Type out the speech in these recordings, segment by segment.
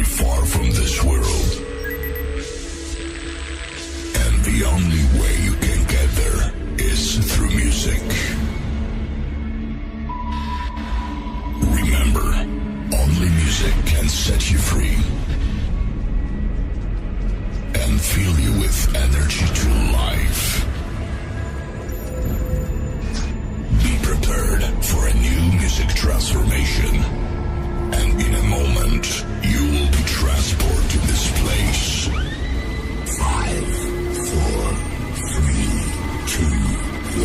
far from this world. And the only way you can get there is through music. Remember, only music can set you free and fill you with energy to life. Be prepared for a new music transformation, and in a moment, you will be transported to this place. 5, 4, 3, 2,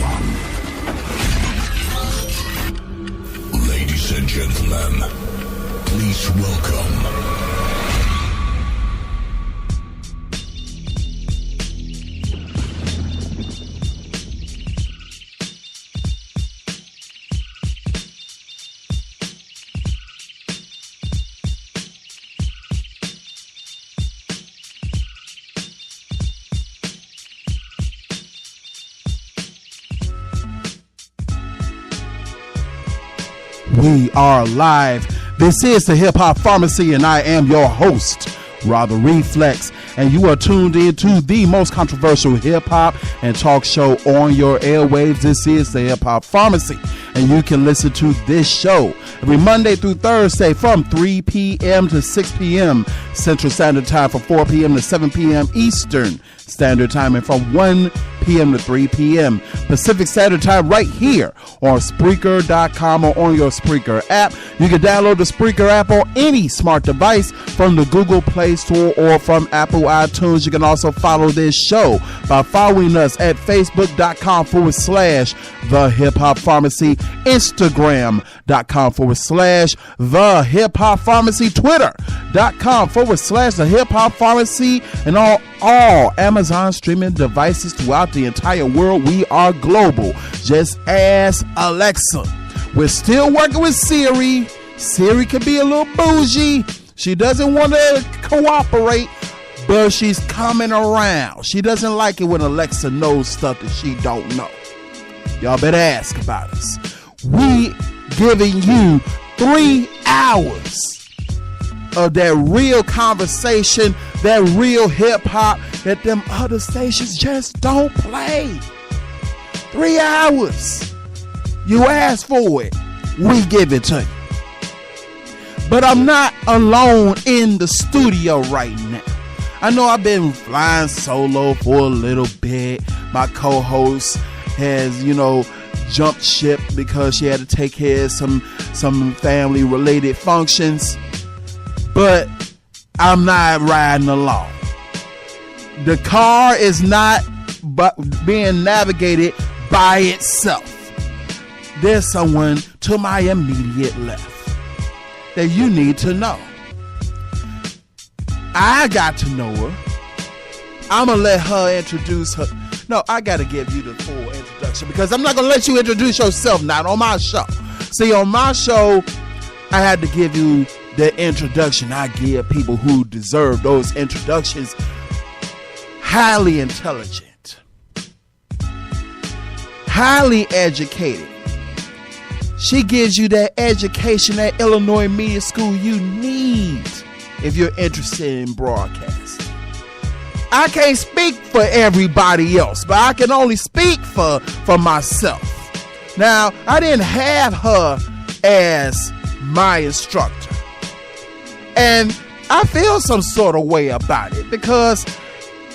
1. Ladies and gentlemen, please welcome We are live. This is the Hip Hop Pharmacy, and I am your host, Rather Reflex, and you are tuned into the most controversial hip hop and talk show on your airwaves. This is the Hip Hop Pharmacy, and you can listen to this show every Monday through Thursday from 3 p.m. to 6 p.m. Central Standard Time, from 4 p.m. to 7 p.m. Eastern Standard Time, and from 1 p.m. to 3 p.m. Pacific Standard Time, right here on Spreaker.com or on your Spreaker app. You can download the Spreaker app on any smart device from the Google Play Store or from Apple iTunes. You can also follow this show by following us at Facebook.com/The Hip Hop Pharmacy, Instagram.com/The Hip Hop Pharmacy, Twitter.com/The Hip Hop Pharmacy, and all Amazon streaming devices throughout the entire world. We are global. Just ask Alexa. We're still working with Siri. Siri can be a little bougie. She doesn't want to cooperate, but she's coming around. She doesn't like it when Alexa knows stuff that she don't know. Y'all better ask about us. We giving you 3 hours of that real conversation, that real hip hop that them other stations just don't play. 3 hours. You asked for it. We give it to you. But I'm not alone in the studio right now. I know I've been flying solo for a little bit. My co-host has, jumped ship because she had to take care of some family related functions. But I'm not riding alone. The car is not being navigated by itself. There's someone to my immediate left that you need to know. I got to know her. I'm going to let her introduce her. No, I got to give you the full introduction because I'm not going to let you introduce yourself, not on my show. See, on my show, I had to give you the introduction I give people who deserve those introductions. Highly intelligent, highly educated. She gives you that education at Illinois Media School you need if you're interested in broadcasting. I can't speak for everybody else, but I can only speak for myself. Now, I didn't have her as my instructor, and I feel some sort of way about it because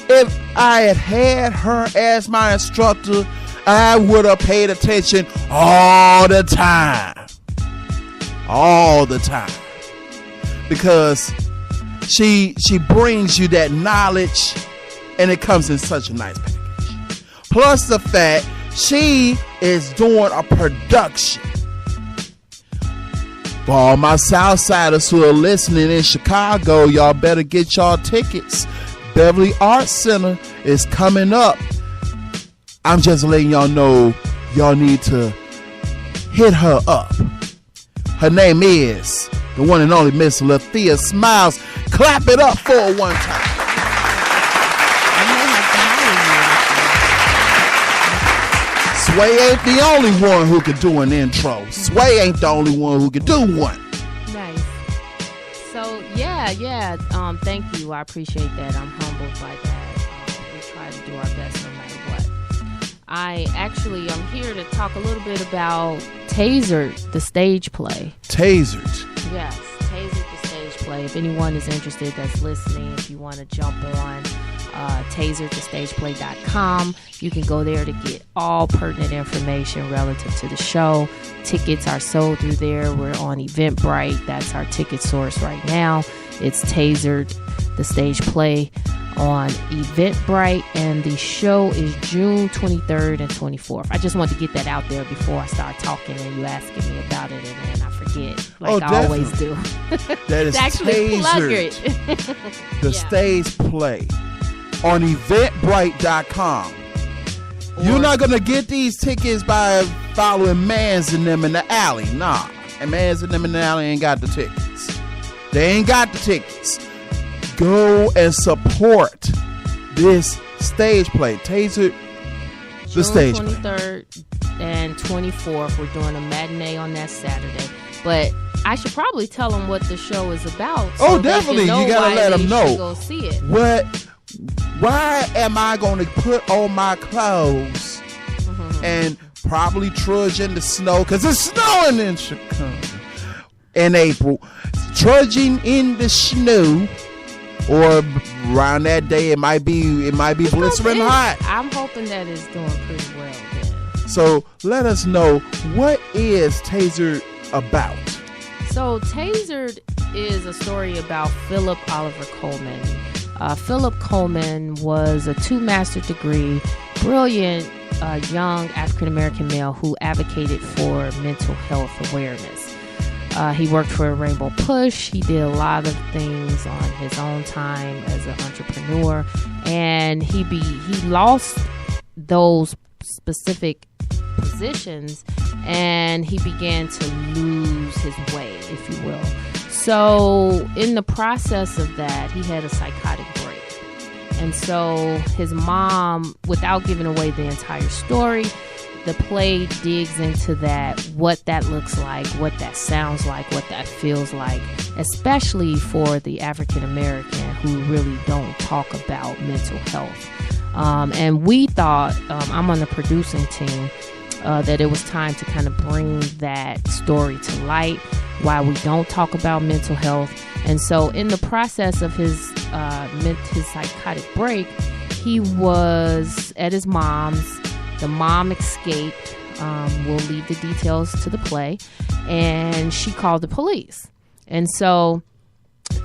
if I had her as my instructor, I would have paid attention all the time. All the time. Because she brings you that knowledge, and it comes in such a nice package. Plus the fact she is doing a production. For all my Southsiders who are listening in Chicago, y'all better get y'all tickets. Beverly Arts Center is coming up. I'm just letting y'all know y'all need to hit her up. Her name is the one and only Miss Lathea Smiles. Clap it up for her one time. Sway ain't the only one who can do an intro. Sway ain't the only one who can do one. Nice. So yeah. Thank you. I appreciate that. I'm humbled by that. We try to do our best no matter what. I'm here to talk a little bit about Tasered, the stage play. Tasered. Yes, Tasered, the stage play. If anyone is interested that's listening, if you want to jump on taseredthestageplay.com, you can go there to get all pertinent information relative to the show. Tickets are sold through there. We're on Eventbrite. That's our ticket source right now. It's Tasered, the stage play on Eventbrite, and the show is June 23rd and 24th. I just wanted to get that out there before I start talking and you asking me about it, and then I forget, like I always do. That is actually Tasered, the stage play on Eventbrite.com. You're not gonna get these tickets by following Mans and them in the alley. Nah, and Mans and them in the alley ain't got the tickets. They ain't got the tickets. Go and support this stage play. Tasered, the stage play. June 23rd and 24th. We're doing a matinee on that Saturday. But I should probably tell them what the show is about. So definitely. You gotta let them know. Go see it. Why am I going to put on my clothes and probably trudge in the snow? Because it's snowing in Chicago in April. Trudging in the snow. Or around that day, it might be blistering hot. I'm hoping that it's doing pretty well then. So let us know, what is Tasered about? So Tasered is a story about Philip Oliver Coleman. Philip Coleman was a 2 master's degree, brilliant young African-American male who advocated for mental health awareness. He worked for Rainbow Push. He did a lot of things on his own time as an entrepreneur, and he lost those specific positions, and he began to lose his way, if you will. So in the process of that, he had a psychotic break, and so his mom, without giving away the entire story, the play digs into that, what that looks like, what that sounds like, what that feels like, especially for the African American who really don't talk about mental health. And we thought, I'm on the producing team, that it was time to kind of bring that story to light, why we don't talk about mental health. And so in the process of his psychotic break, he was at his mom's. The mom escaped. We'll leave the details to the play. And she called the police. And so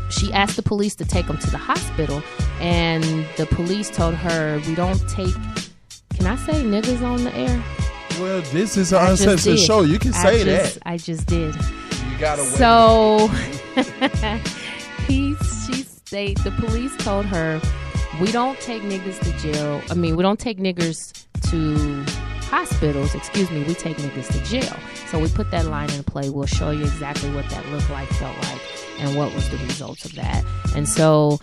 she asked the police to take him to the hospital. And the police told her, we don't take... Can I say niggas on the air? Well, this is an uncensored show. You can say that. I just did. You gotta wait. So the police told her, we don't take niggas to jail. I mean, we don't take niggers to hospitals, we take niggas to jail. So we put that line in play. We'll show you exactly what that looked like, felt like, and what was the results of that. And so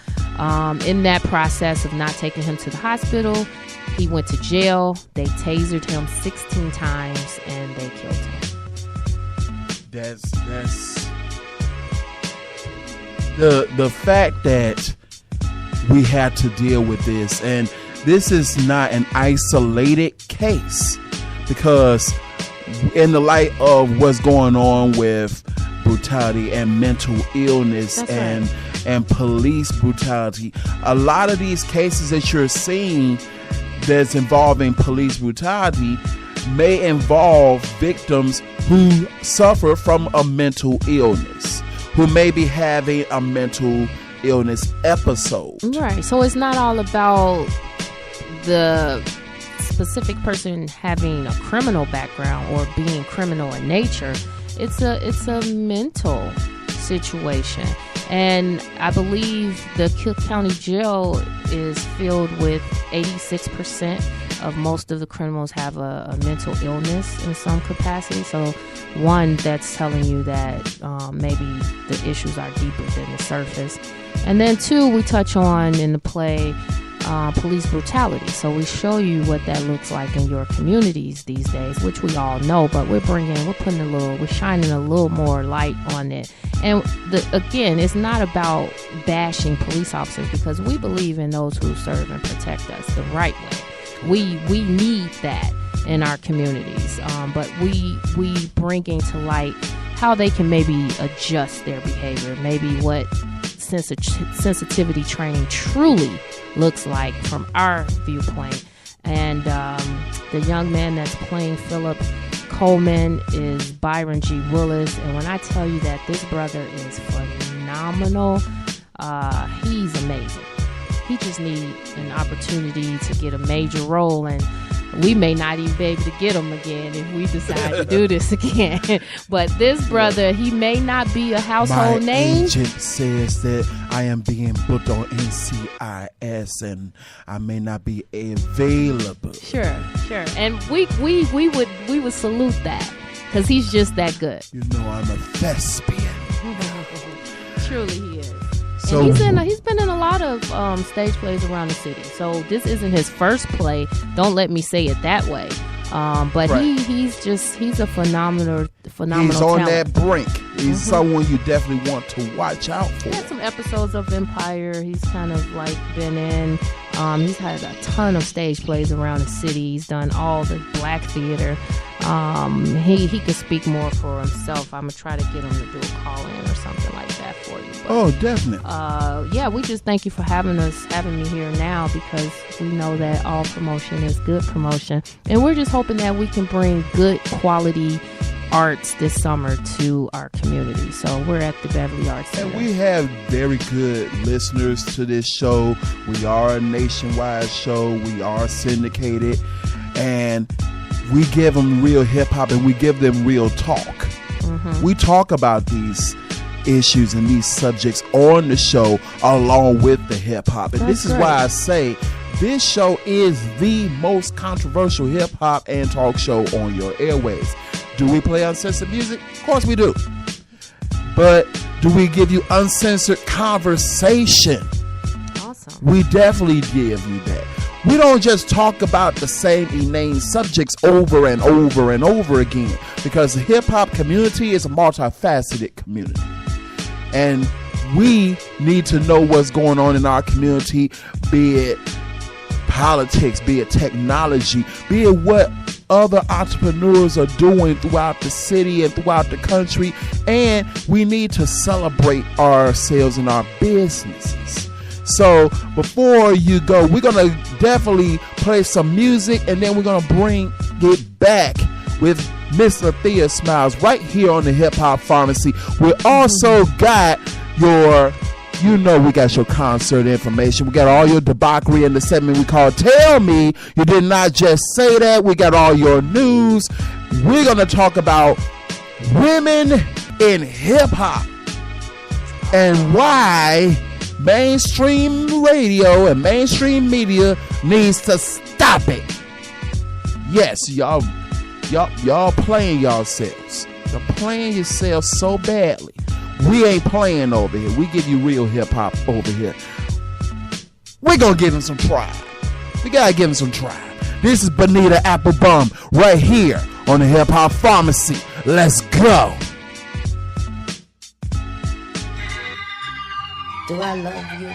in that process of not taking him to the hospital, he went to jail. They tasered him 16 times and they killed him. That's the fact that we had to deal with this, and this is not an isolated case, because in the light of what's going on with brutality and mental illness and police brutality, a lot of these cases that you're seeing that's involving police brutality may involve victims who suffer from a mental illness, who may be having a mental illness episode. Right. So it's not all about the specific person having a criminal background or being criminal in nature. It's a mental situation. And I believe the Cook County Jail is filled with 86% of most of the criminals have a mental illness in some capacity. So one, that's telling you that maybe the issues are deeper than the surface. And then two, we touch on in the play police brutality. So we show you what that looks like in your communities these days, which we all know, but we're shining a little more light on it. And again, it's not about bashing police officers, because we believe in those who serve and protect us the right way. We need that in our communities, but we bringing to light how they can maybe adjust their behavior, maybe what sensitivity training truly looks like from our viewpoint. And the young man that's playing Philip Coleman is Byron G. Willis. And when I tell you that this brother is phenomenal, he's amazing. He just needs an opportunity to get a major role, and we may not even be able to get him again if we decide to do this again. But this brother, he may not be a household name. My agent says that I am being booked on NCIS and I may not be available. Sure. And we would salute that, because he's just that good. You know, I'm a thespian. Truly he is. So, and he's been in a lot of stage plays around the city. So this isn't his first play. Don't let me say it that way. But right. he's a phenomenal He's on talent. that brink. He's someone you definitely want to watch out for. He had some episodes of Empire. He's kind of like been in. He's had a ton of stage plays around the city. He's done all the black theater. He could speak more for himself. I'm gonna try to get him to do a call-in or something like that for you. But, definitely. We just thank you for having me here now, because we know that all promotion is good promotion, and we're just hoping that we can bring good quality arts this summer to our community. So we're at the Beverly Arts Center. And we have very good listeners to this show. We are a nationwide show. We are syndicated, and we give them real hip-hop and we give them real talk. We talk about these issues and these subjects on the show along with the hip-hop. And this is why I say this show is the most controversial hip-hop and talk show on your airwaves. Do we play uncensored music? Of course we do. But do we give you uncensored conversation? Awesome. We definitely give you that. We don't just talk about the same inane subjects over and over and over again, because the hip-hop community is a multifaceted community. And we need to know what's going on in our community, be it politics, be it technology, be it what other entrepreneurs are doing throughout the city and throughout the country. And we need to celebrate ourselves and our businesses. So before you go, we're going to definitely play some music, and then we're going to get back with Mr. Thea Smiles right here on the Hip Hop Pharmacy. We also got we got your concert information. We got all your debauchery in the segment we call Tell Me You Did Not Just Say That. We got all your news. We're going to talk about women in hip hop and why mainstream radio and mainstream media needs to stop it. Yes, y'all playing yourselves. You're playing yourselves so badly. We ain't playing over here. We give you real hip hop over here. We're gonna give him some try. We gotta give him some try. This is Bonita Applebum right here on the Hip Hop Pharmacy. Let's go. Do I love you?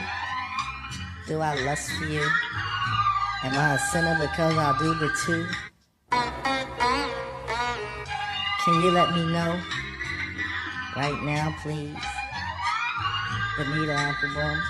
Do I lust for you? Am I a sinner because I do the two? Can you let me know? Right now, please. Bonita Applebum.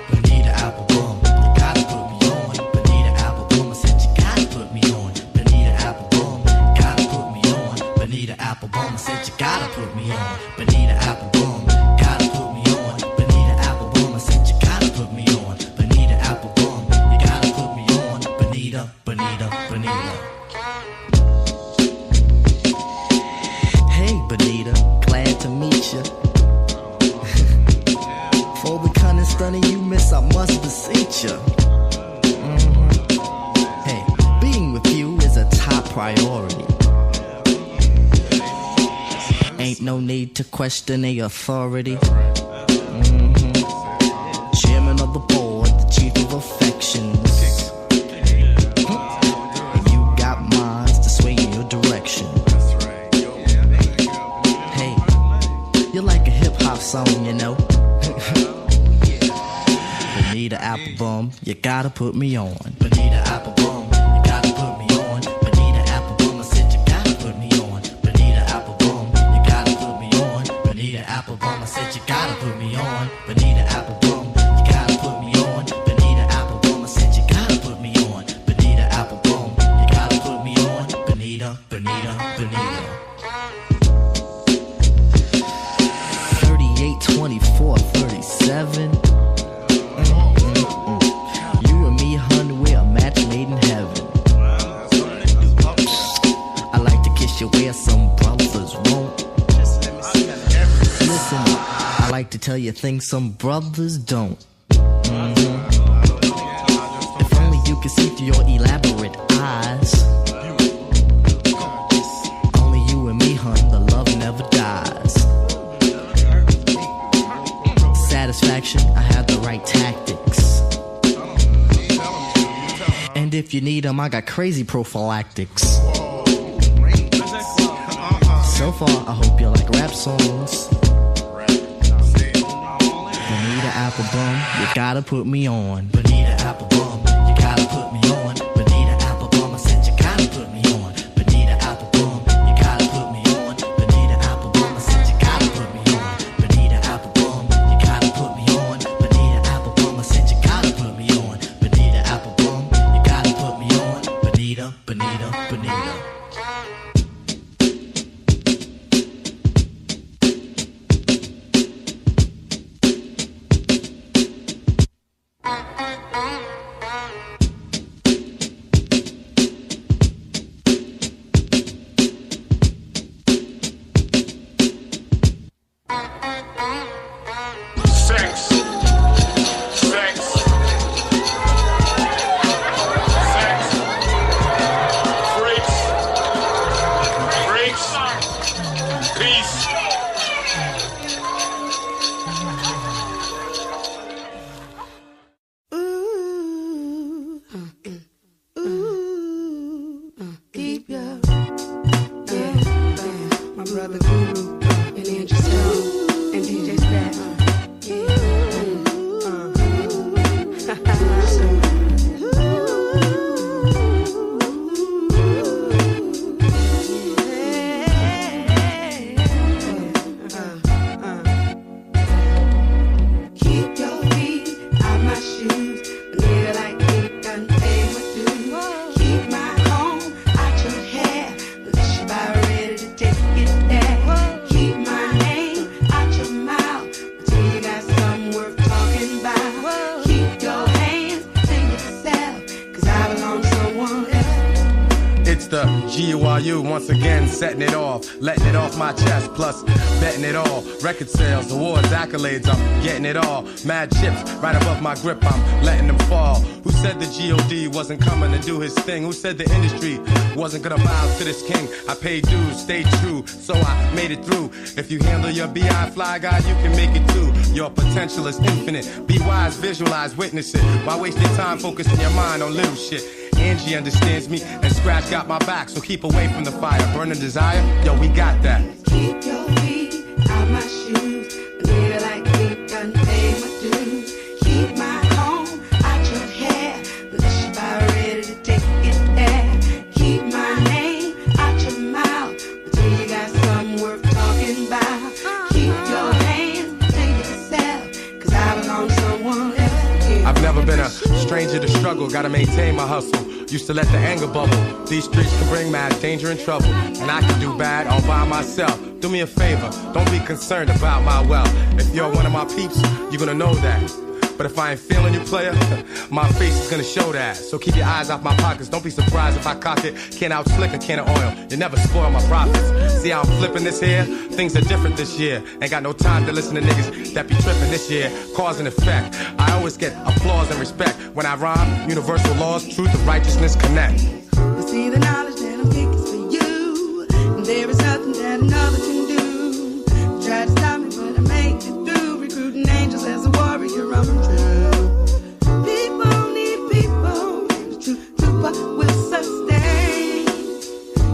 Bonita Applebum, you gotta put me on. Bonita Applebum, I said you gotta put me on. Bonita Applebum, gotta put me on. Bonita Applebum, I said you gotta put me on. Bonita Applebum, gotta put me on. Bonita Applebum, I said you gotta put me on. Bonita Applebum, you gotta put me on. Bonita, Bonita, Bonita. Hey Bonita, glad to meet ya. For the cunning stunning you miss, I must beseech ya. Hey, being with you is a top priority. Ain't no need to question the authority. song, you know. Bonita Applebum, you gotta put me on. Bonita Applebum, you gotta put me on. Bonita Applebum, I said you gotta put me on. Bonita Applebum, you gotta put me on. Bonita Applebum, I said you gotta put me on. Bonita Applebum, you gotta put me on. Bonita Applebum, I said you gotta put me on. Bonita Applebum, you gotta put me on. Bonita, Bonita, Bonita. 38, 24, 37. You and me, hun, we're a match made in heaven. I like to kiss you where some brothers won't. Listen, I like to tell you things some brothers don't. If only you could see through your elaborate eyes. Only you and me, hun, the love never dies. Satisfaction, I have the right tactics. And if you need them, I got crazy prophylactics. So far, I hope you like rap songs. Bonita Applebum, you gotta put me on. Bonita Applebum, you gotta put me on. Bonita Applebum, I said you gotta put me on. Bonita Applebum, you gotta put me on. Bonita Applebum, I said you gotta put me on. Bonita Applebum, you gotta put me on. Bonita Applebum, I said you gotta put me on. Bonita Applebum, you gotta put me on. Bonita, Bonita, Bonita. Once again, setting it off, letting it off my chest, plus betting it all. Record sales, awards, accolades, I'm getting it all. Mad chips right above my grip, I'm letting them fall. Who said the G.O.D. wasn't coming to do his thing? Who said the industry wasn't gonna bow to this king? I paid dues, stayed true, so I made it through. If you handle your B.I. fly guy, you can make it too. Your potential is infinite. Be wise, visualize, witness it. Why waste your time focusing your mind on little shit? Angie understands me, and Scratch got my back, so keep away from the fire. Burning desire, yo, we got that. Keep your feet out my shoes. Nigga like me done pay my dues. Keep my comb out your hair, unless you about ready to take it there. Keep my name out your mouth until you got something worth talking about. Keep your hands to yourself, 'cause I belong to someone else. I've never been a stranger to struggle, gotta maintain my hustle. Used to let the anger bubble. These streets can bring mad danger and trouble, and I can do bad all by myself. Do me a favor, don't be concerned about my wealth. If you're one of my peeps, you're gonna know that. But if I ain't feeling you, player, my face is gonna show that. So keep your eyes off my pockets. Don't be surprised if I cock it. Can't outslick a can of oil. You never spoil my profits. See how I'm flipping this here? Things are different this year. Ain't got no time to listen to niggas that be tripping this year. Cause and effect. I always get applause and respect. When I rhyme, universal laws, truth and righteousness connect. You see the knowledge that I'm kicking for you, and there is nothing that another can do. Try to stop me, but I make it through. Recruiting angels as a warrior, I'm true. People need people, the truth will sustain.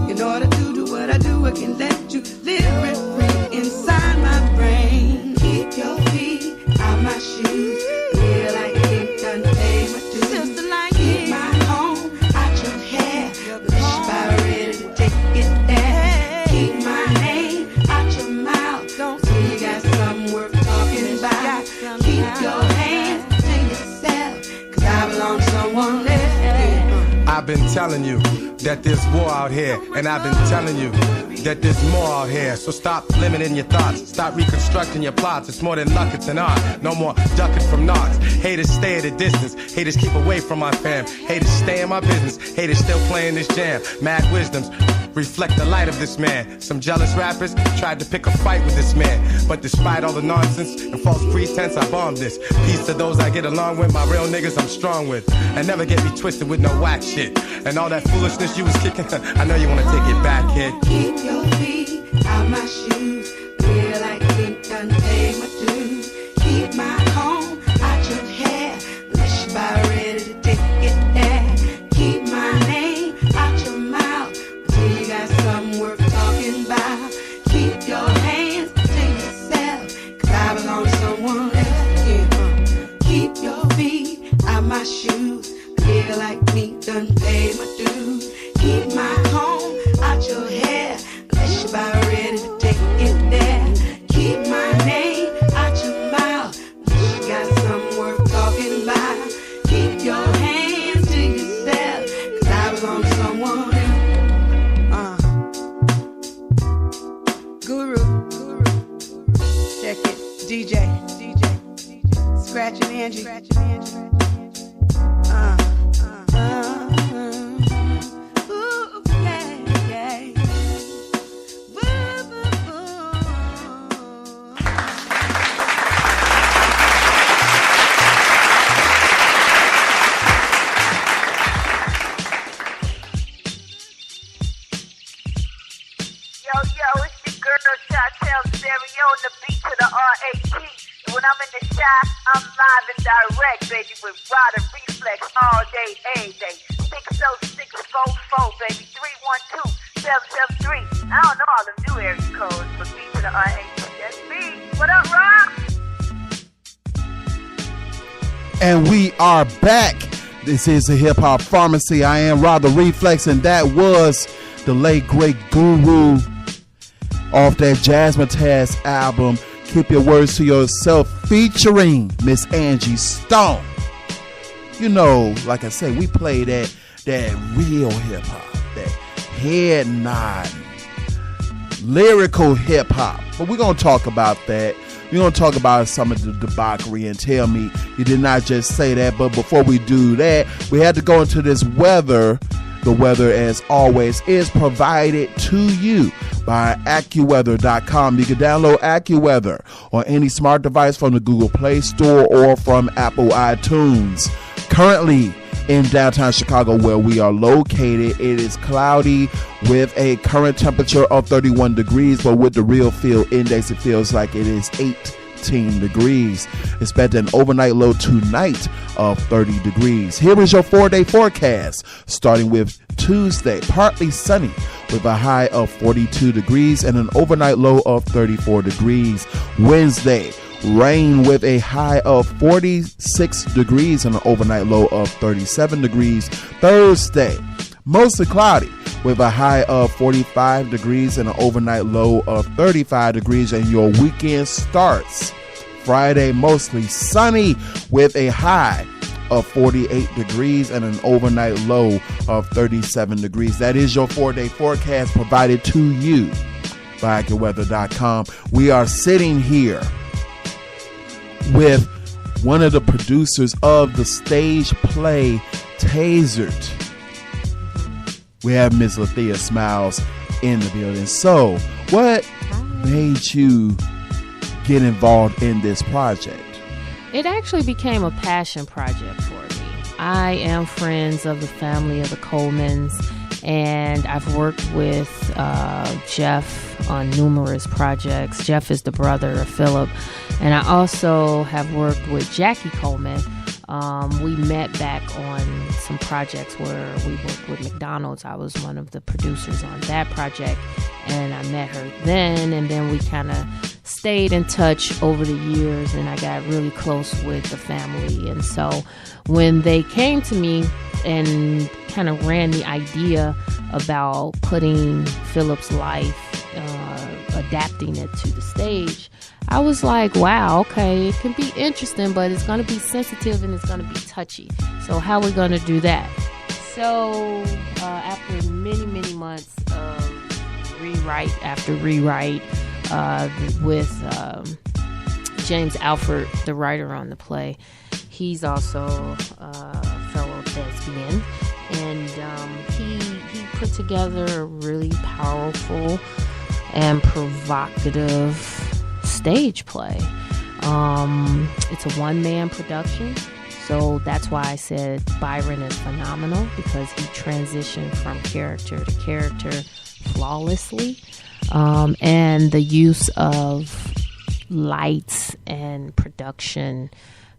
In order to do what I do, I can let you live it free inside my brain. Keep telling you that there's war out here, and I've been telling you that there's more out here. So stop limiting your thoughts, stop reconstructing your plots. It's more than luck, it's an art. No more ducking from knocks. Haters stay at a distance, haters keep away from my fam. Haters stay in my business, haters still playing this jam. Mad wisdoms reflect the light of this man. Some jealous rappers tried to pick a fight with this man, but despite all the nonsense and false pretense, I bombed this. Peace to those I get along with, my real niggas I'm strong with. And never get me twisted with no whack shit. And all that foolishness you was kicking, I know you wanna take it back, kid. Keep your feet out my shoes. Feel like you done paid my dues. Keep my comb out your hair. Unless you buy ready to take it there. Keep my name out your mouth until you got something worth talking about. Keep your hands to yourself, 'cause I belong to someone else. Yeah. Keep your feet out my shoes. Feel like me done paid my dues. Keep my comb out your hair. Unless you buy ready to take it there. Keep my name out your mouth. Unless you got something worth talking about. Keep your hands to yourself, 'cause I belong to someone else. Guru. Check it. DJ. Scratching Angie. Ooh, yeah. Yo, it's your girl, Chantel Stereo on the beat to the RAT. And when I'm in the shot, I'm live and direct, baby, with Rod and Reflex all day, every day. 60644, baby, 312-773. I don't know all them new area codes, but beat to the RAT. That's me. What up, Rob? And we are back. This is the Hip Hop Pharmacy. I am Rod the Reflex, and that was the late great Guru off that Jazzmatazz album, Keep Your Words to Yourself, featuring Miss Angie Stone. You know, like I said, we play that real hip hop, that head nodding, lyrical hip hop. But we're gonna talk about that. We're gonna talk about some of the debauchery and tell me you did not just say that. But before we do that, we had to go into this weather. The weather, as always, is provided to you by AccuWeather.com. You can download AccuWeather on any smart device from the Google Play Store or from Apple iTunes. Currently in downtown Chicago, where we are located, it is cloudy with a current temperature of 31 degrees, but with the real feel index, it feels like it is 18 degrees. Expect an overnight low tonight of 30 degrees. Here is your 4-day forecast, starting with Tuesday, partly sunny with a high of 42 degrees and an overnight low of 34 degrees. Wednesday, rain with a high of 46 degrees and an overnight low of 37 degrees. Thursday, mostly cloudy with a high of 45 degrees and an overnight low of 35 degrees. And your weekend starts Friday, mostly sunny with a high of 48 degrees and an overnight low of 37 degrees. That is your 4-day forecast provided to you by AccuWeather.com. We are sitting here with one of the producers of the stage play Tasered. We have Ms. Lathea Smiles in the building. So, what made you get involved in this project? It actually became a passion project for me. I am friends of the family of the Colemans, and I've worked with Jeff on numerous projects. Jeff is the brother of Philip, and I also have worked with Jackie Coleman. We met back on some projects where we worked with McDonald's. I was one of the producers on that project, and I met her then, and then we kind of stayed in touch over the years, and I got really close with the family. And so when they came to me and kind of ran the idea about putting Philip's life, adapting it to the stage, I was like, wow, okay, it can be interesting, but it's going to be sensitive and it's going to be touchy. So how are we going to do that? So after many months of rewrite after rewrite with James Alford, the writer on the play, he's also a fellow thespian, and he put together a really powerful and provocative stage play. It's a one-man production, so that's why I said Byron is phenomenal, because he transitioned from character to character flawlessly, and the use of lights and production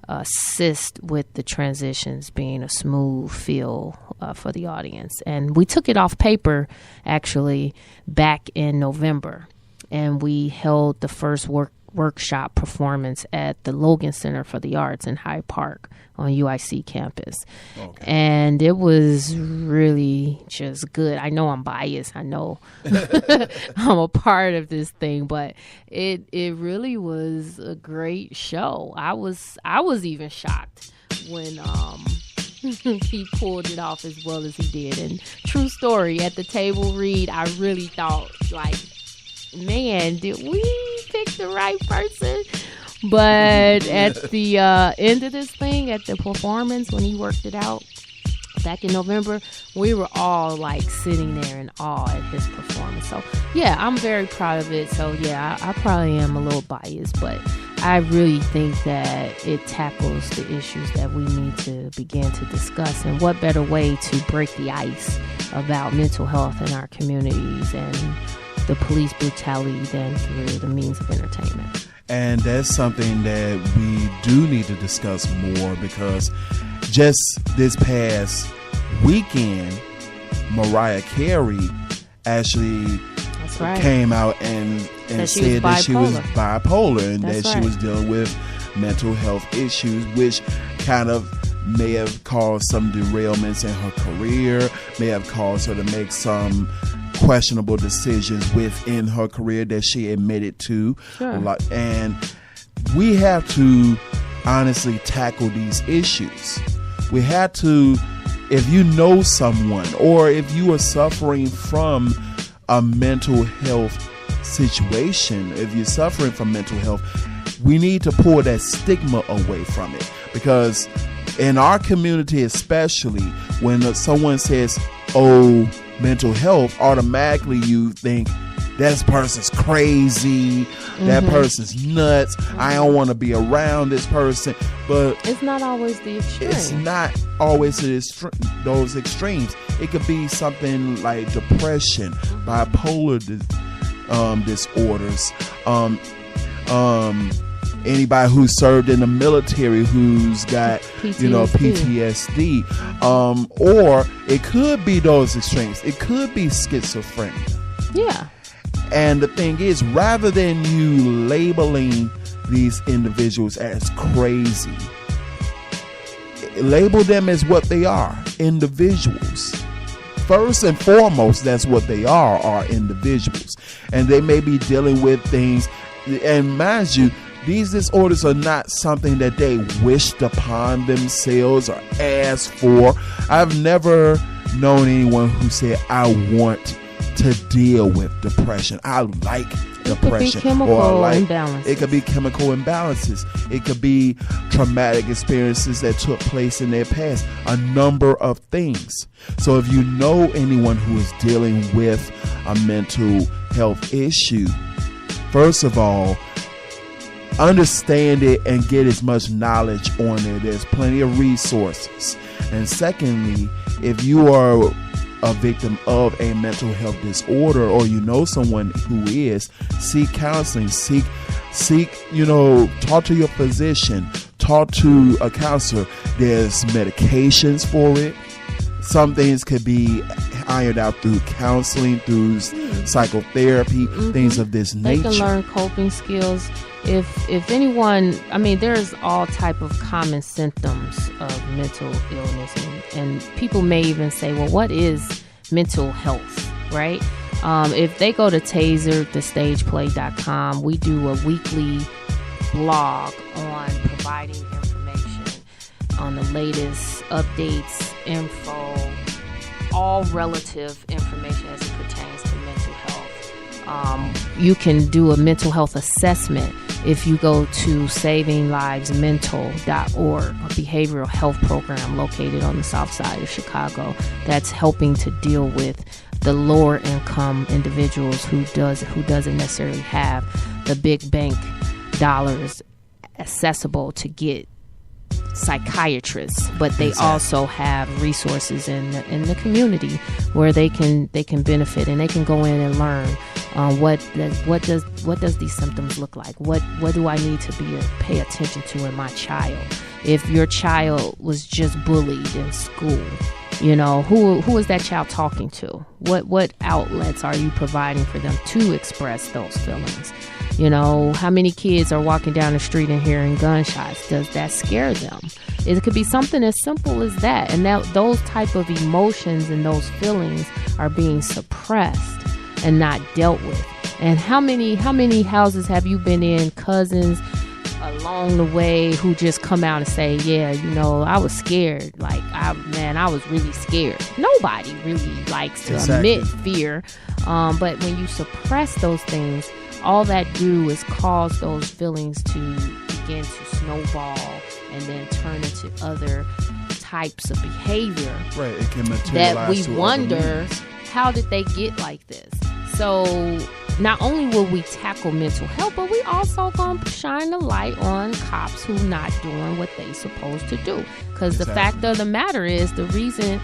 assist with the transitions being a smooth feel for the audience. And we took it off paper actually back in November, and we held the first workshop performance at the Logan Center for the Arts in Hyde Park on UIC campus. Okay. And it was really just good. I know I'm biased. I know I'm a part of this thing, but it really was a great show. I was even shocked when he pulled it off as well as he did. And true story, at the table read, I really thought, like, man, did we pick the right person? But at the end of this thing, at the performance, when he worked it out back in November, we were all like sitting there in awe at his performance. So yeah, I'm very proud of it. So yeah, I probably am a little biased, but I really think that it tackles the issues that we need to begin to discuss. And what better way to break the ice about mental health in our communities and the police brutality than through the means of entertainment. And that's something that we do need to discuss more, because just this past weekend, Mariah Carey actually came out and said that she was bipolar, and that she was dealing with mental health issues, which kind of may have caused some derailments in her career, may have caused her to make some questionable decisions within her career that she admitted to. Sure. And we have to honestly tackle these issues. We have to, if you know someone, or if you are suffering from a mental health situation, if you're suffering from mental health, we need to pull that stigma away from it. Because in our community especially, when someone says, oh, mental health, automatically you think that person's crazy, that person's nuts, I don't want to be around this person. But it's not always the extreme. It's not always those extremes. It could be something like depression, bipolar disorders, anybody who served in the military who's got PTSD, or it could be those extremes. It could be schizophrenia. Yeah. And the thing is, rather than you labeling these individuals as crazy, label them as what they are, individuals. First and foremost, that's what they are individuals. And they may be dealing with things, and mind you, these disorders are not something that they wished upon themselves or asked for. I've never known anyone who said, I want to deal with depression. I like depression. It could be chemical imbalances. It could be chemical imbalances. It could be traumatic experiences that took place in their past. A number of things. So if you know anyone who is dealing with a mental health issue, first of all, understand it and get as much knowledge on it. There's plenty of resources. And secondly, if you are a victim of a mental health disorder, or you know someone who is, seek counseling, seek, talk to your physician, talk to a counselor. There's medications for it. Some things could be ironed out through counseling, through psychotherapy, things of this nature. They can learn coping skills. If anyone, there's all type of common symptoms of mental illness, and people may even say, well, what is mental health, right? If they go to taserthestageplay.com, we do a weekly blog on providing information on the latest updates, info, all relative information as it pertains to mental health. You can do a mental health assessment if you go to savinglivesmental.org, a behavioral health program located on the south side of Chicago that's helping to deal with the lower income individuals who doesn't necessarily have the big bank dollars accessible to get psychiatrists, but they also have resources in the community where they can benefit, and they can go in and learn what does these symptoms look like, what do I need to pay attention to in my child. If your child was just bullied in school, you know, who is that child talking to? What outlets are you providing for them to express those feelings? You know, how many kids are walking down the street and hearing gunshots? Does that scare them? It could be something as simple as that. And those type of emotions and those feelings are being suppressed and not dealt with. And how many houses have you been in, cousins along the way, who just come out and say, yeah, you know, I was scared. Like, I was really scared. Nobody really likes to admit fear. But when you suppress those things, all that do is cause those feelings to begin to snowball and then turn into other types of behavior. Right, it can materialize that we wonder, how did they get like this? So not only will we tackle mental health, but we also gonna shine the light on cops who not doing what they supposed to do. Because the fact of the matter is, the reason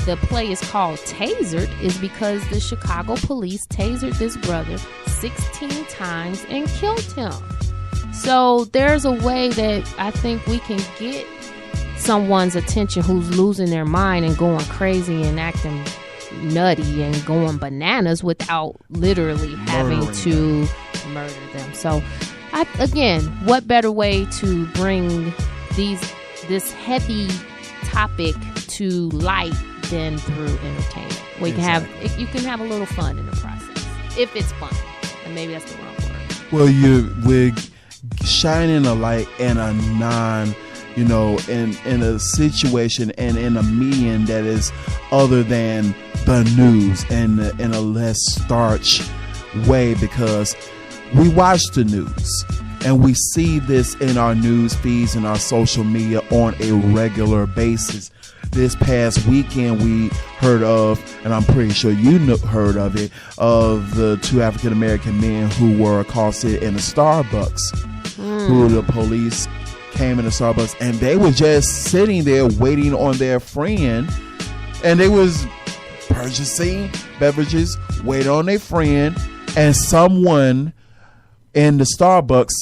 the play is called Tasered is because the Chicago police tasered this brother 16 times and killed him. So there's a way that I think we can get someone's attention who's losing their mind and going crazy and acting nutty and going bananas without literally having to murder them. So again, what better way to bring this heavy topic to light than through entertainment? We can have a little fun in the process, if it's fun, and maybe that's the wrong word. Well, we're shining a light in a in a situation and in a medium that is other than the news, and in a less starch way, because we watch the news and we see this in our news feeds and our social media on a regular basis. This past weekend we heard of, and I'm pretty sure you heard of it, of the two African American men who were accosted in a Starbucks, who the police came in the Starbucks, and they were just sitting there waiting on their friend, and they was purchasing beverages, waiting on their friend, and someone in the Starbucks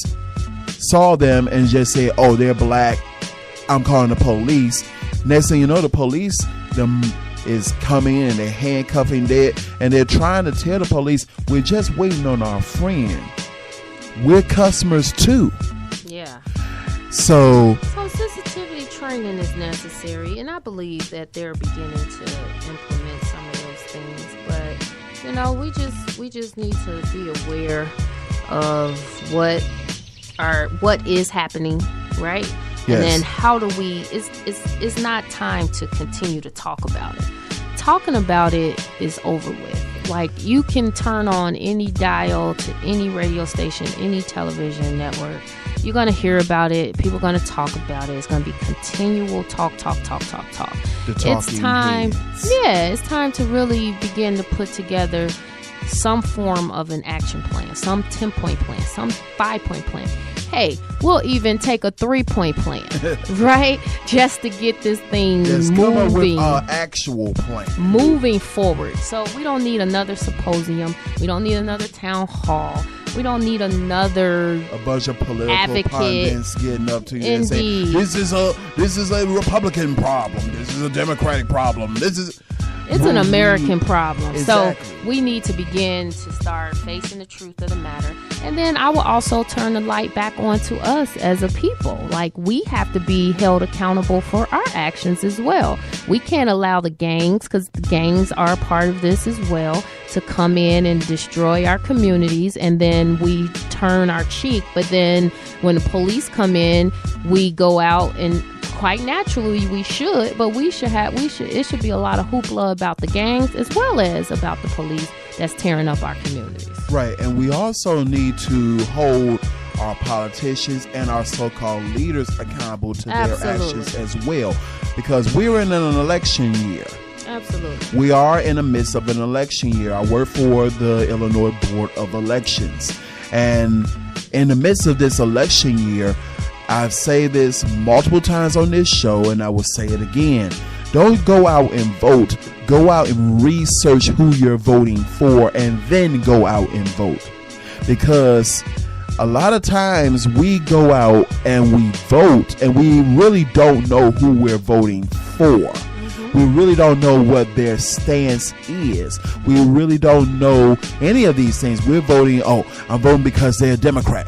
saw them and just said, oh, they're black, I'm calling the police. Next thing you know, the police is coming in and they're handcuffing dead, and they're trying to tell the police, we're just waiting on our friend. We're customers too. Yeah. So sensitivity training is necessary, and I believe that they're beginning to implement some of those things. But you know, we just need to be aware of what is happening, right? Yes. And then how do we? It's not time to continue to talk about it. Talking about it is over with. Like, you can turn on any dial to any radio station, any television network. You're going to hear about it. People are going to talk about it. It's going to be continual talk. It's time. Yeah, it's time to really begin to put together some form of an action plan, some 10-point plan, some 5-point plan. Hey, we'll even take a 3-point plan, right? Just to get this thing moving. Come up with an actual plan. Moving forward. So we don't need another symposium. We don't need another town hall. We don't need a bunch of political advocate pundits getting up to you and saying, this is a Republican problem. This is a Democratic problem. It's an American problem. Exactly. So we need to begin to start facing the truth of the matter. And then I will also turn the light back on to us as a people. Like, we have to be held accountable for our actions as well. We can't allow the gangs, because the gangs are a part of this as well, to come in and destroy our communities, and then we turn our cheek. But then when the police come in, we go out and quite naturally we should, but it should be a lot of hoopla about the gangs as well as about the police that's tearing up our communities. Right, and we also need to hold our politicians and our so-called leaders accountable to their actions as well, because we're in an election year. Absolutely. We are in the midst of an election year. I work for the Illinois Board of Elections, and in the midst of this election year, I've said this multiple times on this show, and I will say it again. Don't go out and vote. Go out and research who you're voting for, and then go out and vote. Because a lot of times we go out and we vote, and we really don't know who we're voting for. We really don't know what their stance is. We really don't know any of these things. We're voting, I'm voting because they're Democrat,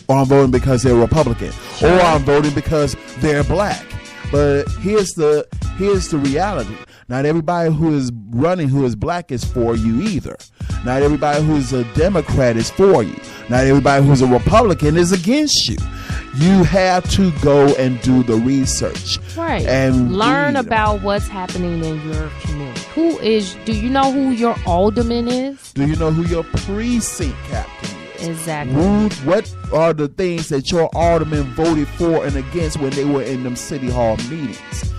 or I'm voting because they're Republican, or I'm voting because they're black. But here's the reality. Not everybody who is running who is black is for you either. Not everybody who's a Democrat is for you. Not everybody who's a Republican is against you. You have to go and do the research. Right. And learn about what's happening in your community. Do you know who your alderman is? Do you know who your precinct captain is? Exactly. What are the things that your alderman voted for and against when they were in them city hall meetings?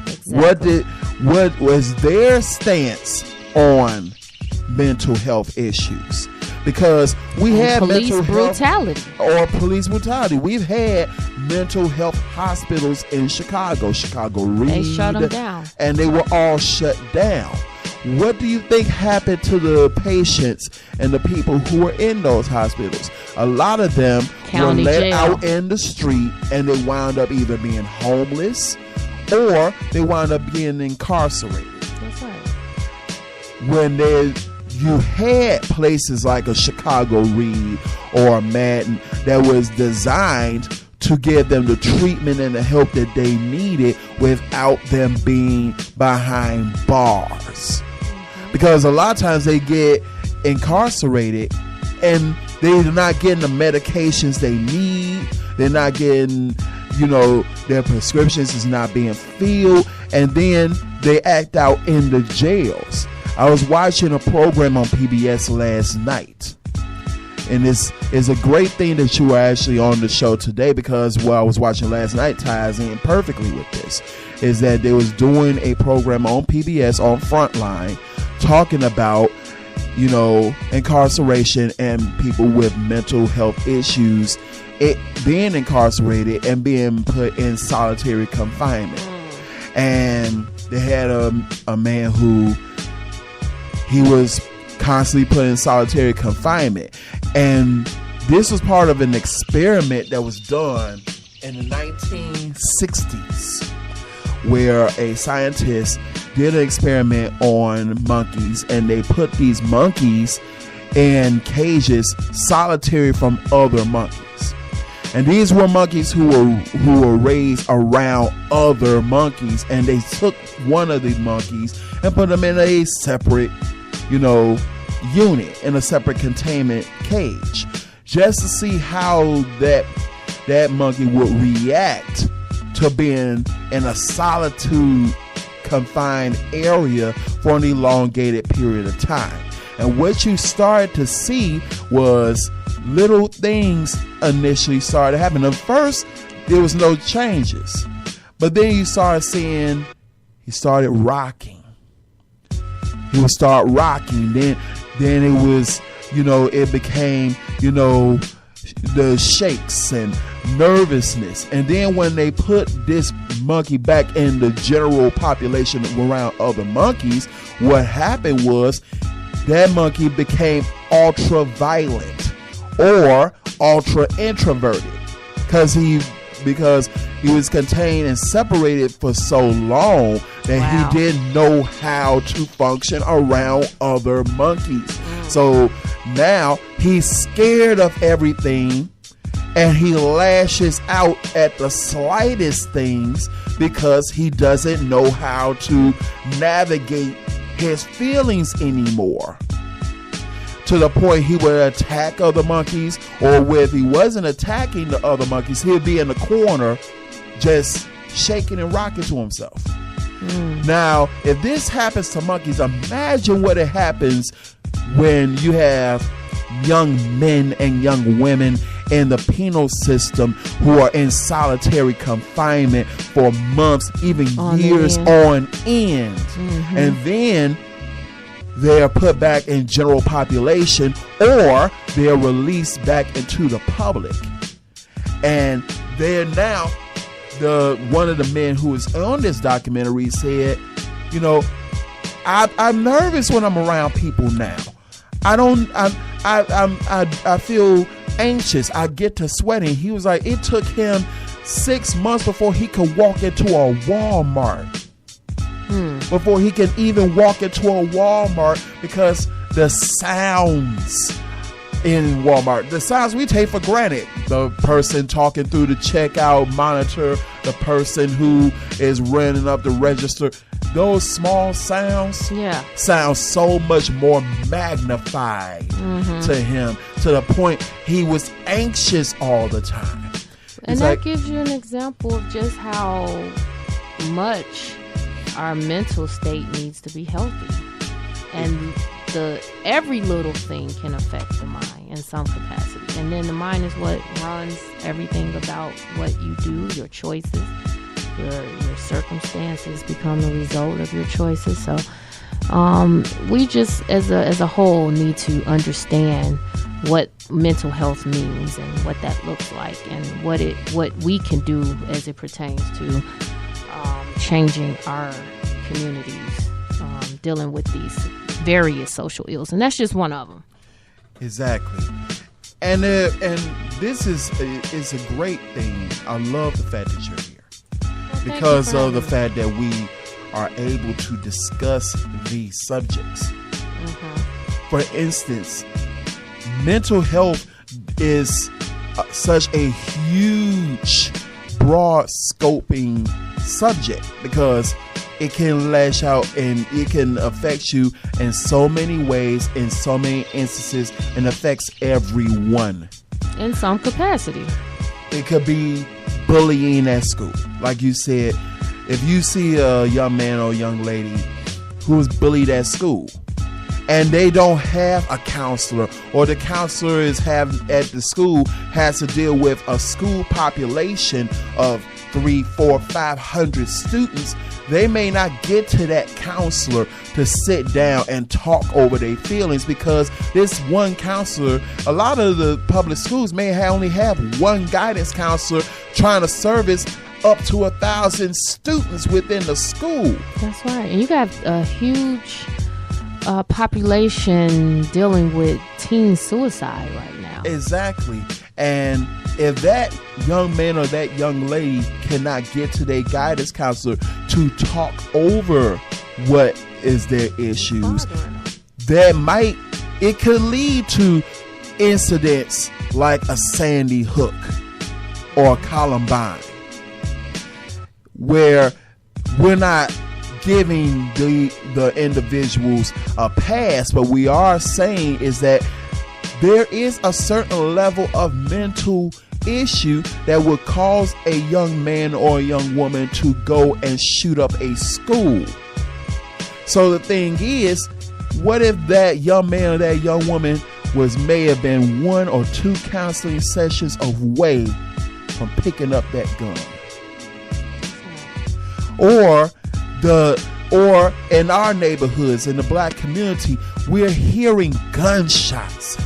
Exactly. What was their stance on mental health issues? Because we had police mental brutality. Or police brutality. We've had mental health hospitals in Chicago Reed. They shut them down. And they were all shut down. What do you think happened to the patients and the people who were in those hospitals? A lot of them were let out in the street, and they wound up either being homeless or they wound up being incarcerated. That's right. When you had places like a Chicago Reed or a Madden that was designed to give them the treatment and the help that they needed without them being behind bars. Because a lot of times they get incarcerated and they're not getting the medications they need. They're not getting, their prescriptions is not being filled. And then they act out in the jails. I was watching a program on PBS last night. And this is a great thing that you are actually on the show today, because what I was watching last night ties in perfectly with this. Is that they was doing a program on PBS on Frontline talking about, incarceration and people with mental health issues, being incarcerated and being put in solitary confinement. And they had a man who he was constantly put in solitary confinement. And this was part of an experiment that was done in the 1960s, where a scientist did an experiment on monkeys, and they put these monkeys in cages solitary from other monkeys. And these were monkeys who were raised around other monkeys, and they took one of these monkeys and put them in a separate unit, in a separate containment cage, just to see how that monkey would react to being in a solitude confined area for an elongated period of time. And what you started to see was little things initially started happening. At first, there was no changes, but then you started seeing he started rocking. He would start rocking. Then it was, it became, the shakes and nervousness. And then when they put this monkey back in the general population around other monkeys, what happened was that monkey became ultra violent or ultra introverted because he was contained and separated for so long that he didn't know how to function around other monkeys. So now he's scared of everything, and he lashes out at the slightest things because he doesn't know how to navigate his feelings anymore. To the point he would attack other monkeys, or if he wasn't attacking the other monkeys, he'd be in the corner just shaking and rocking to himself. Now, if this happens to monkeys, imagine what it happens when you have young men and young women in the penal system who are in solitary confinement for months, even years on end. And then they're put back in general population, or they're released back into the public. And they're now, one of the men who is on this documentary said, you know, I'm nervous when I'm around people now. I feel anxious. I get to sweating. He was like, it took him 6 months before he could walk into a Walmart. Before he can even walk into a Walmart, because the sounds in Walmart, the sounds we take for granted, the person talking through the checkout monitor, the person who is running up the register, those small sounds sound so much more magnified to him, to the point he was anxious all the time. And that gives you an example of just how much our mental state needs to be healthy. And every little thing can affect the mind in some capacity. And then the mind is what runs everything about what you do, your choices. Your circumstances become the result of your choices. So we just, as a whole, need to understand what mental health means and what that looks like, and what we can do as it pertains to changing our communities, dealing with these various social ills, and that's just one of them. Exactly. And this is a great thing. I love the fact that you're here. Because of the fact that we are able to discuss these subjects. For instance, mental health is such a huge, broad scoping subject, because it can lash out and it can affect you in so many ways, in so many instances, and affects everyone. In some capacity. It could be bullying at school. Like you said, if you see a young man or young lady who is bullied at school and they don't have a counselor, or the counselor at the school has to deal with a school population of 300, 400, 500 students, they may not get to that counselor to sit down and talk over their feelings, because this one counselor, a lot of the public schools may only have one guidance counselor trying to service up to 1,000 students within the school. That's right. And you got a huge population dealing with teen suicide right now. Exactly. And if that young man or that young lady cannot get to their guidance counselor to talk over what is their issues, it could lead to incidents like a Sandy Hook or Columbine, where we're not giving the individuals a pass, but we are saying is that there is a certain level of mental issue that would cause a young man or a young woman to go and shoot up a school. So the thing is, what if that young man or that young woman may have been 1 or 2 counseling sessions away from picking up that gun? Or in our neighborhoods, in the black community, we're hearing gunshots,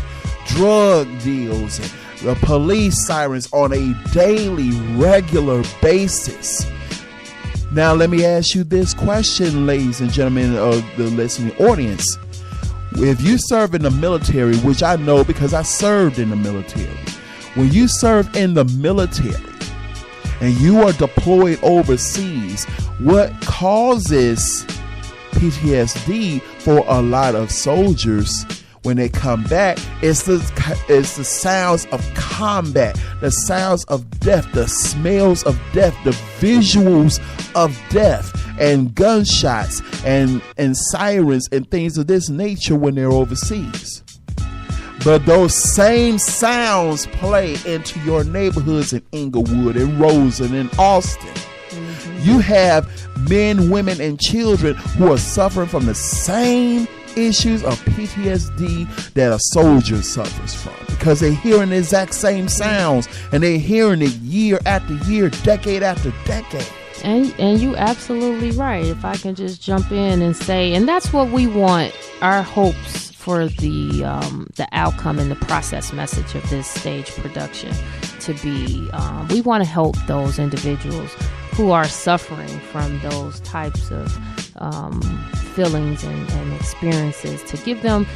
drug deals, and the police sirens on a daily, regular basis. Now, let me ask you this question, ladies and gentlemen of the listening audience. If you serve in the military, which I know because I served in the military, when you serve in the military and you are deployed overseas, what causes PTSD for a lot of soldiers when they come back is the sounds of combat, the sounds of death, the smells of death, the visuals of death, and gunshots and sirens and things of this nature when they're overseas. But those same sounds play into your neighborhoods in Inglewood and Roseland and Austin. You have men, women, and children who are suffering from the same issues of PTSD that a soldier suffers from, because they're hearing the exact same sounds and they're hearing it year after year, decade after decade. And you absolutely right. If I can just jump in and say, and that's what we want, our hopes for the outcome and the process message of this stage production to be. We want to help those individuals who are suffering from those types of feelings and experiences, to teach them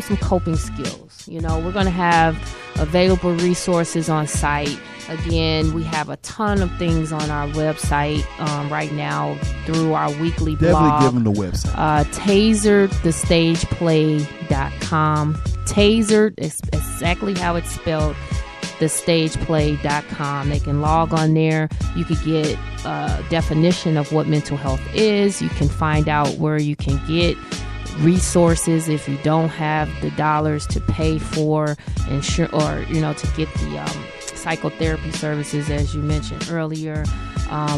some coping skills. You know, we're going to have available resources on site. Again, we have a ton of things on our website right now through our weekly blog. Definitely give them the website. TaseredTheStagePlay.com. Tasered is exactly how it's spelled. TheStagePlay.com. They can log on there. You could get a definition of what mental health is. You can find out where you can get resources if you don't have the dollars to pay for insure, or to get the psychotherapy services, as you mentioned earlier.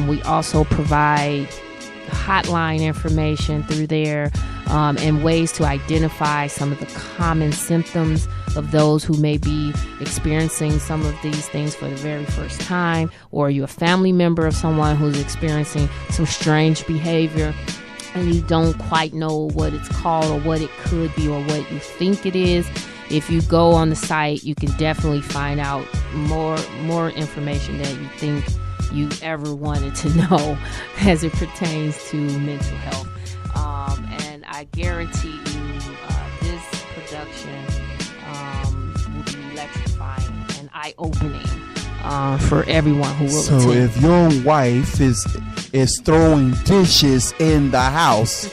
We also provide hotline information through there, and ways to identify some of the common symptoms of those who may be experiencing some of these things for the very first time, or you're a family member of someone who's experiencing some strange behavior and you don't quite know what it's called or what it could be or what you think it is. If you go on the site, you can definitely find out more information that you think you ever wanted to know as it pertains to mental health. And I guarantee you this production will be electrifying and eye-opening for everyone who will attend. So if your wife is throwing dishes in the house,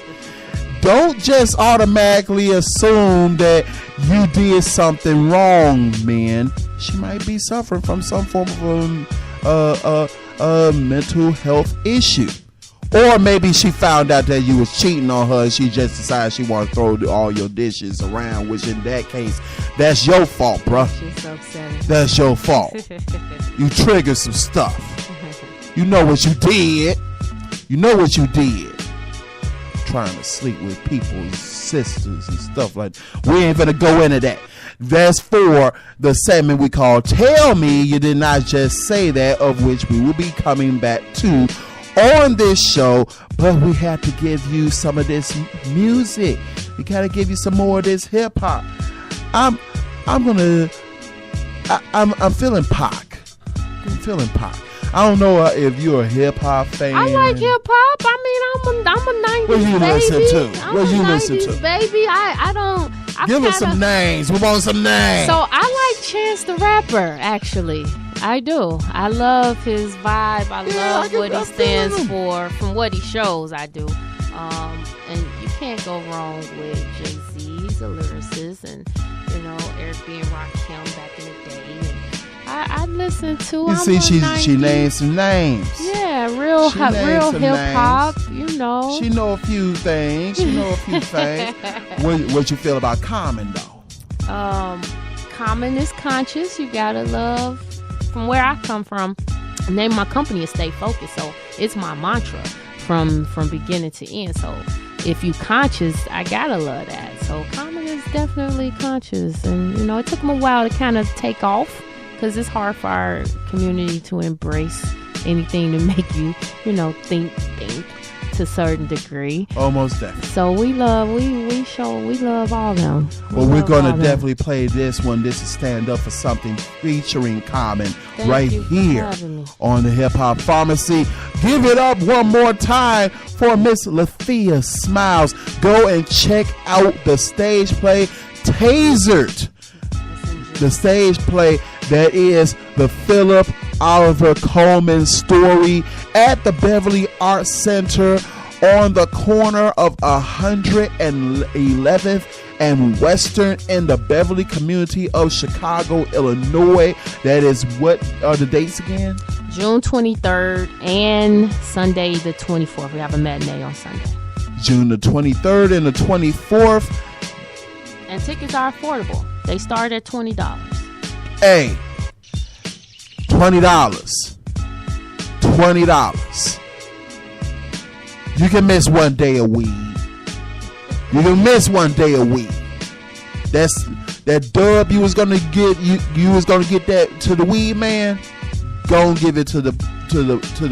don't just automatically assume that you did something wrong, man. She might be suffering from some form of a mental health issue. Or maybe she found out that you was cheating on her and she just decided she want to throw all your dishes around, which in that case, that's your fault, bruh. She's upsetting. That's your fault. You triggered some stuff. You know what you did. You know what you did. Trying to sleep with people's sisters and stuff like that. We ain't gonna go into that. That's for the segment we call Tell Me You Did Not Just Say That, of which we will be coming back to on this show. But we have to give you some of this music. We gotta give you some more of this hip hop. I'm feeling Pac. I'm feeling Pac. I don't know if you're a hip hop fan. I like hip hop. I mean, I'm a 90s what you baby. Listen to? I'm What a you 90s listen to? baby. I don't. Give us some names. We want some names. So I like Chance the Rapper, actually. I do. I love his vibe. I love what he stands for. From what he shows, I do. And you can't go wrong with Jay-Z. He's a lyricist, and Eric B. and Rakim back in the day. And I listen to. You see, she named some names. Yeah, real hip hop. You know. She know a few things. What you feel about Common though? Common is conscious. You gotta love. From where I come from, the name of my company is Stay Focused, so it's my mantra from beginning to end. So if you conscious, I gotta love that. So Common is definitely conscious, and it took him a while to kind of take off, because it's hard for our community to embrace anything to make you, think to a certain degree. Almost definitely. So we love all of them. Well, we're going to definitely play this one. This is Stand Up for Something featuring Common right here on the Hip Hop Pharmacy. Give it up one more time for Miss Lethea Smiles. Go and check out the stage play Tasered. The stage play that is the Philip Oliver Coleman story at the Beverly Arts Center on the corner of 111th and Western in the Beverly community of Chicago, Illinois. That is, what are the dates again? June 23rd and Sunday the 24th. We have a matinee on Sunday. June the 23rd and the 24th. And tickets are affordable. They start at $20. Hey, $20. You can miss one day of weed. You can miss one day of weed. That's that dub you was gonna get. You was gonna get that to the weed man. Go and give it to the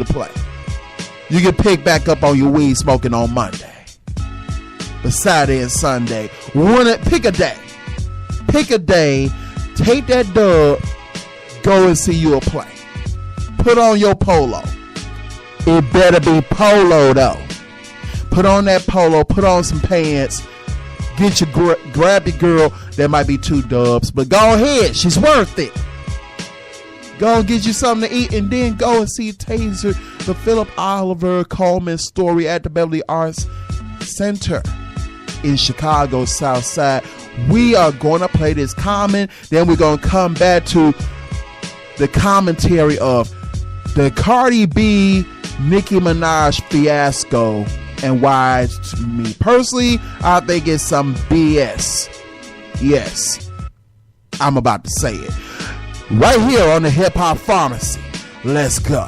play. You can pick back up on your weed smoking on Monday, but Saturday and Sunday. Pick a day. Pick a day. Take that dub. Go and see you a play. Put on your polo. It better be polo though. Put on that polo. Put on some pants. Get your grab your girl. That might be 2 dubs, but go ahead. She's worth it. Go and get you something to eat, and then go and see Taser, the Philip Oliver Coleman story at the Beverly Arts Center in Chicago South Side. We are going to play this Common. Then we're going to come back to the commentary of the Cardi B, Nicki Minaj fiasco and why, to me personally, I think it's some BS. Yes, I'm about to say it. Right here on the Hip Hop Pharmacy. Let's go.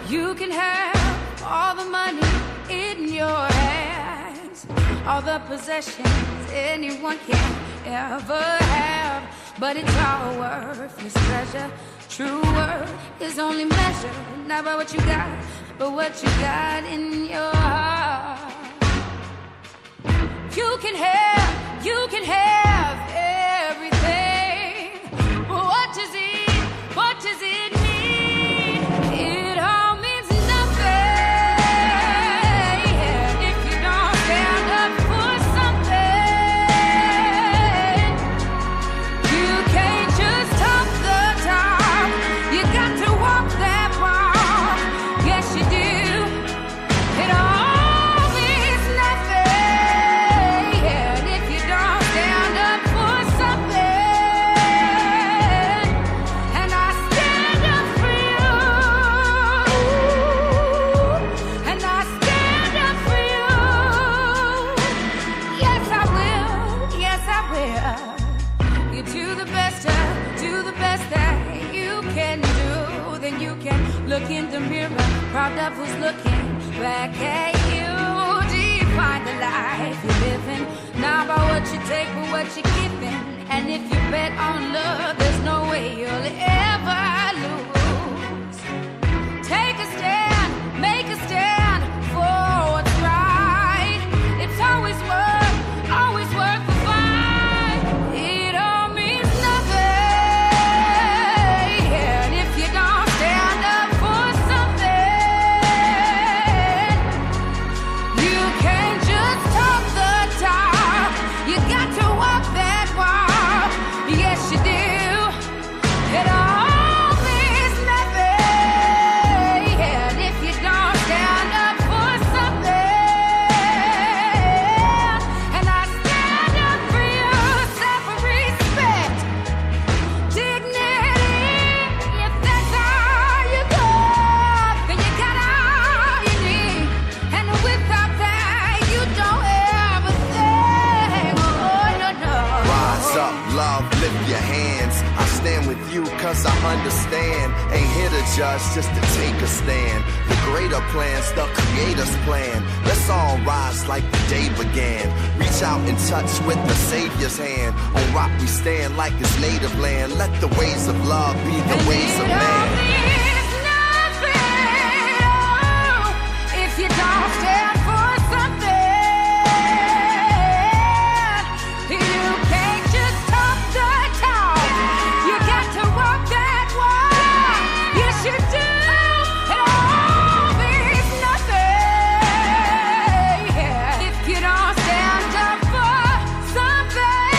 You can have all the money in your hands, all the possessions anyone can ever have, but it's all worthless treasure. True worth is only measured not by what you got, but what you got in your heart. You can have everything, but what does it mean? It all means nothing if you don't stand up for something. You can't just talk the talk, you got to walk that walk. Yes, you do. It all means nothing if you don't stand up for something. And I stand up for you. And I stand up for you. Yes, I will. Yes, I will. You do the best that you can do. Then you can look in the mirror, proud of who's looking back at you. Define the life you're living, not by what you take, but what you're giving. And if you bet on love, there's no way you'll ever lose. Take a stand, make a stand for what's right. It's always worth the fight. It all means nothing if you don't stand up for something. You can't just talk the talk, you got to walk that walk. Yes, you do. It all means nothing if you don't stand up for something. And I stand up for you, self-respect, dignity. If that's all you got, then you got all you need. And without that, you don't have a thing. Oh, no, no. Rise up, love, lift your hands. I stand with you cause I understand. Ain't here to judge, just to take a stand. The greater plans, the creator's plan. Let's all rise like the day began. Reach out and touch with the Savior's hand. On rock we stand like his native land. Let the ways of love be the ways of man. If you don't stand for something, you can't just talk the talk. You got to walk that walk. Yes, you do. It all means nothing if you don't stand up for something.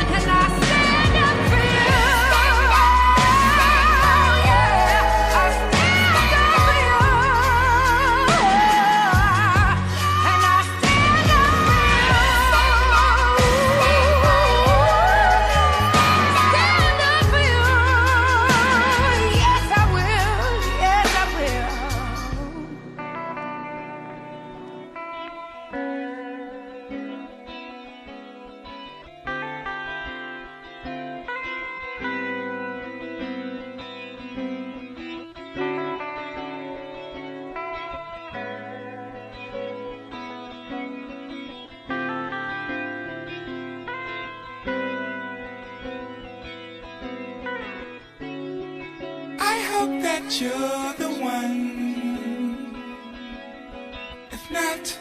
And I stand up for you. that you're the one. If not,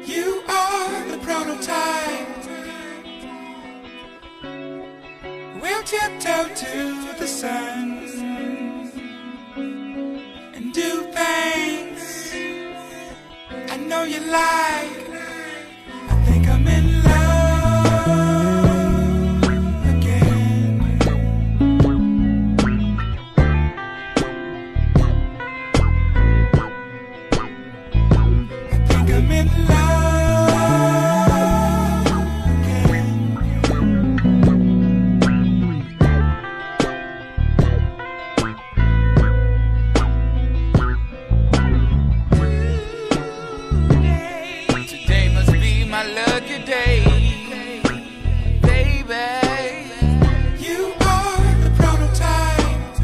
you are the prototype. We'll tiptoe to the sun and do things I know you like. I think I'm in love again. I think I'm in love again. Today must be my lucky day, baby. You are the prototype.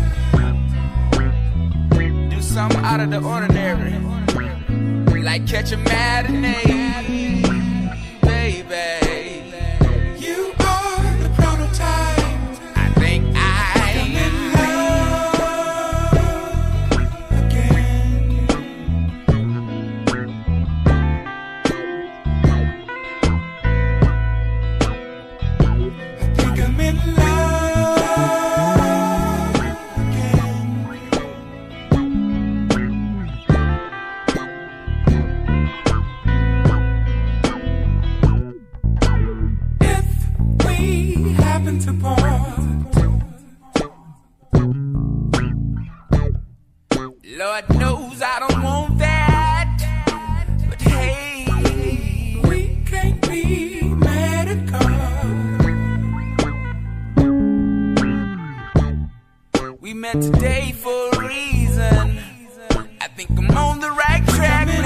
Do something out of the ordinary, like catch a matinee, baby. You are the prototype. I think I'm in love again. I think I'm in love again. If we happen to part, Lord knows I don't want that. But hey, we can't be mad at God. We met today for a reason. I think I'm on the right track now.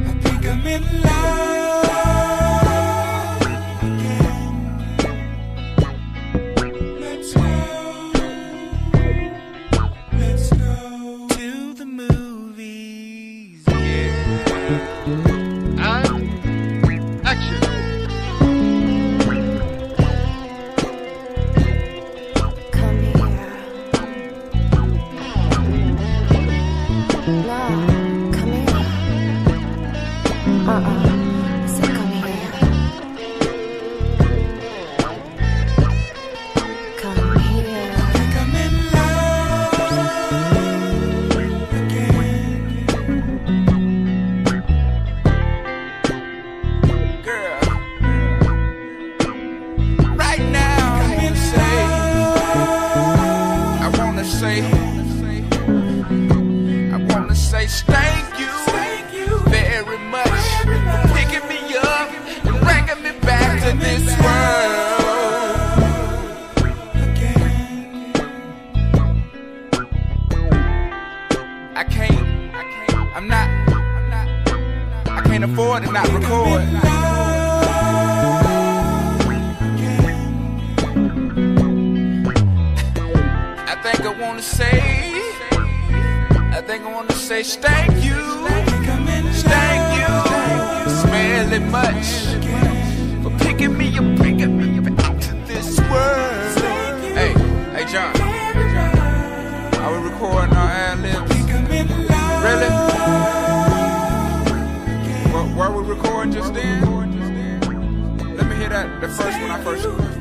I think I'm in love again. Let's go to the movies. Yeah. And action. Come here. No, come here. I said come here. Come here. I think I'm in love again. Girl, right now I wanna say thank you very much for picking me up and bringing me back to this world again. I can't afford to not record. I think I wanna say thank you, smelly much for picking me up, bringing me back to this world. Hey, John, are we recording our ad-libs? Really? Were we recording just then? Let me hear that, the first one I first recorded.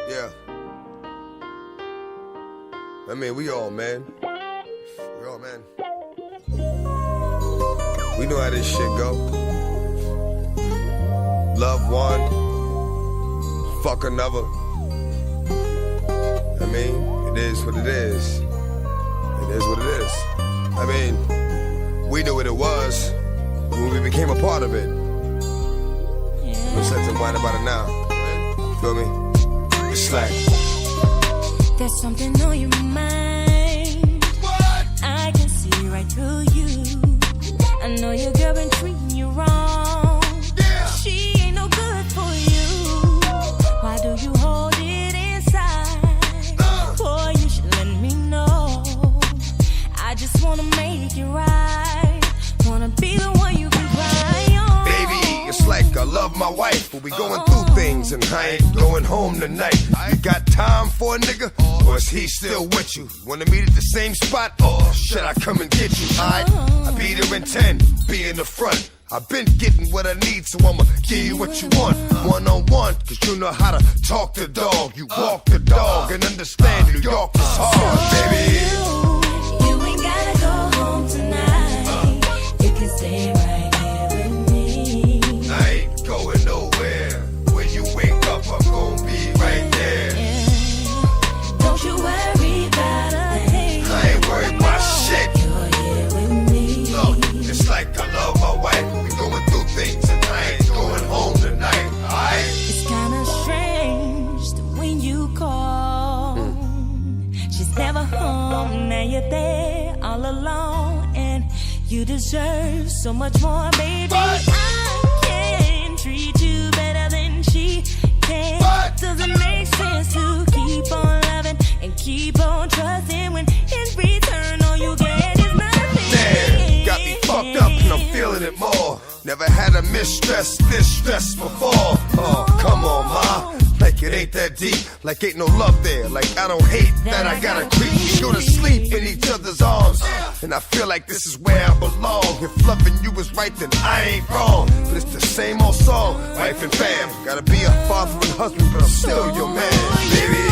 Yeah. I mean, we all, man. We all, man. We know how this shit go. Love one, fuck another. I mean, it is what it is. It is what it is. I mean, we knew what it was when we became a part of it. No sense in whining about it now. Feel me? It's like there's something on your mind. What? I can see right through you. I know your girl been treating you wrong. Yeah. She ain't no good for you. Why do you hold it inside? Boy, you should let me know. I just wanna make it right. Wanna be the one you can cry on. baby, it's like I love my wife, but we going through things and I ain't going home tonight. You got time for a nigga? Or is he still with you? Wanna meet at the same spot? Or should I come and get you? I'll be there in 10, be in the front. I've been getting what I need, so I'ma give you what you want. One-on-one, cause you know how to talk the dog. You walk the dog and understand New York is hard, baby. You ain't gotta go home tonight. You can stay right here with me. I ain't going nowhere. When you wake up, I'm gonna be right there. Don't you worry about a thing. I ain't worried about shit. You're here with me. Look, it's like I love my wife. We going through things and I ain't going home tonight, alright? It's kinda strange that when you call, she's never home. Now you're there all alone, and you deserve so much more, baby. What? I can treat you better than she can. What? Doesn't make sense to keep on loving and keep on trusting when in return all you get is nothing. Damn, got me fucked up and I'm feeling it more. Never had a mistress this stressed before. Oh, come on, ma. Like it ain't that deep. Like ain't no love there. Like I don't hate that I gotta creep. We go to sleep in each other's arms. And I feel like this is where I belong. If loving you is right, then I ain't wrong. But it's the same old song. Wife and fam. Gotta be a father and husband, but I'm still your man, baby.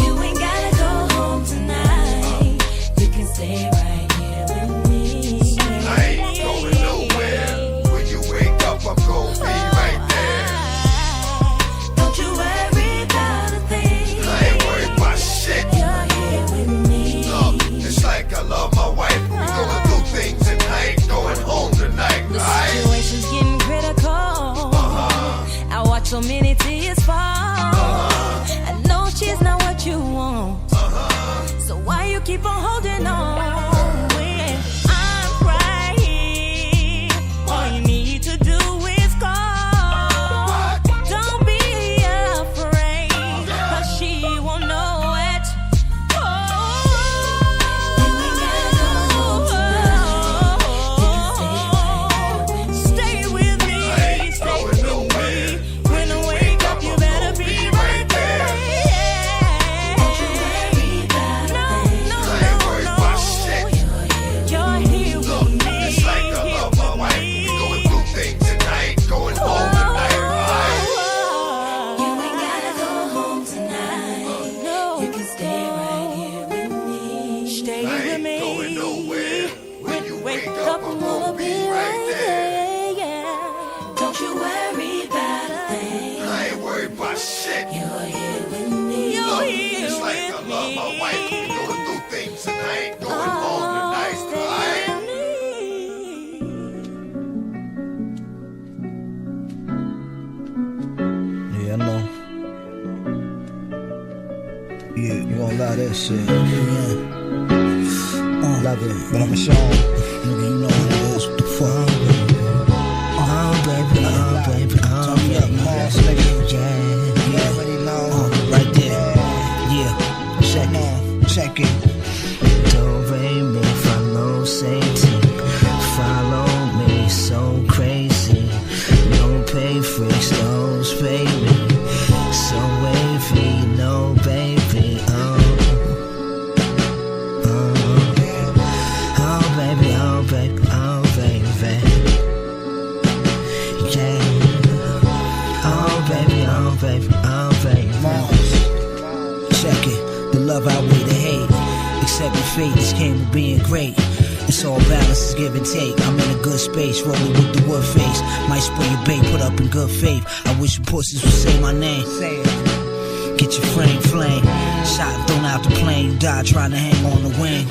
You ain't gotta go home tonight. You can stay right here with me. I ain't going nowhere. When you wake up, I'm gonna be right there. Don't you worry about a thing. I ain't worried about shit. You're here with me. Look, it's like I love my wife. We going through things and I ain't going home tonight. The Alright? situation's getting critical. I watch so many tears fall. I know she's not what you want. So why you keep on holding on when I'm right here? All you need to do is call. Don't be afraid, cause she won't know it. Stay with me. Stay with me. When I wake up, you better be right there. Don't you worry about no. I ain't worried about shit. You're here with Look, me. it's like I love my wife. We going through things and I ain't going home tonight. Alright? You ain't gotta go home tonight. No, you can stay right here with me. Stay I with ain't me. going nowhere. When you wake up, I'm wanna gonna be right there. Yeah. Don't you worry about a thing. I ain't worried about shit. You're here with me. Look, it's like I love my wife. We going through things and I ain't going home tonight. Alright? Yeah, I know. Yeah, you gon' lie that shit. Yeah. Love it, but I'ma show 'em. Nigga, you know what it is. What the fuck? Baby, turn me up, man. Yeah, right there. Yeah, check it. Do, re, mi, fa, lo, say, ti. Follow me, so crazy. No pay freaks, those baby. So wavy, no baby. Oh baby, oh baby, oh baby. Yeah. Oh baby, oh baby, oh baby. Check it. The love outweigh the hate. Accepting fate, this came with being great. It's all balance, give and take. I'm in a good space, rolling with the wood face. Might spray your bait, put up in good faith. I wish you pussies would say my name. Get your frame flame. Shot thrown out the plane, you die trying to hang on the wing.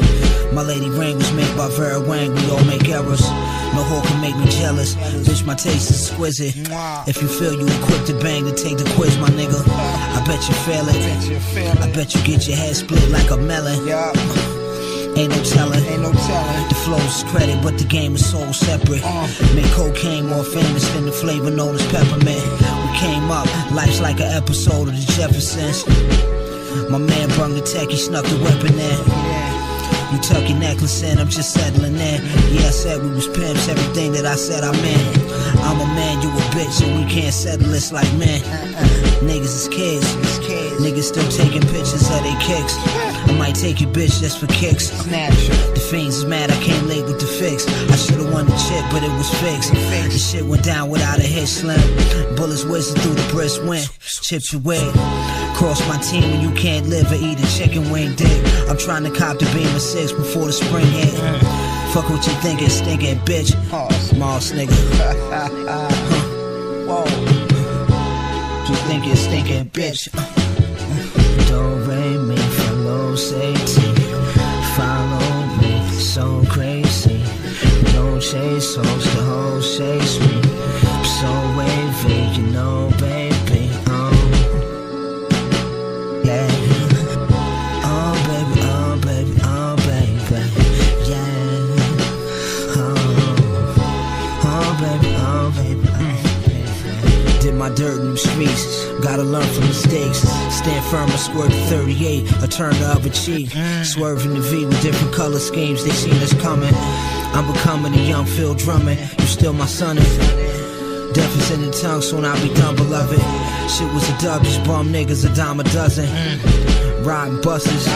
My lady ring was made by Vera Wang, we all make errors. No whore can make me jealous. Bitch, my taste is exquisite. If you feel you equipped to bang, then take the quiz, my nigga. I bet you fail it. I bet you get your head split like a melon. Ain't no telling. The flow's credit, but the game is so separate. Make cocaine more famous than the flavor known as peppermint. We came up, life's like an episode of the Jeffersons. My man brung the tech, he snuck the weapon in. You tuck your necklace in, I'm just settling in. Yeah, I said we was pimps, everything that I said I meant. I'm a man, you a bitch, so we can't settle this like men. Niggas is kids. Niggas still taking pictures of they kicks. I might take your bitch just for kicks. The fiends is mad, I came late with the fix. I should've won the chip, but it was fixed. The shit went down without a hit slim. Bullets whizzing through the brisk wind. Chips you wig. Cross my team when you can't live or eat a chicken wing dick. I'm trying to cop the beam of 6 before the spring hit. Fuck what you thinking, stinking bitch. Moss nigga. Whoa. You thinking, stinking bitch. Don't rain me, follow safety. Follow me, so crazy. Don't chase hoes, the hoes chase me. I'm so wavy, you know, baby. Yeah. Oh baby, oh baby, oh baby. Yeah. Oh baby, oh baby, oh baby. Did my dirt in the streets. Gotta learn from mistakes. Stand firm, I squirt the 38. I turn the other cheek. Swerving the V with different color schemes. They seen us coming. I'm becoming a young Phil Drummond. You still my son. Death is in the tongue, soon I'll be done, beloved. Shit was a dub, just bum niggas a dime a dozen. Riding buses,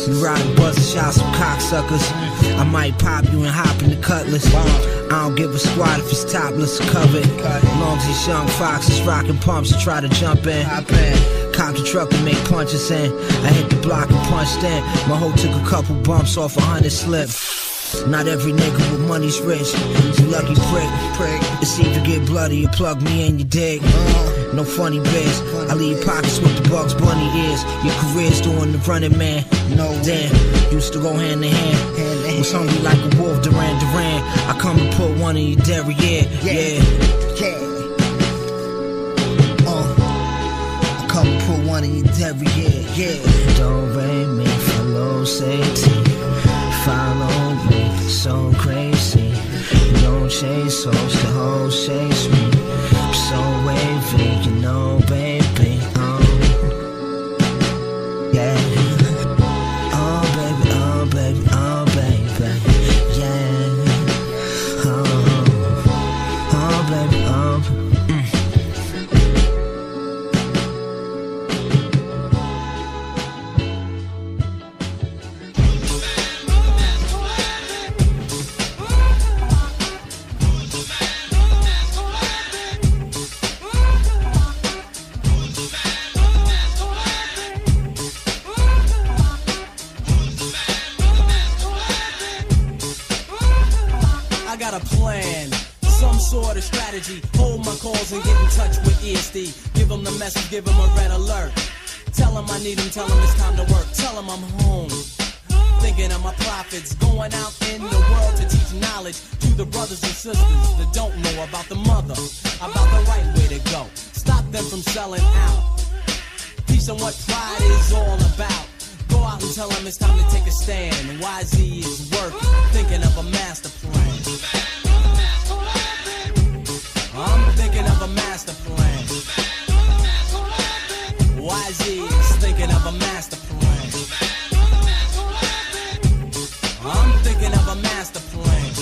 you riding buses, shot some cocksuckers. I might pop you and hop in the Cutlass. I don't give a squat if it's topless or covered. Long as these young foxes rocking pumps and try to jump in. Cop the truck and make punches in. I hit the block and punched in. My hoe took a couple bumps off 100 slip. Not every nigga with money's rich. You lucky prick. It's either get bloody or plug me in your dick. No funny biz. I leave pockets with the Bugs Bunny ears. Your career's doing the running man. No damn, used to go hand in hand. Was hungry like a wolf, Duran. I come to put one in your derriere. Yeah. I come to put one in your derriere. Yeah. Don't rain me, follow safety. Follow me, so crazy. Don't chase hoes, the hoes chase me. I'm so wavy, you know, baby. Yeah. Oh baby, oh baby, oh baby. Yeah. Oh baby, oh baby. Hold my calls and get in touch with ESD. Give them the message, give them a red alert. Tell them I need them, tell them it's time to work. Tell them I'm home, thinking of my profits. Going out in the world to teach knowledge to the brothers and sisters that don't know about the mother, about the right way to go. Stop them from selling out. Teach them what pride is all about. Go out and tell them it's time to take a stand. YZ is working, thinking of a master plan. I'm thinking of a master plan. YZ is thinking of a master plan. I'm thinking of a master plan.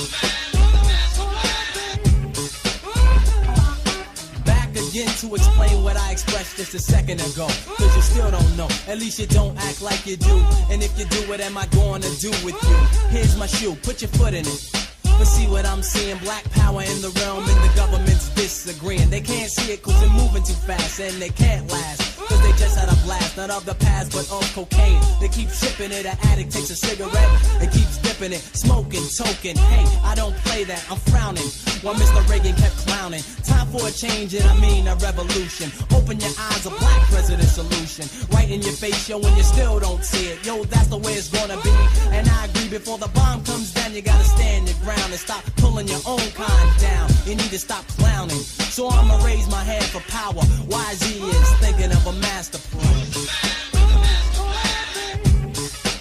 Back again to explain what I expressed just a second ago. Cause you still don't know, at least you don't act like you do. And if you do, what am I gonna do with you? Here's my shoe, put your foot in it. But see what I'm seeing, black power in the realm and the government's disagreeing. They can't see it cause they're moving too fast and they can't last. Cause they just had a blast, not of the past but of cocaine. They keep shipping it, an addict takes a cigarette and keeps dipping sipping it, smoking, token. Hey, I don't play that, I'm frowning. While Mr. Reagan kept clowning. Time for a change, and I mean a revolution. Open your eyes, a black president solution. Right in your face, yo, when you still don't see it. Yo, that's the way it's gonna be. And I agree, before the bomb comes down, you gotta stand your ground and stop pulling your own kind down. You need to stop clowning. So I'ma raise my hand for power. YZ is thinking of a master plan.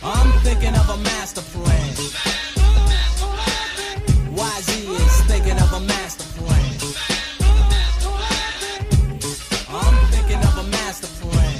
I'm thinking of a master plan. YZ is thinking of a master plan. I'm thinking of a master plan.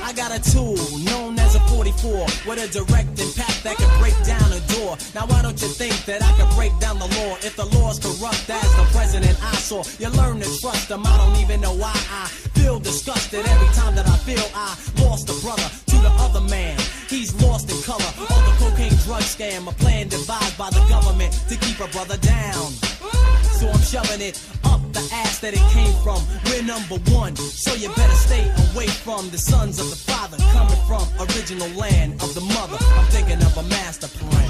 I got a tool known as a 44 with a direct impact that can break down a door. Now why don't you think that I can break down the law if the law's corrupt as the president I saw? You learn to trust him, I don't even know why I feel disgusted every time that I feel I lost a brother to the other man. He's lost in color. All the cocaine drug scam, a plan devised by the government to keep a brother down. So I'm shoving it up the ass that it came from. We're number one, so you better stay away from the sons of the father coming from original land of the mother. I'm thinking of a master plan.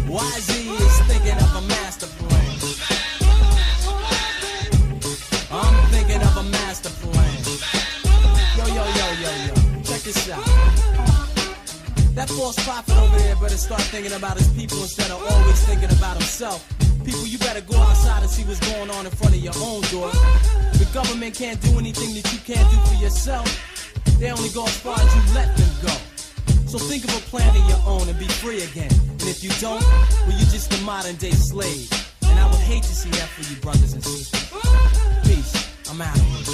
YZ is thinking of a master plan. I'm thinking of a master plan. Yo, yo, yo, yo, yo. Check this out. That false prophet over there better start thinking about his people instead of always thinking about himself. People, you better go outside and see what's going on in front of your own door. The government can't do anything that you can't do for yourself. They only go as far as you let them go. So think of a plan of your own and be free again. And if you don't, well, you're just a modern day slave. And I would hate to see that for you, brothers and sisters. Peace. I'm out of here.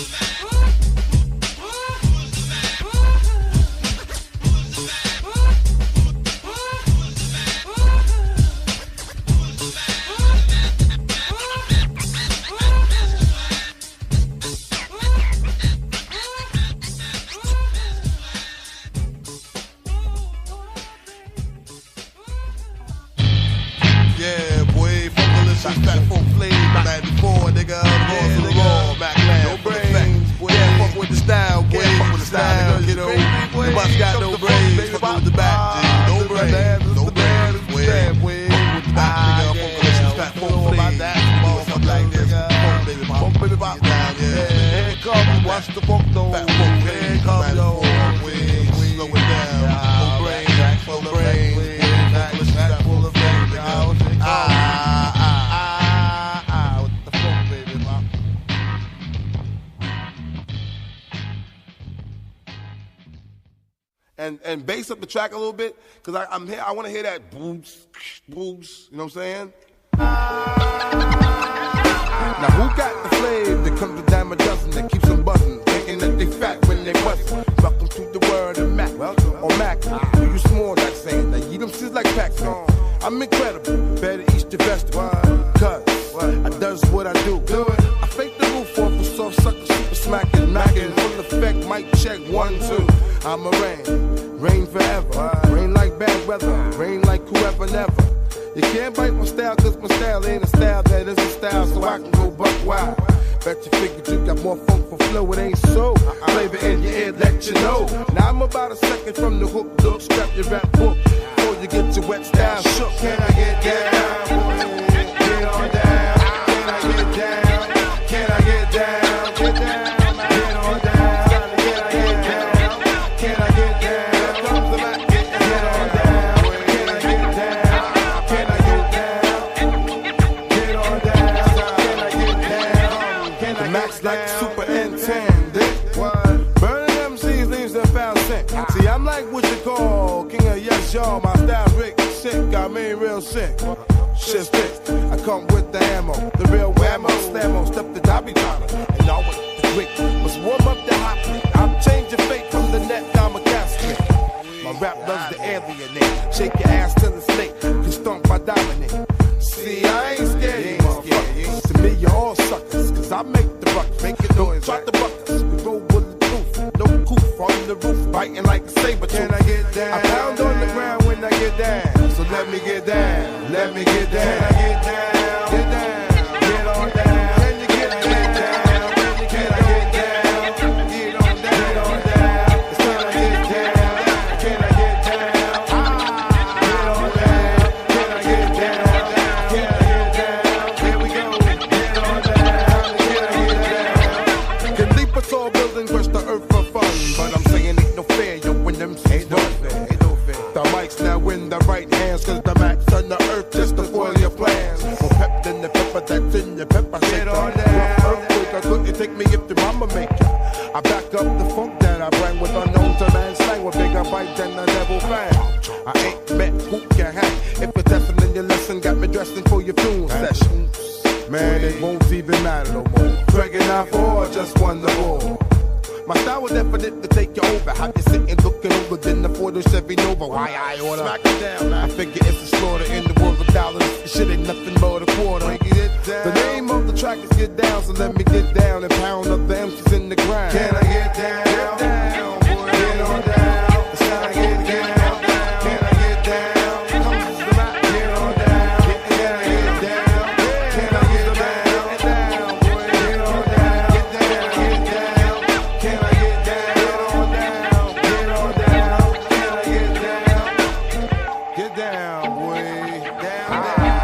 Fat folk flavor, 94, nigga, the raw, Mac Land, no brains, boy, yeah, fuck with the style, boy, fuck with the style, nigga, you know, the bus got no brains, fuck with the back, no brains, no brains, boy, fuck with the back, nigga, fuck with the fat folk flavor, motherfucker like this, funk baby, funk baby, pop down, yeah, here come, watch the funk though, fat folk flavor, here come, yo, slow it down, no brains, no brains, fat full of flavor, and bass up the track a little bit, cause I'm here. I want to hear that booms, booms. You know what I'm saying? Now who got the flavor that comes to dime a dozen that keeps them buzzing, thinking that they fat when they bustin'? Welcome to the world of Mac, or Mac. Do you small like saying that? You them shits like packs on. I'm incredible, better eat the vegetable. Cause I does what I do. I fake the roof off with soft sucker, super smacking, knocking, full effect, mic check 1, 2. I'm a rain forever. Rain like bad weather, rain like whoever never. You can't bite my style, cause my style ain't a style that is a style, so I can go buck wild. Bet you figured you got more funk for flow, it ain't so. Flavor in your ear, let you know. Now I'm about a second from the hook, look, strap your rap book before you get your wet style shook. Can I get down? Get on down. Can I get down? Can I get down? Get down. Get on down. Can I get down? Can I get down? Come to my get on down. Can I get down? Can I get down? Get on down. Can I get down? The max like super intended. Burning MCs leaves them foul scent. See, I'm like what you call king of yes, y'all. My style Rick sick, I mean real sick. Shit's fixed. I come with the ammo, the real whammo, slammo, step the Dobby Dollar, and all with the quick. Let's warm up the hot plate. I'm changing fate from the net, I'm a casket. My rap loves the alienate. Shake your ass till it's late. You stomp, I dominate. See, I ain't scared, you motherfuckers. To me, you're all suckers, cause I make the ruckus. Make it noise, drop the buckets. We roll bulletproof, no coof on the roof, biting like a saber tooth. Can I get down? I pound on the ground when I get down. So let me get down, let me get down. Can I get down? Get down, get on down. Can you get down? Can I get down? Get on down, get on down. It's time mics now in the right hands, cause the max on the earth just to foil your plans. More pep than the pepper that's in your pepper. Get on down. Earthquake, I couldn't take me if the mama make ya. I back up the funk that I bring with unknown to man slang with bigger bite than the devil found. I ain't met who can hang. If it's testing in your lesson, got me dressing for your funeral session. Man, it won't even matter no more. Dragging out for just won the war. My style was definite to take you over. Have you sitting looking over than the Ford or Chevy Nova? Why I order? Smack it down. I figure it's a slaughter in the world of dollars. This shit ain't nothing but a quarter. The name of the track is Get Down, so let me get down and pound up the MCs in the ground. Can I get down? Get down, boy. Get on down. It's time to get down. Can I get down? Come on, get on down. Can I get down? Can I get down? Get down, boy. Get on down. Get down, get down. Can I get down? Get on down. Get on down. Can I get down? Get down, boy. Down, down.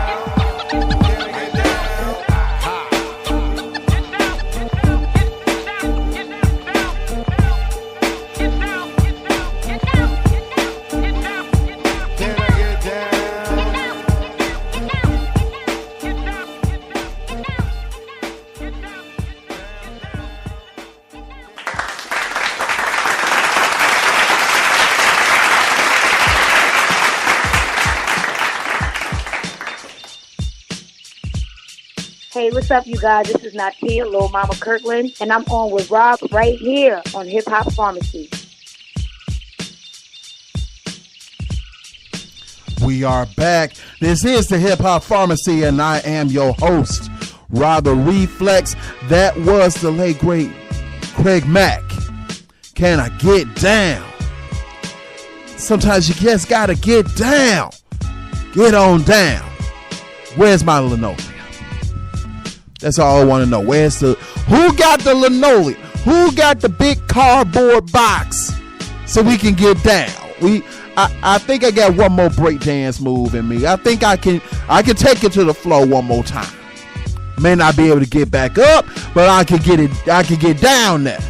Hey, what's up, you guys? This is Natia, Lil Mama Kirkland, and I'm on with Rob right here on Hip Hop Pharmacy. We are back. This is the Hip Hop Pharmacy, and I am your host, Rob the Reflex. That was the late great Craig Mack. Can I get down? Sometimes you just gotta get down. Get on down. Where's my linoleum? That's all I want to know. Who got the linoleum? Who got the big cardboard box so we can get down? I think I got one more breakdance move in me. I think I can take it to the floor one more time. May not be able to get back up, but I can get down there.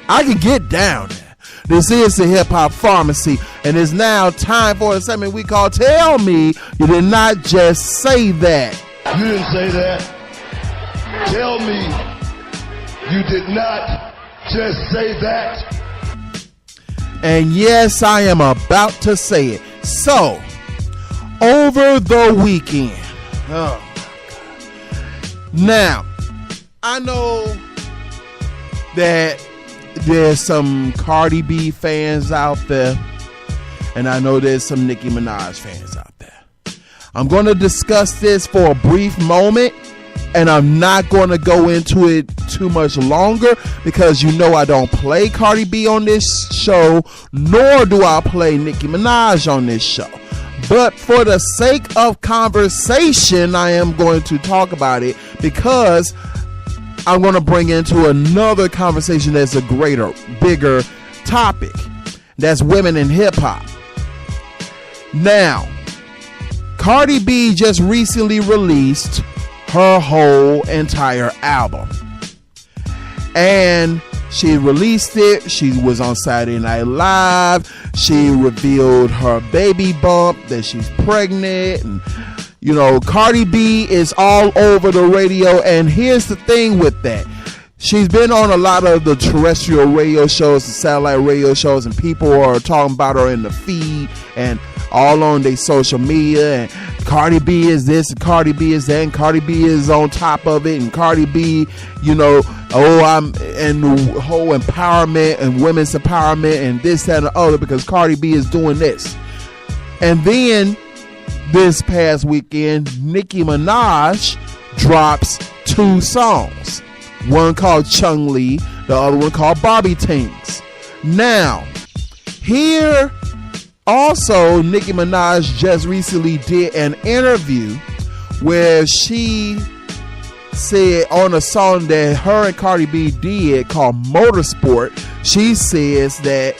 I can get down there. This is the Hip Hop Pharmacy, and it's now time for a segment we call Tell Me You Did Not Just Say That. You didn't say that. Tell me you did not just say that. And yes, I am about to say it. So, over the weekend. Oh, my God. Now, I know that there's some Cardi B fans out there. And I know there's some Nicki Minaj fans out there. I'm going to discuss this for a brief moment. And I'm not going to go into it too much longer because you know I don't play Cardi B on this show, nor do I play Nicki Minaj on this show. But for the sake of conversation, I am going to talk about it because I'm going to bring into another conversation that's a greater, bigger topic. That's women in hip hop. Now, Cardi B just recently released her whole entire album, and she released it. She was on Saturday Night Live. She revealed her baby bump, that she's pregnant, and you know, Cardi B is all over the radio. And here's the thing with that: she's been on a lot of the terrestrial radio shows, the satellite radio shows, and people are talking about her in the feed and all on their social media, and Cardi B is this, and Cardi B is that, and Cardi B is on top of it, and Cardi B, you know, and the whole empowerment and women's empowerment and this, that, and the other, because Cardi B is doing this. And then this past weekend, Nicki Minaj drops 2 songs. One called Chung Lee, the other one called Barbie Tings. Now, here also, Nicki Minaj just recently did an interview where she said on a song that her and Cardi B did called Motorsport, she says that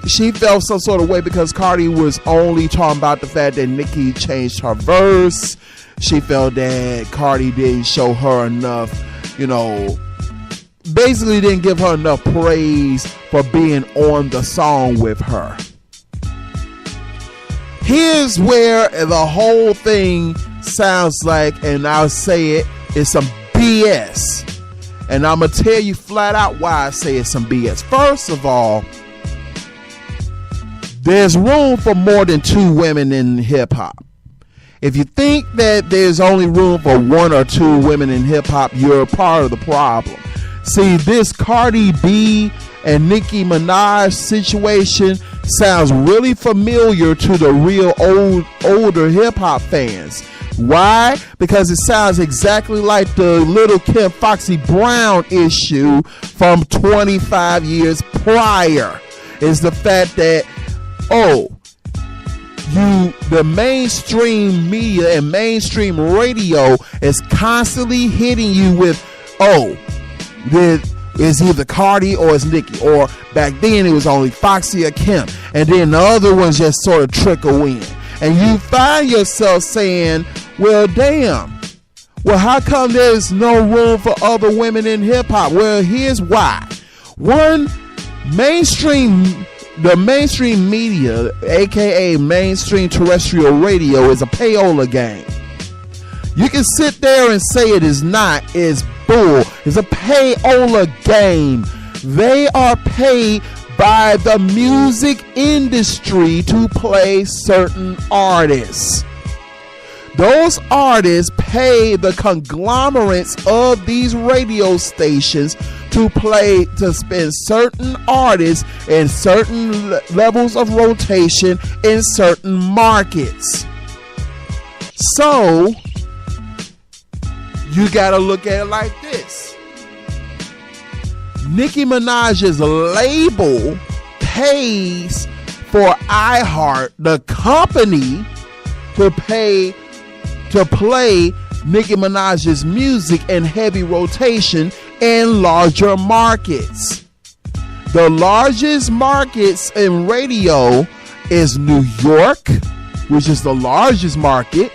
she felt some sort of way because Cardi was only talking about the fact that Nicki changed her verse. She felt that Cardi didn't show her enough, you know, basically didn't give her enough praise for being on the song with her. Here's where the whole thing sounds like, and I'll say it, it's some BS. And I'm going to tell you flat out why I say it's some BS. First of all, there's room for more than 2 women in hip hop. If you think that there's only room for 1 or 2 women in hip hop, you're part of the problem. See, this Cardi B and Nicki Minaj situation sounds really familiar to the real older hip hop fans. Why? Because it sounds exactly like the Little Kim Foxy Brown issue from 25 years prior. Is the fact that, the mainstream media and mainstream radio is constantly hitting you with, it's either Cardi or it's Nicki, or back then it was only Foxy or Kim, and then the other ones just sort of trickle in, and you find yourself saying, well, damn, well, how come there's no room for other women in hip hop? Well, here's why. One, the mainstream media, aka mainstream terrestrial radio, is a payola game. You can sit there and say it is not. It's bull. It's a payola game. They are paid by the music industry to play certain artists. Those artists pay the conglomerates of these radio stations to spin certain artists in certain levels of rotation in certain markets. So you gotta look at it like this. Nicki Minaj's label pays for iHeart, the company, to play Nicki Minaj's music in heavy rotation in larger markets. The largest markets in radio is New York, which is the largest market,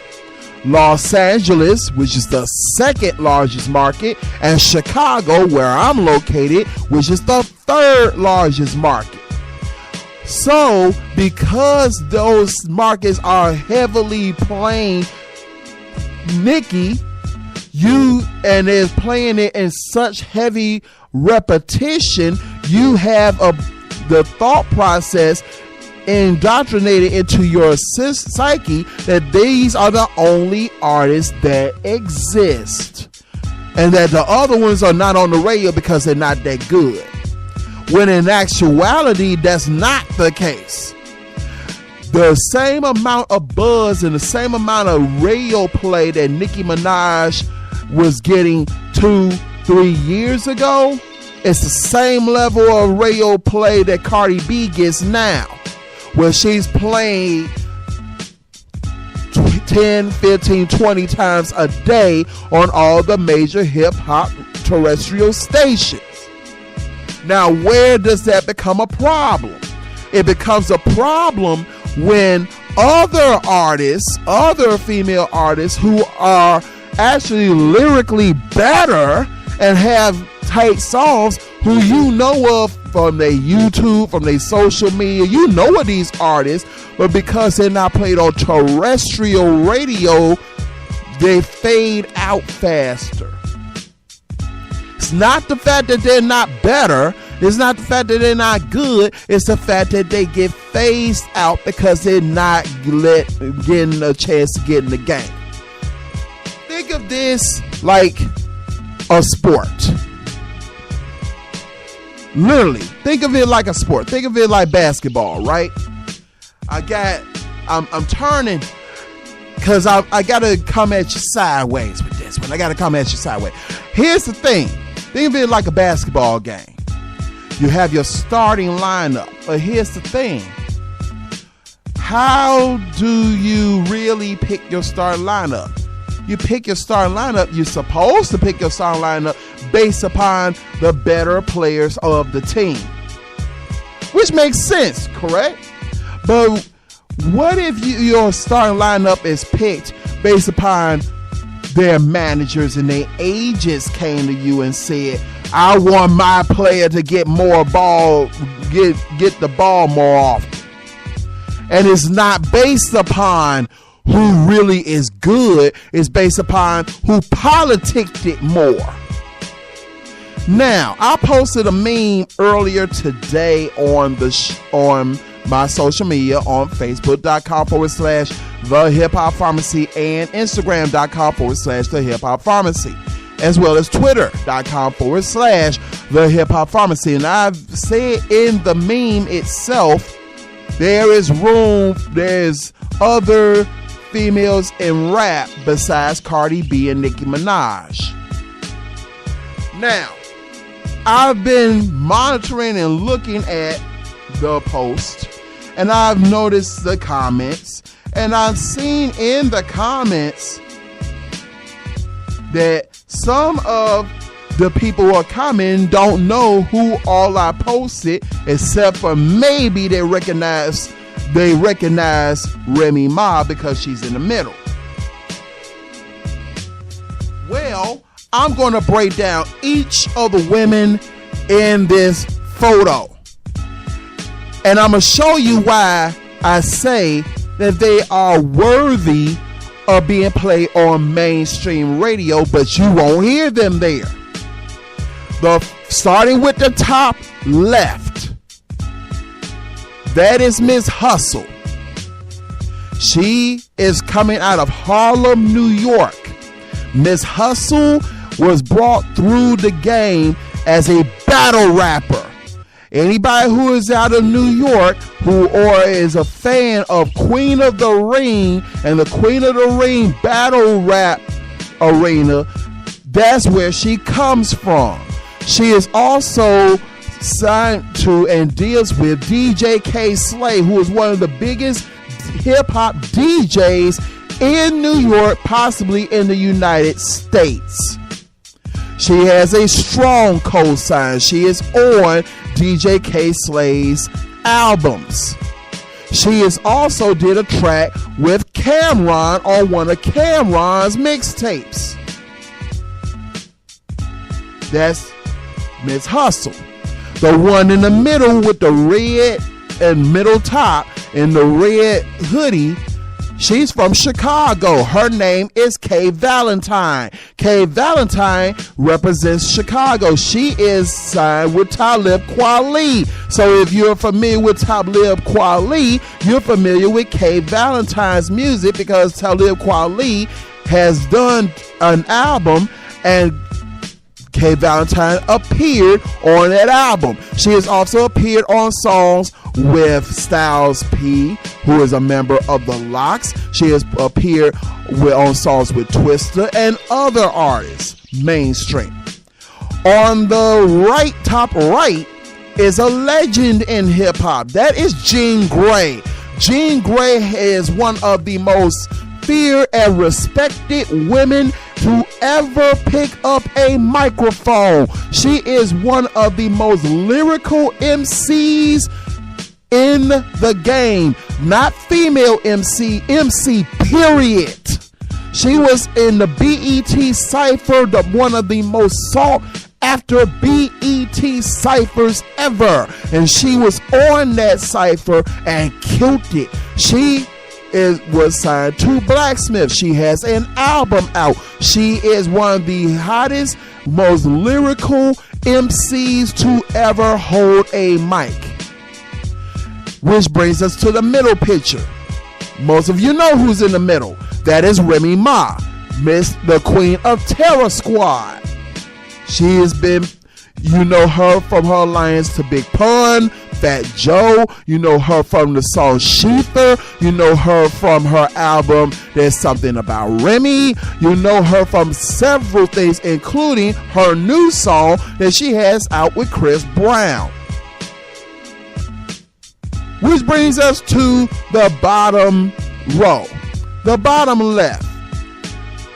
Los Angeles, which is the second largest market, and Chicago, where I'm located, which is the third largest market. So, because those markets are heavily playing Nicki, and is playing it in such heavy repetition, you have the thought process indoctrinated into your psyche that these are the only artists that exist, and that the other ones are not on the radio because they're not that good, when in actuality that's not the case. The same amount of buzz and the same amount of radio play that Nicki Minaj was getting 2-3 years ago, it's the same level of radio play that Cardi B gets now, where she's playing 10, 15, 20 times a day on all the major hip-hop terrestrial stations. Now, where does that become a problem? It becomes a problem when other artists, other female artists who are actually lyrically better and have tight songs, who you know of from their YouTube, from their social media, you know of these artists, but because they're not played on terrestrial radio, they fade out faster. It's not the fact that they're not better. It's not the fact that they're not good. It's the fact that they get phased out because they're not getting a chance to get in the game. Think of this like a sport. Literally, think of it like a sport. Think of it like basketball, right? I'm turning because I gotta come at you sideways with this one. I gotta come at you sideways. Here's the thing. Think of it like a basketball game. You have your starting lineup, but here's the thing. How do you really pick your starting lineup? You pick your starting lineup, you're supposed to pick your starting lineup based upon the better players of the team. Which makes sense, correct? But what if your starting lineup is picked based upon their managers and their agents came to you and said, I want my player to get more ball, get the ball more often. And it's not based upon who really is good. It's based upon who politicked it more. Now, I posted a meme earlier today on my social media on Facebook.com/The Hip Hop Pharmacy and Instagram.com/The Hip Hop Pharmacy, as well as Twitter.com/The Hip Hop Pharmacy. And I've said in the meme itself, there's other females in rap besides Cardi B and Nicki Minaj. Now, I've been monitoring and looking at the post, and I've noticed the comments, and I've seen in the comments that some of the people who are commenting don't know who all I posted, except for maybe they recognize Remy Ma because she's in the middle. Well, I'm going to break down each of the women in this photo. And I'm going to show you why I say that they are worthy of being played on mainstream radio, but you won't hear them there. Starting with the top left, that is Miss Hustle. She is coming out of Harlem, New York. Miss Hustle was brought through the game as a battle rapper. Anybody who is out of New York or is a fan of Queen of the Ring and the Queen of the Ring battle rap arena, that's where she comes from. She is also signed to and deals with DJ K Slay, who is one of the biggest hip-hop DJs in New York, possibly in the United States. She has a strong cosign. She is on DJ K Slay's albums. She has also did a track with Cameron on one of Cameron's mixtapes. That's Miss Hustle. The one in the middle with the red and middle top and the red hoodie, she's from Chicago. Her name is Kay Valentine. Kay Valentine represents Chicago. She is signed with Talib Kweli. So if you're familiar with Talib Kweli, you're familiar with Kay Valentine's music because Talib Kweli has done an album and Kay Valentine appeared on that album. She has also appeared on songs with Styles P, who is a member of the Lox. She has appeared on songs with Twista and other artists, mainstream. On the right, top right, is a legend in hip-hop. That is Jean Grae. Jean Grae is one of the most feared and respected women to ever pick up a microphone. She is one of the most lyrical MCs in the game. Not female MC period. She was in the BET Cypher, one of the most sought after BET Cyphers ever. And she was on that Cypher and killed it. She was signed to Blacksmith. She has an album out. She is one of the hottest, most lyrical MCs to ever hold a mic. Which brings us to the middle picture. Most of you know who's in the middle. That is Remy Ma, the Queen of Terror Squad. She has been, you know her from her alliance to Big Pun, Fat Joe. You know her from the song Sheether. You know her from her album There's Something About Remy. You know her from several things, including her new song that she has out with Chris Brown. Which brings us to the bottom row. The bottom left.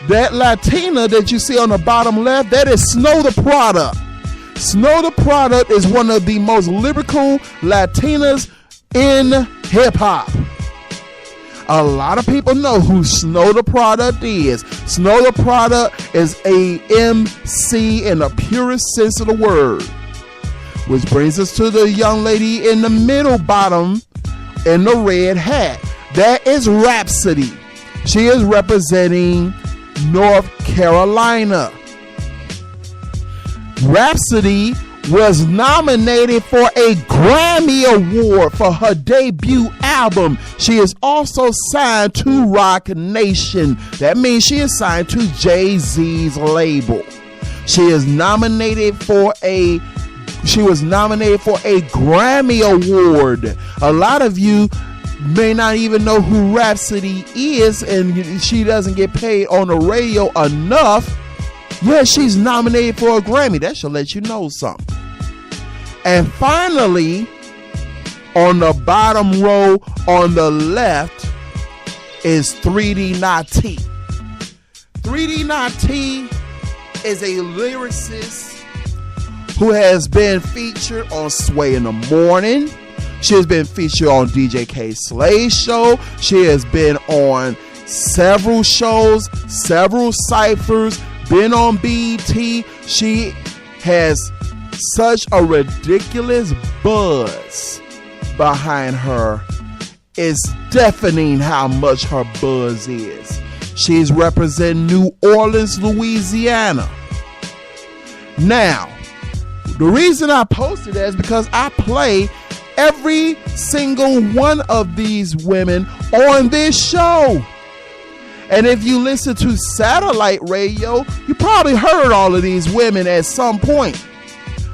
That Latina that you see on the bottom left, that is Snow the Product. Snow the Product is one of the most lyrical Latinas in hip-hop. A lot of people know who Snow the Product is. Snow the Product is a MC in the purest sense of the word. Which brings us to the young lady in the middle bottom in the red hat. That is Rhapsody. She is representing North Carolina. Rhapsody was nominated for a Grammy Award for her debut album. She is also signed to Rock Nation. That means she is signed to Jay-Z's label. She was nominated for a Grammy Award. A lot of you may not even know who Rhapsody is, and she doesn't get paid on the radio enough. Yeah, she's nominated for a Grammy. That should let you know something. And finally, on the bottom row on the left is 3D Na'Tee. 3D Na'Tee is a lyricist who has been featured on Sway in the Morning. She has been featured on DJ K Slay's show. She has been on several shows, several ciphers, been on BET. She has such a ridiculous buzz behind her. It's deafening how much her buzz is. She's representing New Orleans, Louisiana. Now, the reason I posted that is because I play every single one of these women on this show. And if you listen to satellite radio, you probably heard all of these women at some point,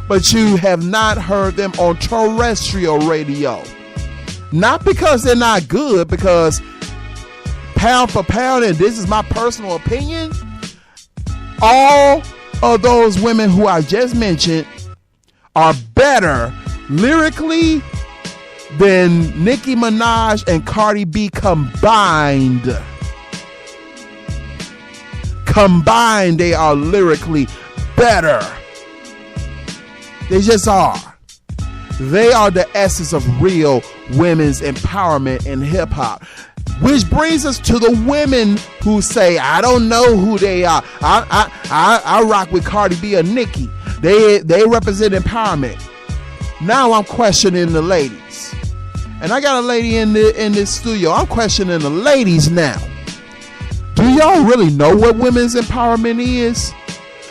but you have not heard them on terrestrial radio. Not because they're not good, because pound for pound, and this is my personal opinion, all of those women who I just mentioned are better lyrically than Nicki Minaj and Cardi B combined. Combined, they are lyrically better. They just are. They are the essence of real women's empowerment in hip hop. Which brings us to the women who say, I don't know who they are. I rock with Cardi B or Nicki. They represent empowerment. Now I'm questioning the ladies. And I got a lady in this studio. I'm questioning the ladies now. Do y'all really know what women's empowerment is?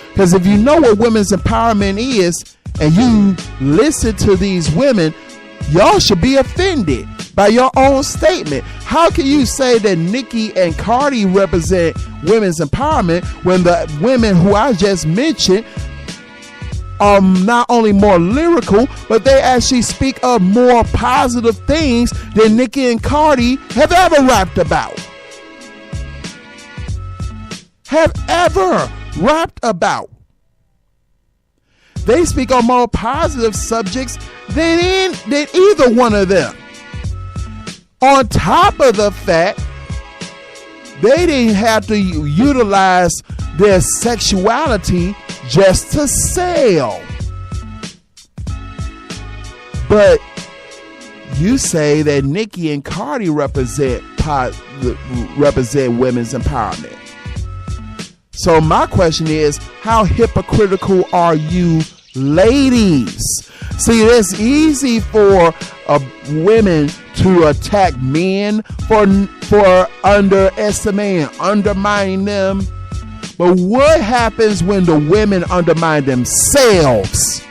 Because if you know what women's empowerment is, and you listen to these women, y'all should be offended by your own statement. How can you say that Nicki and Cardi represent women's empowerment when the women who I just mentioned are not only more lyrical, but they actually speak of more positive things than Nicki and Cardi have ever rapped about? Have ever rapped about. They speak on more positive subjects than either one of them. On top of the fact, they didn't have to utilize their sexuality just to sell. But you say that Nicki and Cardi represent women's empowerment. So my question is, how hypocritical are you ladies? See, it's easy for women to attack men for underestimating, undermining them. But what happens when the women undermine themselves?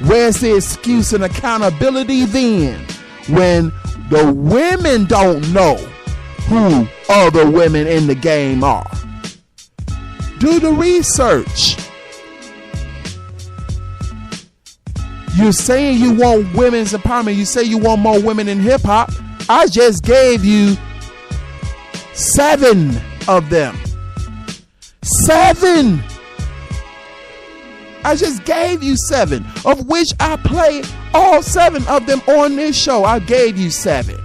Where's the excuse and accountability then? When the women don't know who other women in the game are. Do the research. You're saying you want women's empowerment. You say you want more women in hip hop. I just gave you 7 of them. 7. I just gave you 7, of which I play all 7 of them on this show. I gave you 7.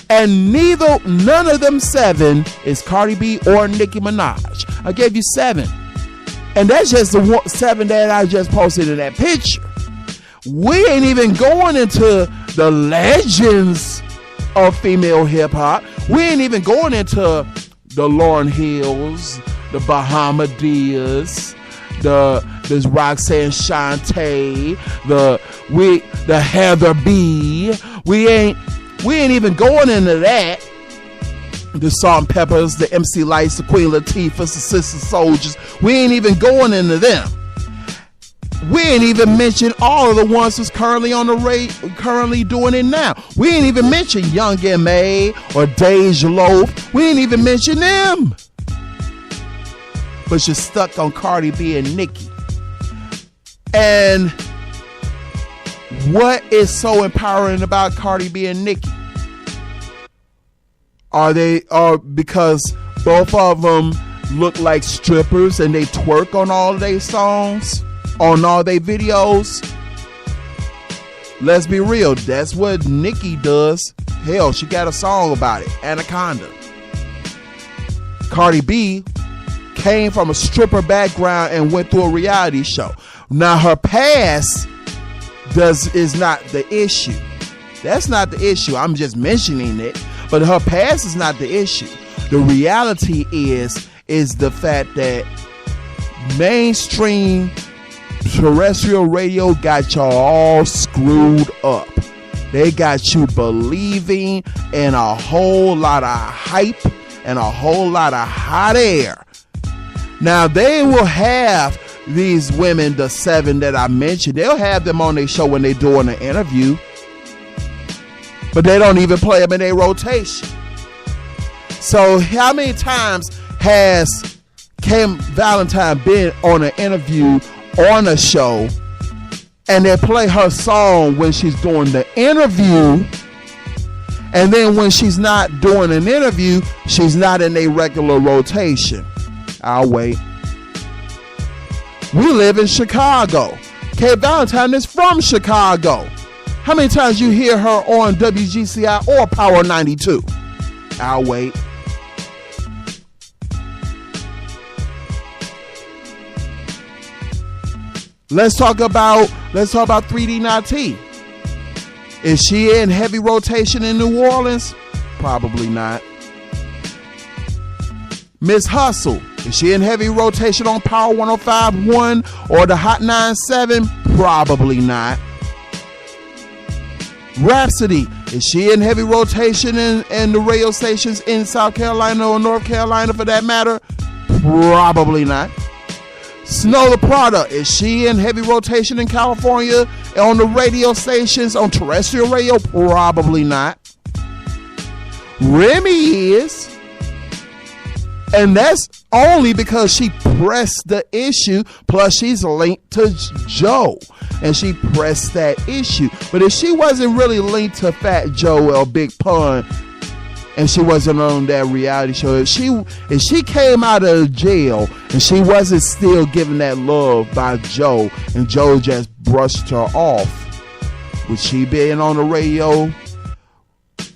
And none of them 7 is Cardi B or Nicki Minaj. I gave you 7. And that's just the 7 that I just posted in that picture. We ain't even going into the legends of female hip hop. We ain't even going into the Lauryn Hills, the Bahamadeas, this Roxanne Shante, the the Heather B. We ain't even going into that. The Salt and Peppers, the MC Lights, the Queen Latifahs, the Sister Soldiers. We ain't even going into them. We ain't even mentioned all of the ones who's currently on the currently doing it now. We ain't even mentioned Young M.A. or Dej Loaf. We ain't even mentioned them. But you're stuck on Cardi B and Nicki. And what is so empowering about Cardi B and Nicki? Are because both of them look like strippers and they twerk on all their songs, on all their videos? Let's be real, that's what Nicki does. Hell, she got a song about it, Anaconda. Cardi B came from a stripper background and went through a reality show. Now her past is not the issue. That's not the issue. I'm just mentioning it. But her past is not the issue. The reality is the fact that mainstream terrestrial radio got y'all all screwed up. They got you believing in a whole lot of hype and a whole lot of hot air. Now they will have these women, the 7 that I mentioned, they'll have them on their show when they're doing an interview. But they don't even play them in their rotation. So how many times has Kim Valentine been on an interview on a show and they play her song when she's doing the interview, and then when she's not doing an interview, she's not in a regular rotation? I'll wait. We live in Chicago. Kim Valentine is from Chicago. How many times you hear her on WGCI or Power 92? I'll wait. Let's talk about 3D Nati. Is she in heavy rotation in New Orleans? Probably not. Miss Hustle, is she in heavy rotation on Power 105.1 or the Hot 97? Probably not. Rhapsody, is she in heavy rotation in the radio stations in South Carolina or North Carolina for that matter? Probably not. Snow the Prada, is she in heavy rotation in California on the radio stations on terrestrial radio? Probably not. Remy is. And that's only because she pressed the issue, plus she's linked to Joe, and she pressed that issue. But if she wasn't really linked to Fat Joe or Big Pun, and she wasn't on that reality show, if she came out of jail and she wasn't still given that love by Joe, and Joe just brushed her off, would she be on the radio?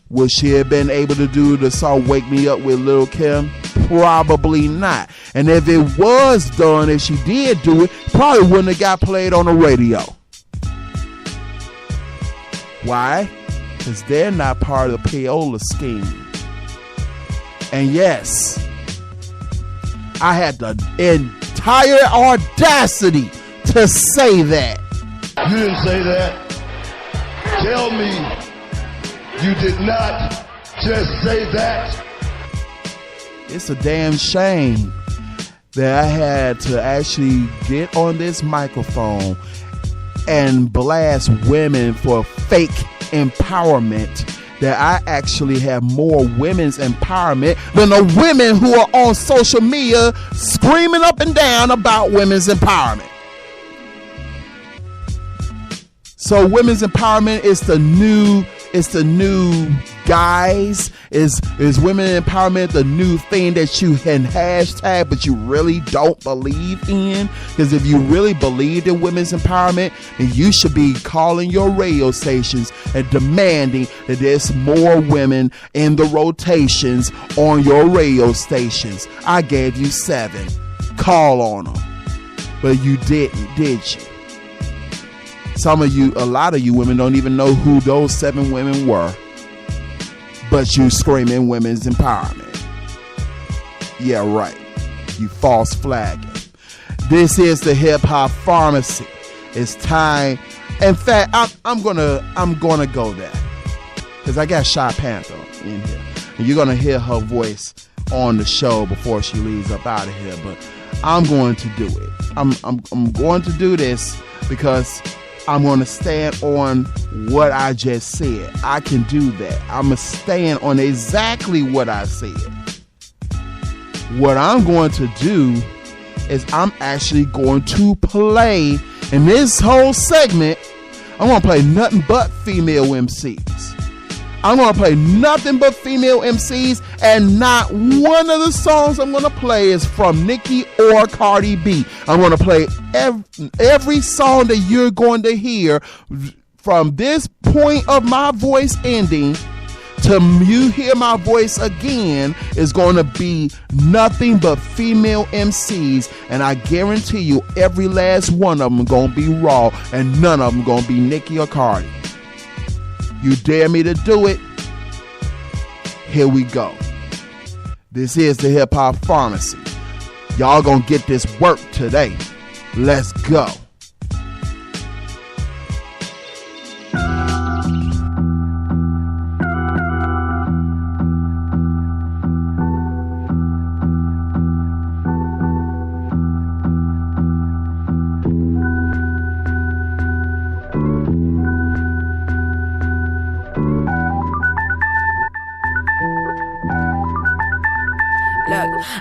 Would she have been able to do the song Wake Me Up with Lil' Kim? Probably not. And if it was done, if she did do it, probably wouldn't have got played on the radio. Why? Because they're not part of the payola scheme. And yes, I had the entire audacity to say that. You didn't say that. Tell me you did not just say that. It's a damn shame that I had to actually get on this microphone and blast women for fake empowerment, that I actually have more women's empowerment than the women who are on social media screaming up and down about women's empowerment. So women's empowerment is the new guys. Is women empowerment the new thing that you can hashtag but you really don't believe in? Because if you really believed in women's empowerment, then you should be calling your radio stations and demanding that there's more women in the rotations on your radio stations. I gave you 7. Call on them. But you didn't, did you? A lot of you women don't even know who those 7 women were. But you screaming women's empowerment. Yeah, right. You false flagging. This is the Hip Hop Pharmacy. It's time In fact, I'm gonna go there because I got Shy Panther in here, and you're gonna hear her voice on the show before she leaves up out of here. But I'm going to do it. I'm going to do this because I'm going to stand on what I just said. I can do that. I'm going to stand on exactly what I said. What I'm going to do is I'm actually going to play, in this whole segment, I'm going to play nothing but female MCs. I'm going to play nothing but female MCs, and not one of the songs I'm going to play is from Nicki or Cardi B. I'm going to play every song that you're going to hear from this point of my voice ending to you hear my voice again is going to be nothing but female MCs, and I guarantee you every last one of them are going to be raw, and none of them going to be Nicki or Cardi. You dare me to do it? Here we go. This is the Hip Hop Pharmacy. Y'all gonna get this work today. Let's go.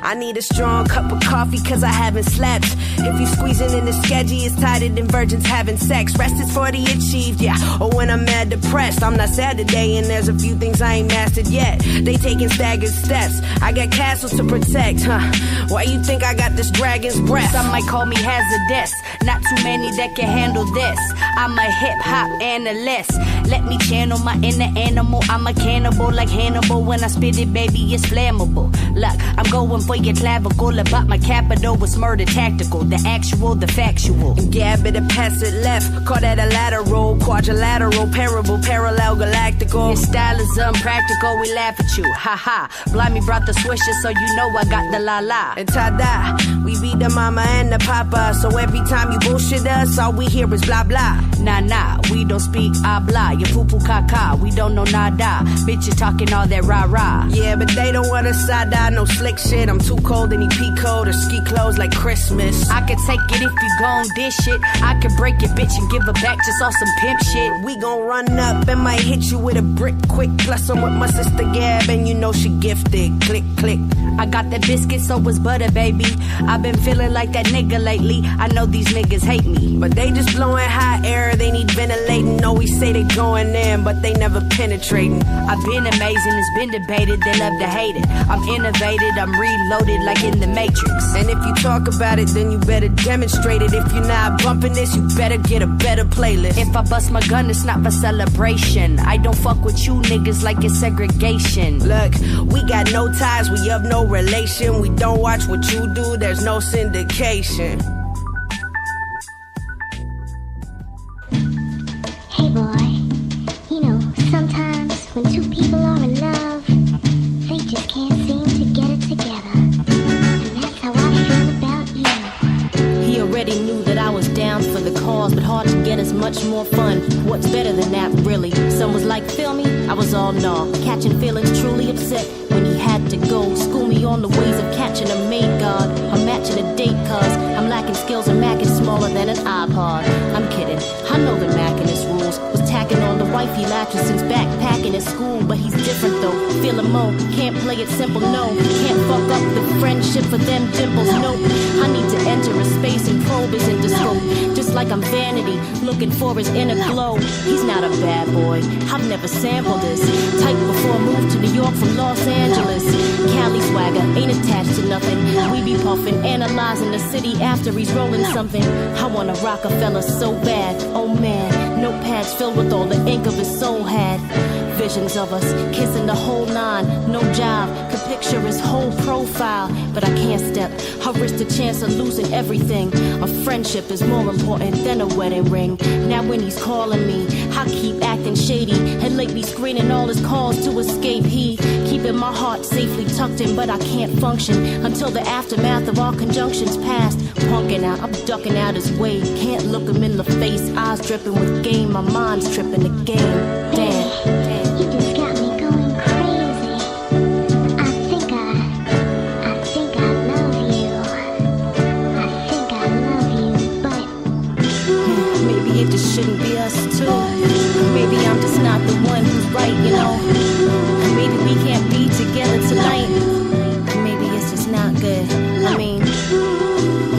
I need a strong cup of coffee cause I haven't slept. If you squeezing in the sketchy, it's tighter than virgins having sex. Rest is for the achieved, yeah. Or when I'm mad depressed, I'm not sad today and there's a few things I ain't mastered yet. They taking staggered steps, I got castles to protect, huh? Why you think I got this dragon's breath? Some might call me hazardous, not too many that can handle this. I'm a hip-hop analyst, let me channel my inner animal. I'm a cannibal like Hannibal, when I spit it baby it's flammable. Look, I'm going for your clavicle, about my capital was murder tactical. The actual, the factual. Yeah, better pass it left, call that a lateral, quadrilateral, parable, parallel, galactical. Your style is unpractical, we laugh at you, haha. Blimey brought the swisher so you know I got the la-la. And ta-da, we be the mama and the papa, so every time you bullshit us, all we hear is blah blah. Nah, we don't speak habla, you poo-poo caca, we don't know nada. Bitches talking all that rah-rah. Yeah, but they don't want a side-eye, no slick shit. I'm too cold and he pea-cold or ski clothes like Christmas. I could take it if you gon' dish it. I could break it, bitch, and give it back just on some pimp shit. We gon' run up and might hit you with a brick quick. Plus I'm with my sister Gab and you know she gifted. Click, click. I got that biscuit, so it's butter, baby. I've been feeling like that nigga lately. I know these niggas hate me, but they just blowing hot air. They need ventilating. Always say they going in, but they never penetrating. I've been amazing, it's been debated. They love to hate it. I'm innovated, I'm reloaded like in the Matrix. And if you talk about it, then you better demonstrate it. If you're not bumping this, you better get a better playlist. If I bust my gun, it's not for celebration. I don't fuck with you niggas like it's segregation. Look, we got no ties, we have no relation. We don't watch what you do, there's no syndication. Hey boy, you know, sometimes when two people are in love, they just can't seem to get it together. And that's how I feel about you. He already knew that I was down for the cause, but hard to get is much more fun. What's better than that, really? Some was like, feel me? I was all nah, catching feelings, truly upset when he had to go. School me on the ways of catching a maid guard. I'm matching a date cause I'm lacking skills and Mac is smaller than an iPod. I'm kidding, I know the Mac and his rules. Was tacking on the wifey latches since backpacking at school, but he's different though. Feeling mo, can't play it simple, no. Can't fuck up the friendship for them dimples, nope. I need to enter a space and probe his endoscope. Just like I'm vanity, looking for his inner glow. He's not a bad boy, I've never sampled this. Tight before I moved to New York from Los Angeles. Cali swagger, ain't attached to nothing. We be puffin', analyzing the city after he's rolling something. I want a Rockefeller so bad, oh man. Notepads filled with all the ink of his soul had. Visions of us, kissing the whole nine, no jive. Could picture his whole profile, but I can't step. I risk the chance of losing everything. A friendship is more important than a wedding ring. Now when he's calling me, I keep acting shady and lately screening all his calls to escape. He keeping my heart heart safely tucked in, but I can't function until the aftermath of all conjunctions past. Punking out, I'm ducking out his way. Can't look him in the face, eyes dripping with game. My mind's tripping again. Damn. You just got me going crazy. I think I love you. I think I love you, but maybe it just shouldn't be us two. Maybe I'm just not the one who's right, you know. Maybe we can't be together tonight. Maybe it's just not good. I mean,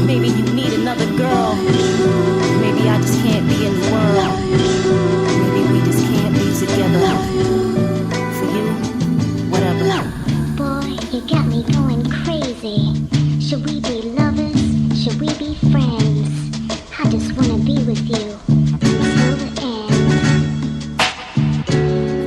maybe you need another girl. Maybe I just can't be in the world. Maybe we just can't be together. For you, whatever. boy, you got me going crazy. Should we be lovers? Should we be friends? I just wanna be with you until the end.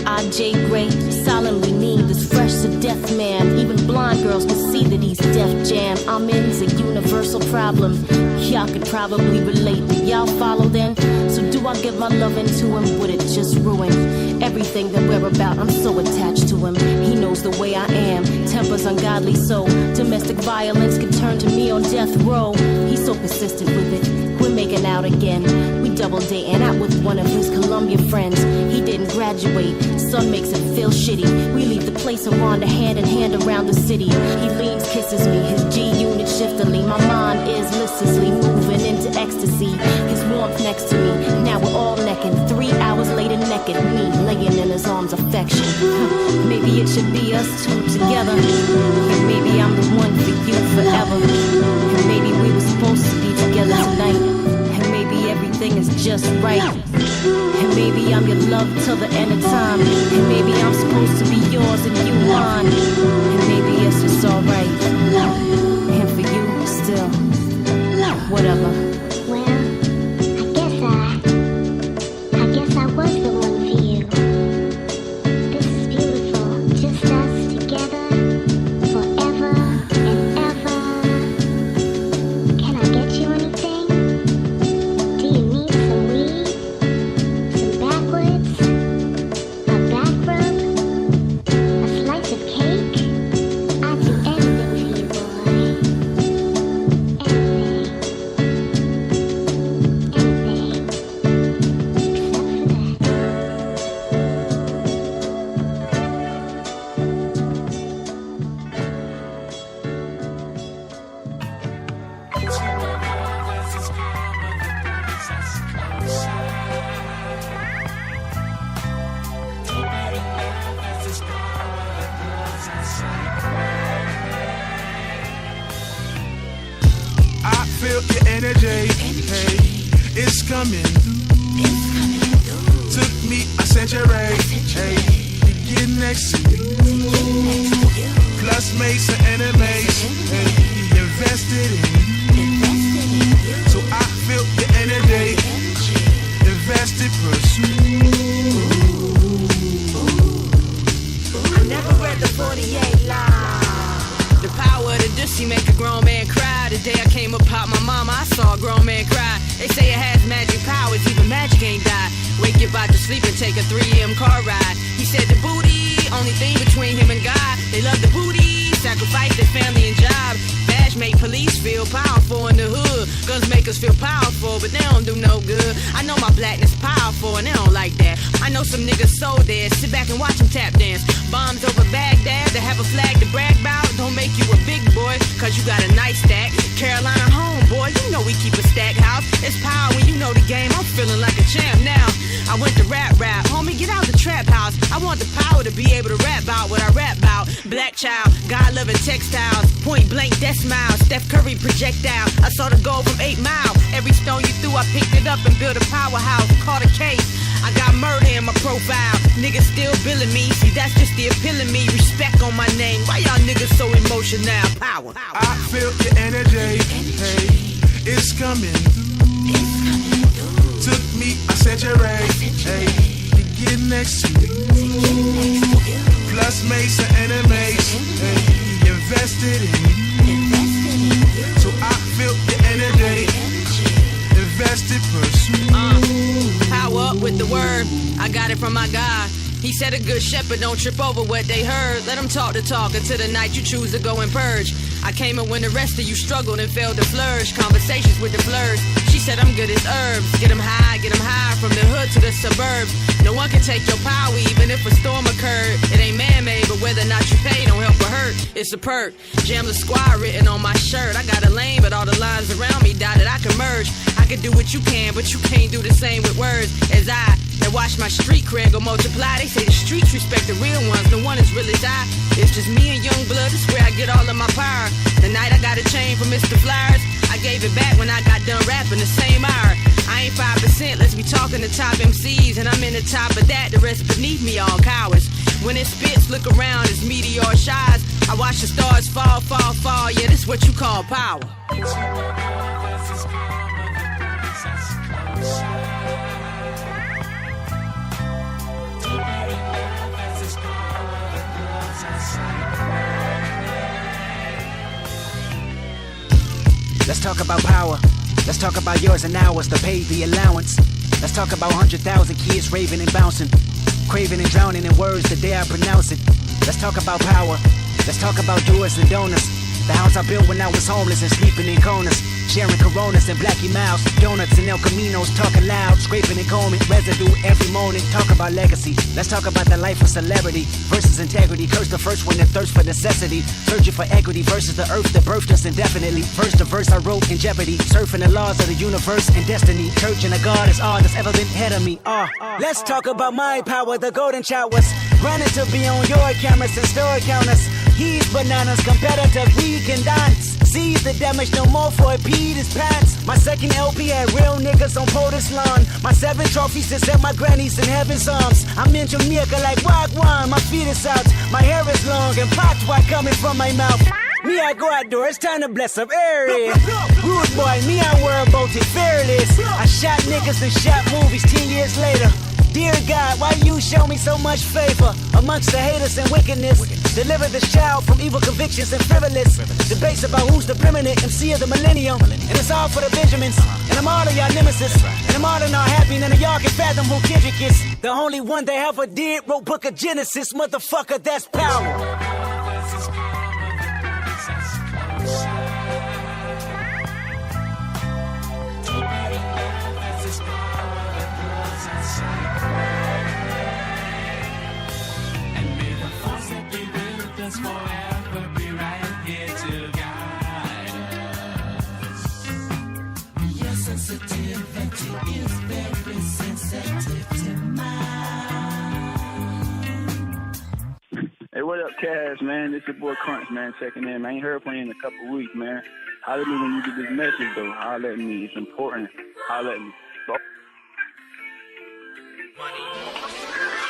I.J. Gray, solemnly mean this fresh to death man. Even blind girls can see that he's Def Jam. I'm in's a universal problem. Y'all could probably relate. Do y'all follow then? So do I give my love into him? Would it just ruin everything that we're about? I'm so attached to him. He knows the way I am. Temper's ungodly, so domestic violence can turn to me on death row. He's so persistent with it. We're making out again. We double dating out with one of his Columbia friends. He didn't graduate. Son makes him feel shitty. We leave the place and wander hand in hand around the city. He leans, kisses me, his G-unit shiftily. My mind is listlessly moving into ecstasy. His warmth next to me. Now we're all necking. 3 hours later, naked. Me laying in his arms, affection. Maybe it should be us two together. And maybe I'm the one for you forever. And maybe we were supposed to be together tonight. And maybe everything is just right. And maybe I'm your love till the end of time. And maybe I'm supposed to be yours and you mine. And maybe it's just alright. And for you, still, whatever. Well, I guess I was the one for you. This is beautiful, just us together, forever and ever. Can I get you anything? Do you need some weed? Some backwoods? A back rub? A slice of cake? I'd do anything for you, boy. I feel your energy, hey, it's coming through. Took me a century, hey, to get next to you. Plus made some enemies, hey, invested in you. So I feel your energy, invested, pursue. I never read the 48 line. The power of the dusty make a grown man cry. The day I came upon my mama, I saw a grown man cry. They say it has magic powers, even magic ain't die. Wake your body to sleep and take a 3M car ride. He said the booty, only thing between him and God. They love the booty, sacrifice their family and job. Badge make police feel powerful in the hood. Guns make us feel powerful, but they don't do no good. I know my blackness powerful and they don't like that. I know some niggas so dead, sit back and watch them tap dance. Bombs over Baghdad, to have a flag to brag about. Don't make you a big boy, cause you got a nice stack. Carolina home, boy, you know we keep a stack house. It's power when you know the game, I'm feeling like a champ now. I went to rap, homie, get out the trap house. I want the power to be able to rap about what I rap about. Black child, God-loving textiles, point blank, death smile, Steph Curry projectile. I saw the goal from 8 Mile. Every stone you threw, I picked it up and built a powerhouse. Caught a case, I got murder in my profile. Niggas still billing me, see that's just the appeal of me. Respect on my name, why y'all niggas so emotional? Power. I feel your energy, hey, it's coming through. Took me a century, hey, to get next to you. Plus made some enemies, hey, invested in you. So I feel your energy, invested, pursue. Power up with the word, I got it from my God. He said a good shepherd don't trip over what they heard. Let them talk the talk until the night you choose to go and purge. I came in when the rest of you struggled and failed to flourish. Conversations with the blurs. She said I'm good as herbs. Get them high from the hood to the suburbs. No one can take your power even if a storm occurred. It ain't man-made, but whether or not you pay don't help or hurt. It's a perk. Jam the squad written on my shirt. I got a lane, but all the lines around me dotted. I can merge. I can do what you can, but you can't do the same with words as I. That watch my street cred go multiply. They say the streets respect the real ones. No one is really die. It's just me and young blood. It's where I get all of my power. The night I got a chain from Mr. Flyers, I gave it back when I got done rapping the same hour. I ain't 5%, let's be talking to top MCs, and I'm in the top of that, the rest beneath me all cowards. When it spits, look around, it's meteor shines. I watch the stars fall, fall, fall, yeah, this what you call power. Let's talk about power. Let's talk about yours and ours to pay the allowance. Let's talk about 100,000 kids raving and bouncing, craving and drowning in words the day I pronounce it. Let's talk about power. Let's talk about doers and donors. The house I built when I was homeless and sleeping in corners, sharing Coronas and Blackie Mouse, donuts and El Caminos, talking loud, scraping and combing, residue every morning. Talk about legacy. Let's talk about the life of celebrity versus integrity. Curse the first one that thirsts for necessity, searching for equity versus the earth that birthed us indefinitely. First the verse I wrote in jeopardy, surfing the laws of the universe and destiny. Church and a God is all that's ever been ahead of me. Let's talk about my power, the golden showers, granted to be on your cameras and store counters. He's bananas, competitive, we can dance. Seize the damage, no more for it, Pete his pants. My second LP had real niggas on POTUS lawn. My 7 trophies to set my grannies in heaven's arms. I'm in Jamaica like Wagwan, my feet is out. My hair is long and popped white coming from my mouth. Me, I go outdoors, it's time to bless up area. Rude boy, me, I worry about it fearless. I shot niggas and shot movies 10 years later. Dear God, why you show me so much favor amongst the haters and wickedness? Deliver this child from evil convictions and frivolous debates about who's the preeminent MC of the millennium. And it's all for the Benjamins, and I'm all of y'all nemesis, and I'm all in all happy, none of y'all can fathom who Kendrick is. The only one that ever did wrote Book of Genesis, motherfucker, that's power. Forever be right here to guide us. Your sensitivity is very sensitive to mine. Hey, what up, Cash, man? This your boy Crunch, man, checking in. I ain't heard from you in a couple weeks, man. Holler at me when you get this message, though. Holler at me. It's important. Holler at me.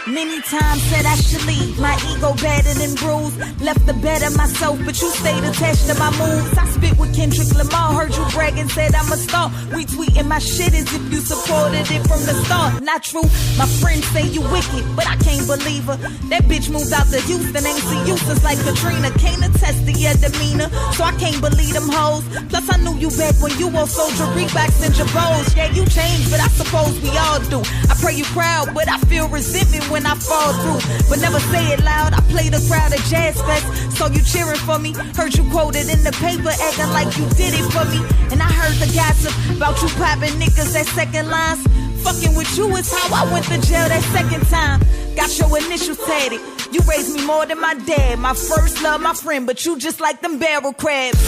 Many times said I should leave, my ego battered and bruised. Left the better myself, but you stayed attached to my moves. I spit with Kendrick Lamar, heard you bragging, said I'm a star. Retweeting my shit as if you supported it from the start. Not true, my friends say you wicked, but I can't believe her. That bitch moved out to Houston, ain't see you since like Katrina. Can't attest to your demeanor, so I can't believe them hoes. Plus I knew you back when you wore soldier Reeboks and Jabos. Yeah, you changed, but I suppose we all do. I pray you proud, but I feel resentment when I fall through, but never say it loud. I play the crowd at Jazz Fest, so you cheering for me. Heard you quoted in the paper, acting like you did it for me. And I heard the gossip about you popping niggas at second lines. Fucking with you is how I went to jail that second time. Got your initials tatted. You raised me more than my dad. My first love, my friend, but you just like them barrel crabs.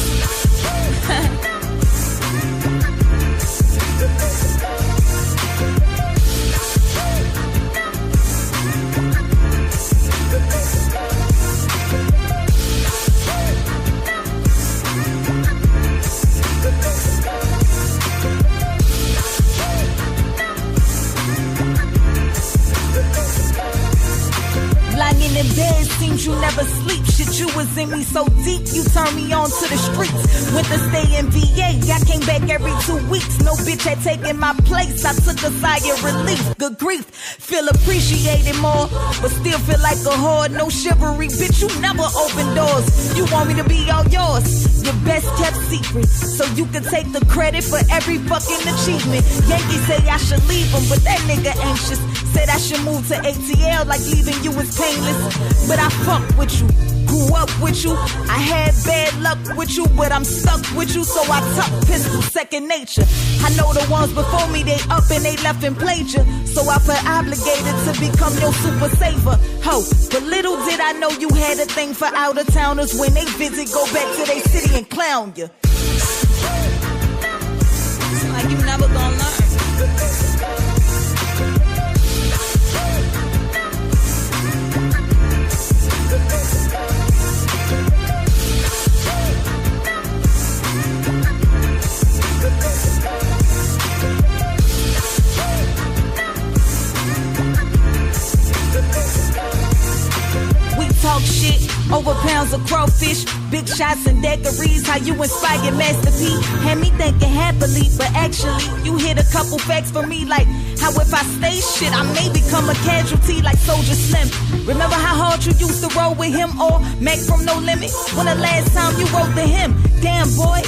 Lying in bed, seems you never sleep. Shit, you was in me so deep, you turned me on to the streets. Went to stay in VA, I came back every 2 weeks. No bitch had taken my place, I took a sigh of relief. Good grief, feel appreciated more, but still feel like a whore. No chivalry, bitch, you never open doors. You want me to be all yours, your best kept secret, so you can take the credit for every fucking achievement. Yankees say I should leave him, but that nigga anxious. Said I should move to ATL like leaving you was painless. But I fuck with you, grew up with you. I had bad luck with you, but I'm stuck with you. So I tuck pistol, second nature. I know the ones before me, they up and they left and played you. So I feel obligated to become your super saver. Ho, but little did I know you had a thing for outer towners. When they visit, go back to their city and clown you. It's like you never gonna learn. Talk shit over pounds of crawfish, big shots and daiquiris. How you inspired Master P had me thinking happily, but actually you hit a couple facts for me, like how if I stay shit, I may become a casualty like Soldier Slim. Remember how hard you used to roll with him or Mac from No Limit? When the last time you wrote to him? Damn boy,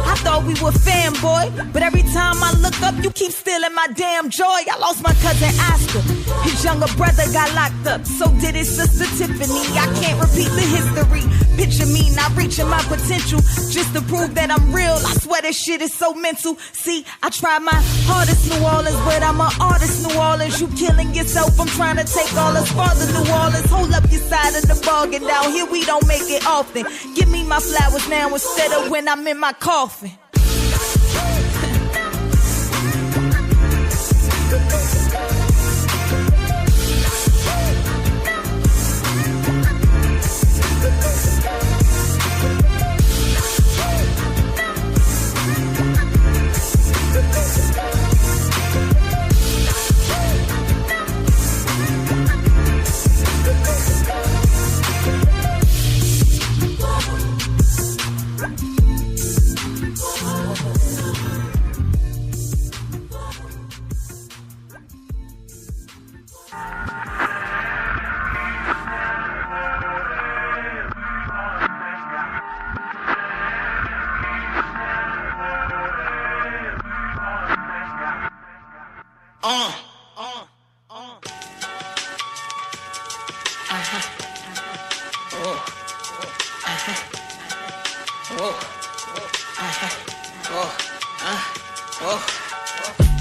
I thought we were fanboy, but every time I look up, you keep stealing my damn joy. I lost my cousin Oscar, his younger brother got locked up, so did his sister Tiffany. I can't repeat the history. Picture me not reaching my potential just to prove that I'm real. I swear this shit is so mental. See, I try my hardest, New Orleans, but I'm an artist, New Orleans. You killing yourself, I'm trying to take all us farther, New Orleans. Hold up your side of the bargain. Down here we don't make it often. Give me my flowers now instead of when I'm in my coffin.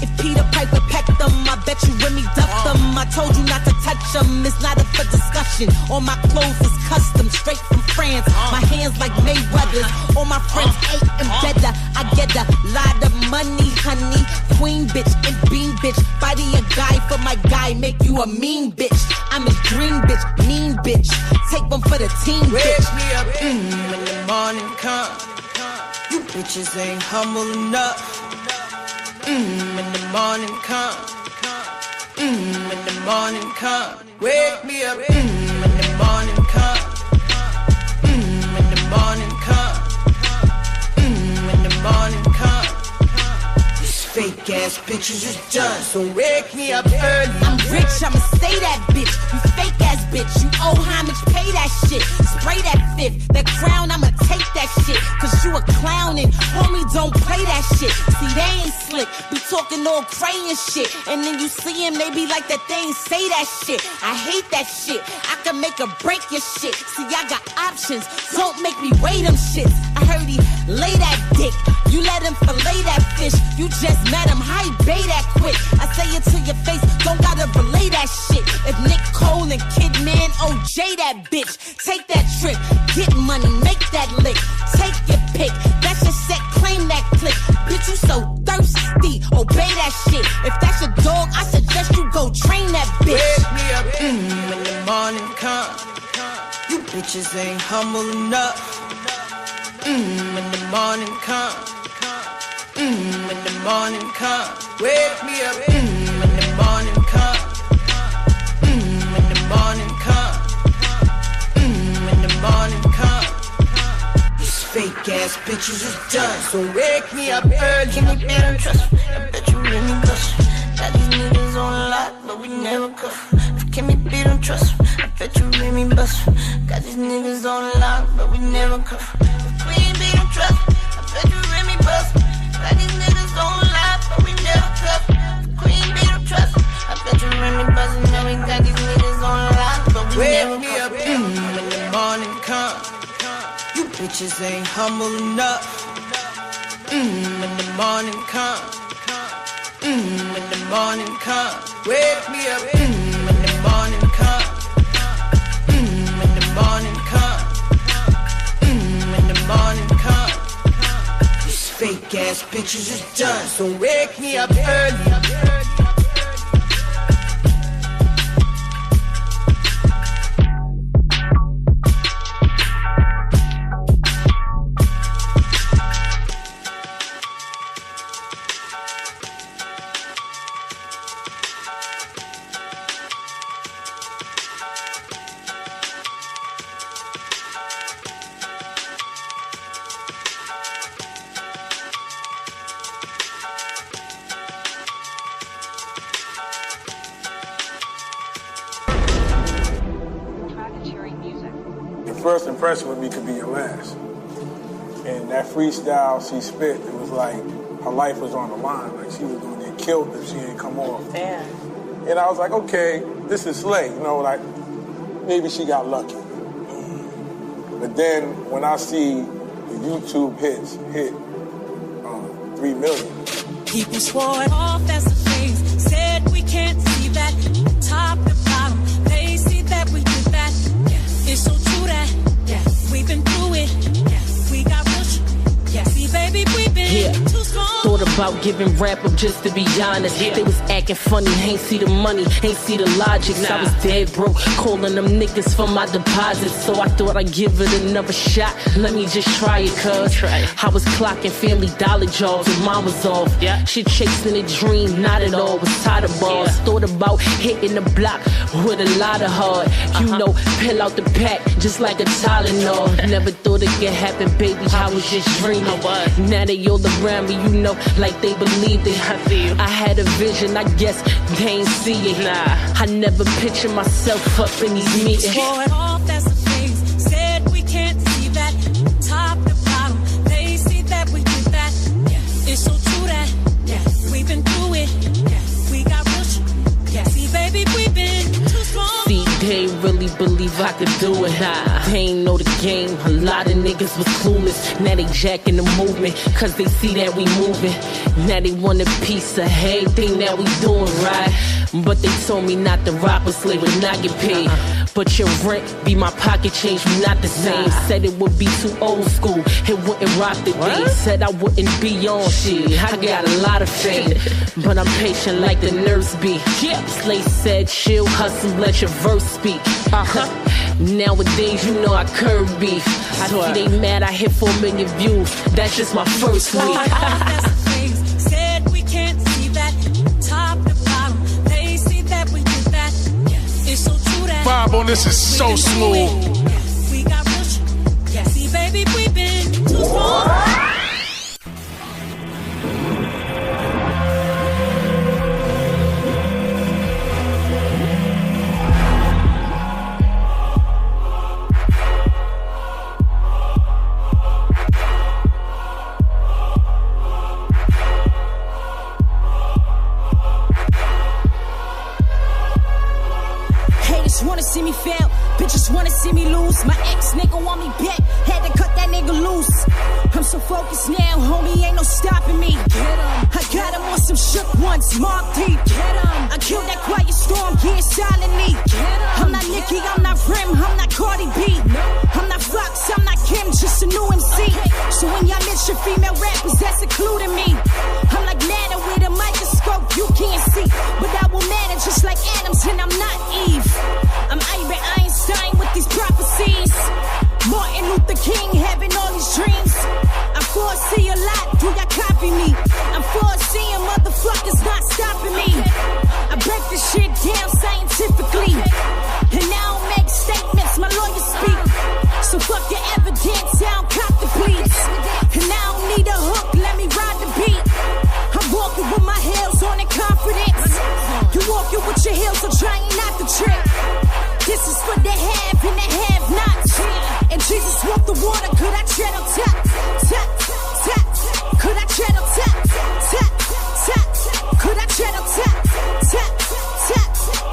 If Peter Piper pecked them, I bet you Remy ducked them. I told you not to touch them, it's not up for discussion. All my clothes is custom, straight from France. My hands like Mayweather's, all my friends ate and better. I get a lot of money, honey. Queen bitch and bean bitch. Body a guy for my guy, make you a mean bitch. I'm a dream bitch, mean bitch. Take one for the team, bitch. Wake me up when the morning comes. You bitches ain't humble enough. When the morning comes. When the morning comes. Wake me up when the morning comes. When the morning comes. When the morning comes. These fake ass bitches is done, so wake me up early. I'm rich, I'ma stay that bitch. You fake ass bitch, you owe homage, pay that shit. Spray that fifth, that crown, I'ma take that shit. Cause you a clown and homie don't play that shit. See, they ain't slick, be talking all cray and shit. And then you see them, they be like that they ain't say that shit. I hate that shit, I can make or break your shit. See, I got options, don't make me weigh them shits. I heard he lay that dick, you let him fillet that fish. You just met him, how he bay that quick. I say it to your face, don't gotta relay that shit. If Nick Cole and Kidman OJ that bitch, take that trip, get money, make that lick, take your pick. That's your set, claim that click. Bitch, you so thirsty, obey that shit. If that's your dog, I suggest you go train that bitch. Wake me up when the morning comes. You bitches ain't humble enough. When the morning comes. When the morning comes. Wake me up when the morning comes. When the morning comes. When the morning comes. These fake ass bitches is done, so wake me up early. Give me better trust, I bet you really blush. Got these niggas on lock, but we never cuff. Can me beat on trust, I bet you really bust. Got these niggas on lock, but we never cuff. We ain't beat on trust, I bet you really bust. Got these niggas on lock, but we never cuff. Queen beat on trust, I bet you really bust. bitches ain't humble enough. When the morning come, when the morning come, wake me up. When the morning come, when the morning come, when the morning come. These fake ass bitches is done, so wake me up early. First impression with me could be your last. And that freestyle she spit, it was like her life was on the line. Like she was going to get killed if she didn't come off. Yeah. And I was like, okay, this is Slay. You know, like maybe she got lucky. But then when I see the YouTube hits hit 3 million. People swore it off as a phase. Said we can't see that top to bottom. They see that we did that. It's so true that we've been through it. We got real. See, baby, we've been too strong. Thought about giving rap up just to be honest. They was acting funny, ain't see the money, ain't see the logic. I was dead broke, calling them niggas for my deposits. So I thought I'd give it another shot. Let me just try it, cuz I was clocking Family Dollar jobs and mine was off. Shit chasing a dream, not at all. Was tired of bars. Thought about hitting the block with a lot of hard. You know, pill out the pack just like a Tylenol. Never thought it could happen, baby. I was just dreaming. Now they all around me, you know, like they believed it. I had a vision, I guess they ain't see it. I never pictured myself up in these meetings. Swore it off as a phase. Said we can't see that top to bottom. They see that we did that. It's so true that we've been through it. We got real. See, baby, we've been too strong. See, they ain't really believe I could do it. They ain't know the game. A lot of niggas was clueless. Now they jacking the movement, cause they see that we moving. Now they want a piece of everything that we doing right. But they told me not to rock with Slay when I get paid. But your rent be my pocket change, we not the same. Said it would be too old school, it wouldn't rock the day. Said I wouldn't be on shit, I got a lot of fame. But I'm patient like the nurse be. Slay said chill, hustle, let your verse speak. Nowadays, you know I curb beef. I see they mad I hit 4 million views. That's just my first week. Said we can't see that top to bottom. They see that we did that. It's so true that vibe on this is so smooth. we got real. See, baby, we've been too strong. Wanna see me fail, bitches wanna see me lose. My ex-nigga want me back, had to cut that nigga loose. I'm so focused now, homie, ain't no stopping me. I got him on some shook ones, Mark deep. I killed that quiet storm, yeah, silently. I'm not Nicki, I'm not Rim, I'm not Cardi B. I'm not Fox, I'm not Kim, just a new MC. So when y'all mention female rappers, that's including me. I'm like Nana with a microscope, you can't see. But I will matter just like Adams, and I'm not Eve. I'm Albert Einstein with these prophecies. Martin Luther King having all these dreams. I foresee a lot, do y'all copy me? I'm foreseeing motherfuckers not stopping me. I break this shit down scientifically. And I don't make statements, my lawyers speak. So fuck your evidence, I don't cop the pleas. And I don't need a hook, let me ride the beat. I'm walking with my heels on in confidence. You walking with your heels, so trying not to trick. This is for the have and the have-nots. And Jesus walked the water, could I tread on top? Top, top, could I tread on top? Top, top, could I tread on top? Top, top,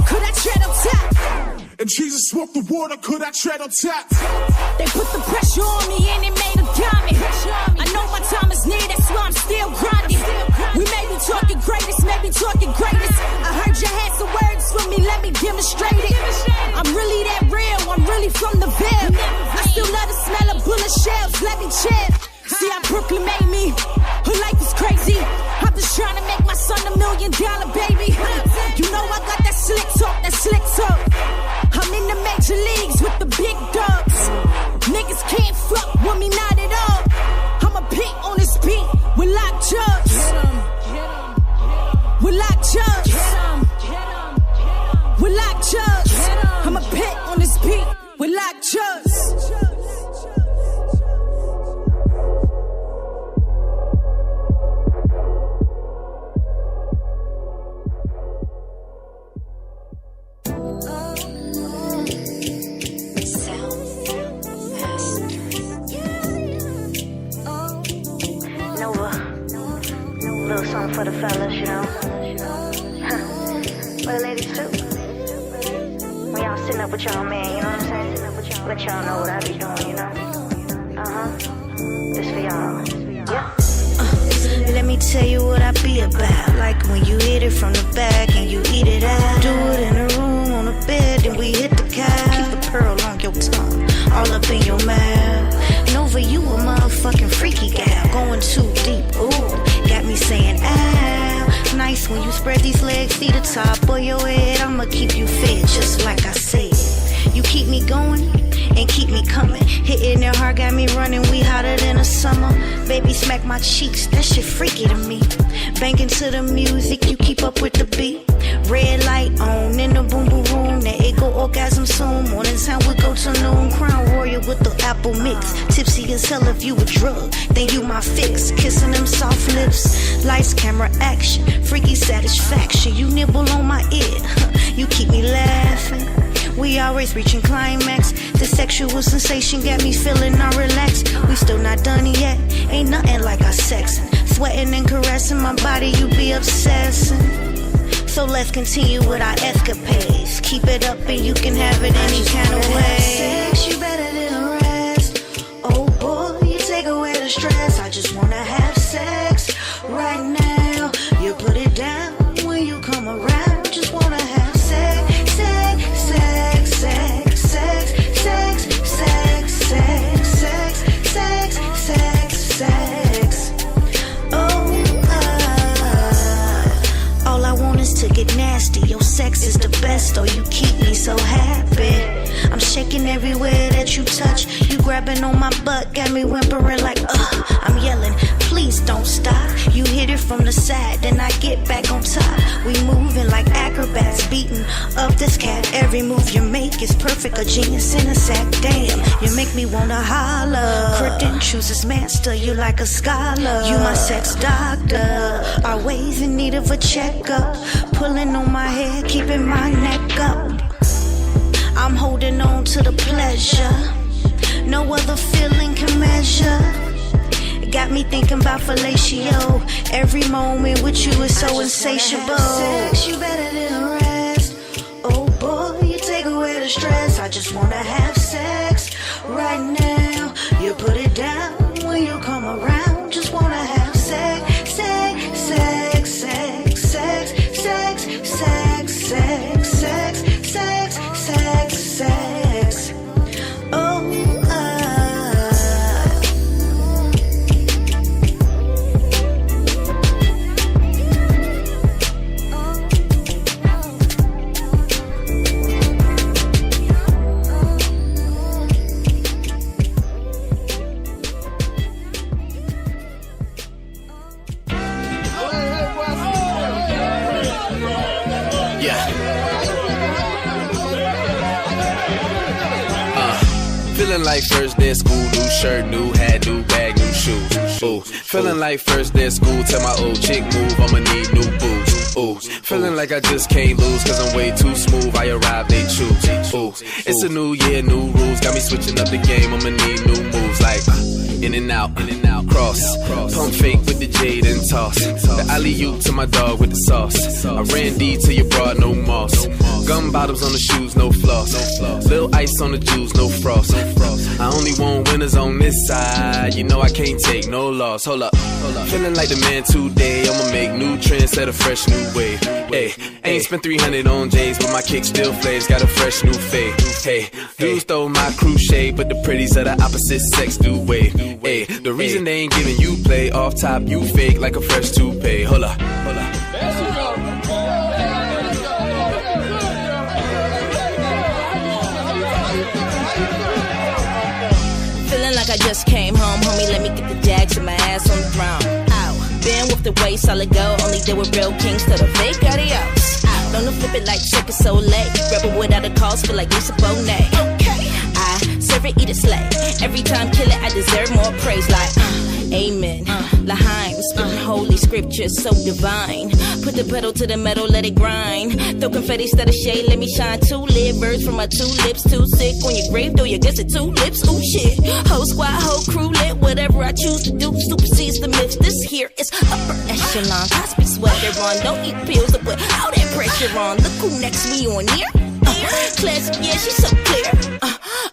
could I tread on top? And Jesus walked the water, could I tread on top? They put the pressure on me and it made your greatest. I heard you had some words for me, let me demonstrate it. I'm really that real, I'm really from the Ville. I still love the smell of bullet shells, let me chill. See how Brooklyn made me, her life is crazy. I'm just trying to make my son $1 million, baby. You know I got that slick talk, that slick talk. I'm in the major leagues with the big dogs. Niggas can't fuck with me, not at all. I'm a pit on this beat with locked jugs. With locked jugs. With locked jugs. I'm a pit on this beat with locked jugs. Little song for the fellas, you know. For the ladies too. When y'all sitting up with y'all man, you know what I'm saying? Let y'all know what I be doing, you know. This for y'all. Yeah. Let me tell you what I be about. Like when you hit it from the back and you eat it out. Do it in the room, on the bed, then we hit the couch. Keep the pearl on your tongue, all up in your mouth. Nova, you a motherfucking freaky gal. Going too deep, ooh, got me saying ow. Nice when you spread these legs, see the top of your head. I'ma keep you fed, just like I said. You keep me going and keep me coming. Hitting it hard, got me running, we hotter than the summer. Baby, smack my cheeks, that shit freaky to me. Banging to the music, you keep up with the beat. Red light on in the boom boom room. That it go orgasm soon. Morning time we go to noon. Crown warrior with the apple mix. Tipsy as hell if you a drug, then you my fix. Kissing them soft lips. Lights, camera, action. Freaky satisfaction. You nibble on my ear. You keep me laughing. We always reaching climax. The sexual sensation got me feeling unrelaxed. We still not done yet. Ain't nothing like our sex. Sweating and caressing my body, you be obsessing. So let's continue with our escapades. Keep it up and you can have it any kind of way. Sex, you better than the rest. Oh boy, you take away the stress. I just wanna have sex right now. You put it down when you come around. Just wanna have sex, sex, sex, sex, sex, sex, sex, sex, sex, sex, sex, sex. All I want is to get nasty. Your sex is the best, or you keep me so happy. I'm shaking everywhere that you touch. You grabbing on my butt, got me whimpering like, I'm yelling, please don't stop. You hit it from the side, then I get back on top. We moving like acrobats, beating up this cat. Every move you make is perfect, a genius in a sack. Damn, you make me wanna holler. Credentials is master, you like a scholar. You my sex doctor. Always in need of a checkup. Pulling on my hair, keeping my neck up. I'm holding on to the pleasure. No other feeling can measure. Got me thinking about fellatio. Every moment with you is so insatiable. Sex, you better than the rest. Oh boy, you take away the stress. I just wanna have sex right now. You put it down when you come around. Just wanna have sex, sex, sex, sex, sex, sex, sex, sex, sex, sex, sex, sex. Feeling like first day of school, new shirt, new hat, new bag, new shoes. Ooh, feeling like first day of school, tell my old chick move, I'ma need new boots. Ooh, feeling like I just can't lose, cause I'm way too smooth, I arrive, they choose. Ooh, it's a new year, new rules, got me switching up the game, I'ma need new moves. like in and out, cross, pump fake with the jade and toss. The alley-oop to my dog with the sauce. I ran D to your bra, no moss. Gum bottoms on the shoes, no floss. Little ice on the jewels, no frost. I only want winners on this side. You know I can't take no loss. Hold up. Feeling like the man today. I'ma make new trends, set a fresh new way. Hey, ain't spent 300 on J's, but my kick still flares. Got a fresh new fade. Hey, dudes throw my crew shade, but the pretties of the opposite sex do wave. Hey, the reason they ain't giving you play off top, you fake like a fresh toupee. Hold up. Feeling like I just came home, homie. Let me get the jags and my ass on the throne. Ow, been with the way, solid gold. Only deal with real kings to the fake adios. Ow, don't flip it like Cirque du Soleil. Rebel without a cause, feel like Lisa Bonet. Okay, I serve it, eat it, slay. Every time kill it, I deserve more praise. Like, amen. L'chaim, spitting holy scriptures so divine. Put the pedal to the metal, let it grind. Throw confetti, instead of shade, let me shine. 2 livers from my 2 lips. Too sick on your grave, though you guess it 2 lips. Ooh shit, whole squad, whole crew lit. Whatever I choose to do supersedes the myths. This here is upper echelon. Cosby sweater on, don't eat pills to put all that pressure on. Look who next me on here. Classic, yeah, she's so clear.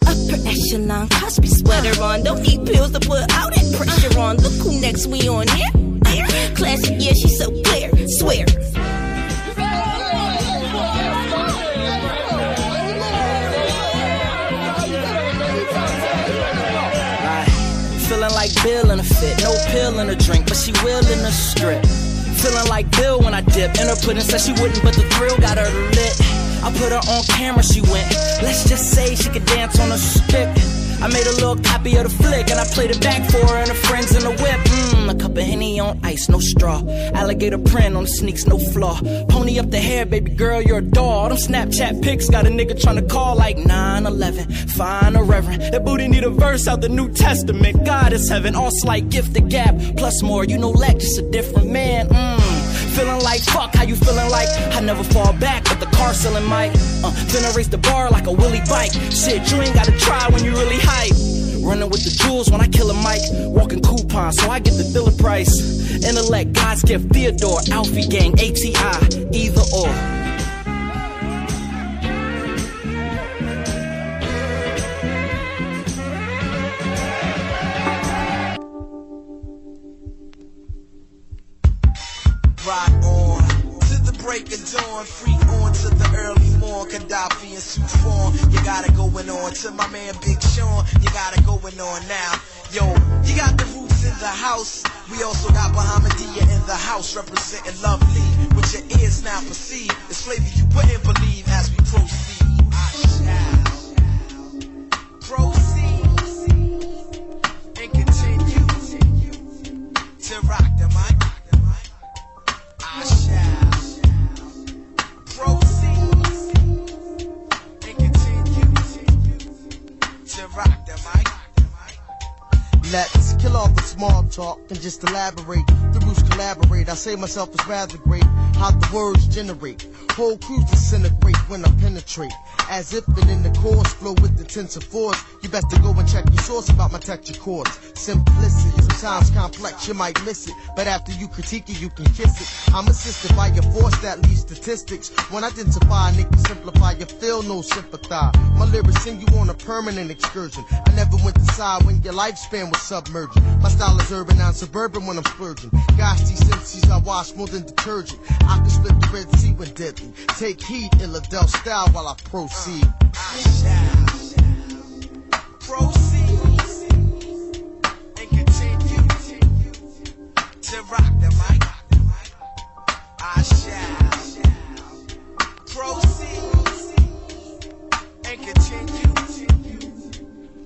Upper echelon, Cosby sweater on. Don't need pills to put all that pressure on. Look who next we on here. Classic, yeah, she's so clear. Swear. Feeling like Bill in a fit, no pill in a drink, but she will in a strip. Feeling like Bill when I dip. In her pudding said she wouldn't, but the thrill got her lit. I put her on camera, she went. Let's just say she could dance on a stick. I made a little copy of the flick and I played it back for her and her friends in the whip. A cup of Henny on ice, no straw. Alligator print on the sneaks, no flaw. Pony up the hair, baby girl, you're a doll. Them Snapchat pics got a nigga tryna call like 9/11. Fine or reverend. That booty need a verse out the New Testament. God is heaven, all slight gift the gap. Plus more, you know Lex, just a different man. Feeling like fuck, how you feeling like? I never fall back, but the car selling might. Finna raise the bar like a Willy bike. Shit, you ain't gotta try when you really hype. Running with the jewels when I kill a mic. Walking coupon, so I get the filler price. Intellect, God's gift, Theodore, Alfie Gang, ATI, either or. Rock on to the break of dawn, freak on to the early morn. Gaddafi and suit form, you got it going on. To my man Big Sean, you got it going on now. Yo, you got the roots in the house. We also got Bahamadia in the house, representing lovely. With your ears now perceive, it's flavor you wouldn't believe as we proceed. I shall proceed and continue to rock the mic. I shall proceed and continue to rock the mic. Let's kill off the small talk and just elaborate. The roots collaborate. I say myself is rather great. How the words generate. Whole crews disintegrate when I penetrate. As if it in the chorus flow with the tensor force. You better go and check your source about my texture chords. Simplicity, sometimes complex, you might miss it. But after you critique it, you can kiss it. I'm assisted by your force that leaves statistics. When I identify, niggas simplify, you feel no sympathize. My lyrics send you on a permanent excursion. I never went inside when your lifespan was submerged. My style is urban and suburban when I'm splurging. Gosh, these senses I wash more than detergent. I can split the Red Sea when deadly. Take heed, Illadelph style while I proceed. I shall proceed and continue to rock the mic. I shall proceed and continue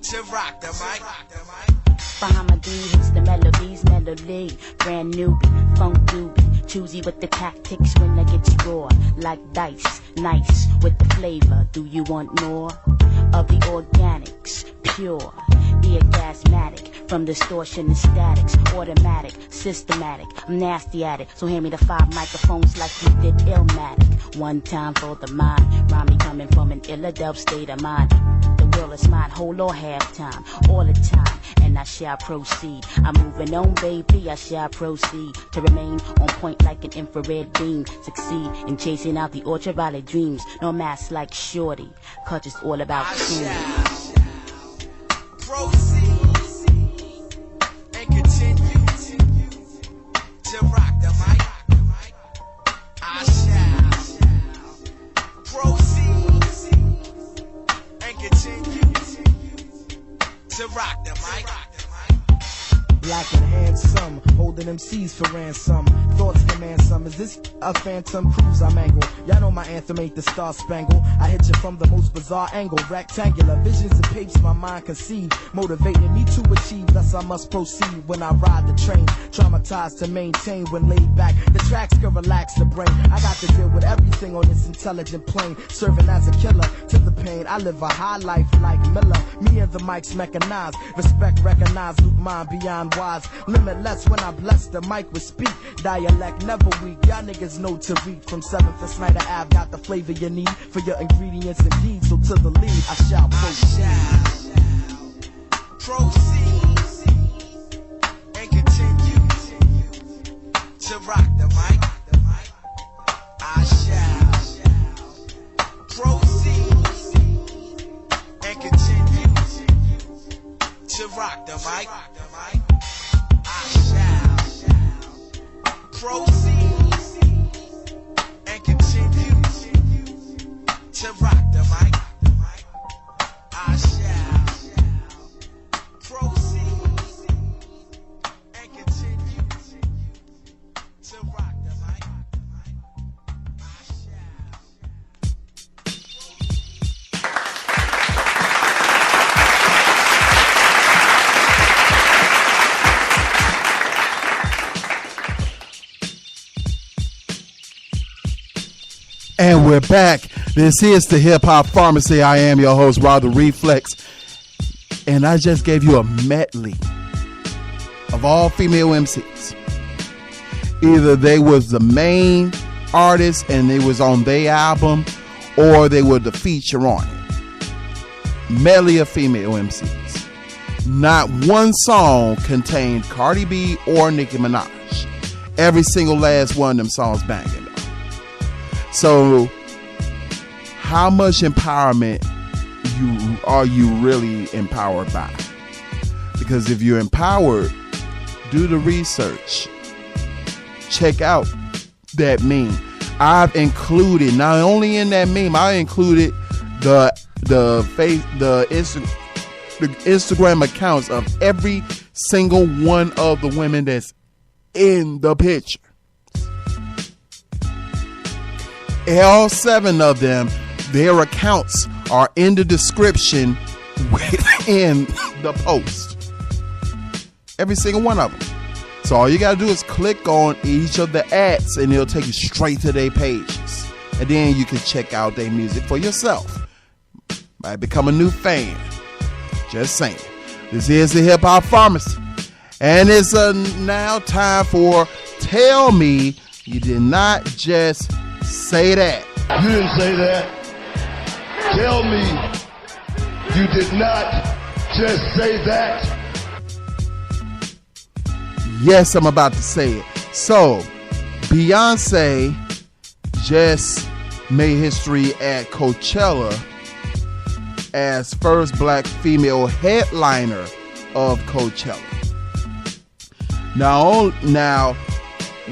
to rock the mic. Bahamadia hits the melodies, melody. Brand newbie, funk doobie. Choosy with the tactics when I get raw. Like dice, nice with the flavor. Do you want more? Of the organics, pure. Eargasmatic, from distortion and statics. Automatic, systematic, I'm nasty at it. So hand me the 5 microphones like you did Illmatic. One time for the mind. Rhyme coming from an Illadelph state of mind. The world is mine, whole or half time. All the time. And and I shall proceed. I'm moving on, baby, I shall proceed to remain on point like an infrared beam. Succeed in chasing out the ultraviolet dreams. No mask like Shorty, cause it's all about you. Proceed and continue to rock the mic. I shall proceed and continue to rock the mic. Black and handsome, holding MCs for ransom. Thoughts demand some. Is this a phantom cruise I mangle? Y'all know my anthem ain't the Star Spangle. I hit you from the most bizarre angle. Rectangular visions and papes my mind conceive, motivating me to achieve. Thus I must proceed when I ride the train. Traumatized to maintain when laid back. The tracks can relax the brain. I got to deal with everything on this intelligent plane. Serving as a killer to the pain. I live a high life like Miller. Me and the mics mechanized. Respect, recognize, Luke mind beyond wise. Limitless when I bless the mic with speak. Dialect never weak. Y'all niggas know to read from 7th to Snyder Ave. Got the flavor you need for your ingredients indeed. So to the lead, I shall proceed. Proceed and continue to rock the mic. I shall proceed and continue to rock the mic. I shall proceed and continue to rock the mic. I shall proceed and continue to rock the mic. And we're back. This is the Hip Hop Pharmacy. I am your host, Rod the Reflex. And I just gave you a medley of all female MCs. Either they was the main artist and they was on their album, or they were the feature on it. Medley of female MCs. Not one song contained Cardi B or Nicki Minaj. Every single last one of them songs banging. So, how much empowerment are you really empowered by? Because if you're empowered, do the research. Check out that meme. I've included, not only in that meme, I included the Instagram accounts of every single one of the women that's in the picture. All 7 of them, their accounts are in the description within the post. Every single one of them. So all you gotta do is click on each of the ads and it'll take you straight to their pages. And then you can check out their music for yourself. Might become a new fan. Just saying. This is the Hip Hop Pharmacy. And it's now time for Tell Me You Did Not Just Say That. You didn't say that. Tell me you did not just say that. Yes, I'm about to say it. So, Beyonce just made history at Coachella as first black female headliner of Coachella. Now,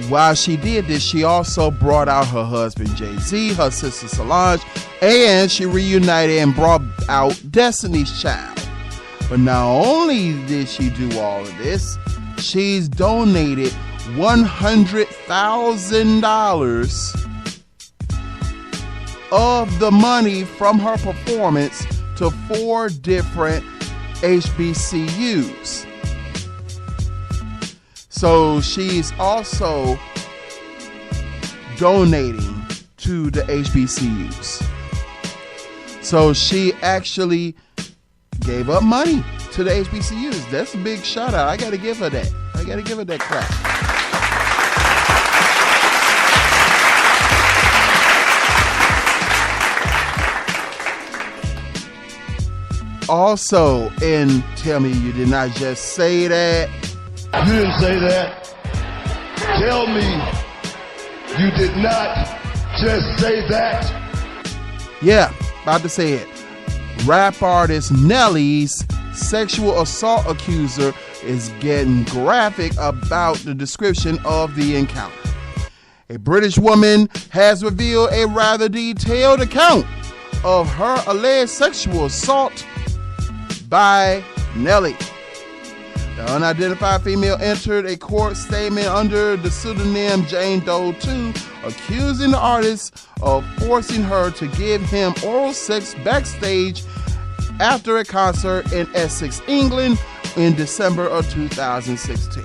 while she did this, she also brought out her husband Jay-Z, her sister Solange, and she reunited and brought out Destiny's Child. But not only did she do all of this, she's donated $100,000 of the money from her performance to 4 different HBCUs. So she's also donating to the HBCUs. So she actually gave up money to the HBCUs. That's a big shout out. I got to give her that. I got to give her that clap. Also, and tell me you did not just say that. You didn't say that. Tell me you did not just say that. Yeah, about to say it. Rap artist Nelly's sexual assault accuser is getting graphic about the description of the encounter. A British woman has revealed a rather detailed account of her alleged sexual assault by Nelly. The unidentified female entered a court statement under the pseudonym Jane Doe 2, accusing the artist of forcing her to give him oral sex backstage after a concert in Essex, England in December of 2016.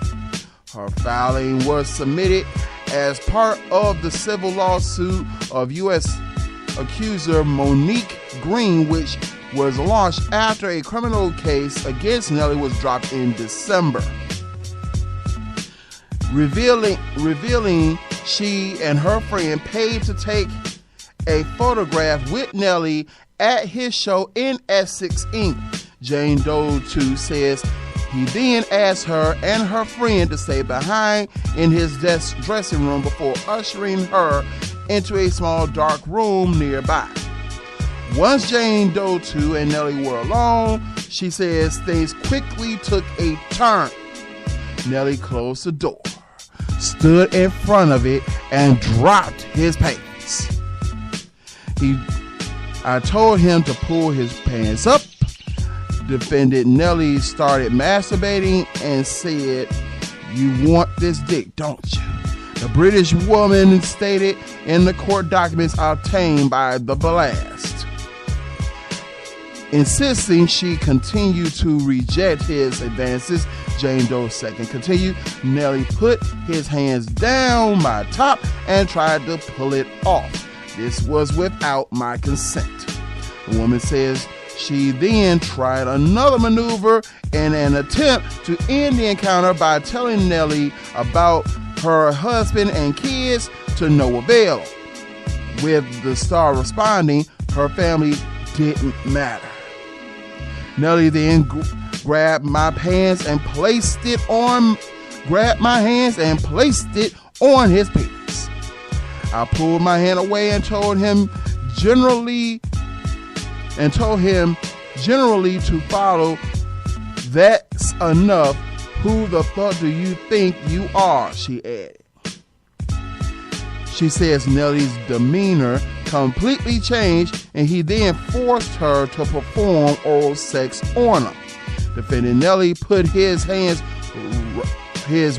Her filing was submitted as part of the civil lawsuit of U.S. accuser Monique Green, which was launched after a criminal case against Nelly was dropped in December. Revealing she and her friend paid to take a photograph with Nelly at his show in Essex, England. Jane Doe 2 says he then asked her and her friend to stay behind in his dressing room before ushering her into a small dark room nearby. Once Jane Doe 2 and Nelly were alone, she says things quickly took a turn. Nelly closed the door, stood in front of it, and dropped his pants. I told him to pull his pants up. Defendant Nelly started masturbating and said, "You want this dick, don't you?" The British woman stated in the court documents obtained by the blast. Insisting she continued to reject his advances, Jane Doe 2 continued. Nelly put his hands down my top and tried to pull it off. This was without my consent. The woman says she then tried another maneuver in an attempt to end the encounter by telling Nelly about her husband and kids to no avail. With the star responding, her family didn't matter. Nelly then grabbed my hands and placed it on his penis. I pulled my hand away and told him generally to follow. That's enough. Who the fuck do you think you are? She added. She says Nelly's demeanor completely changed and he then forced her to perform oral sex on him. Defendant Nelly put his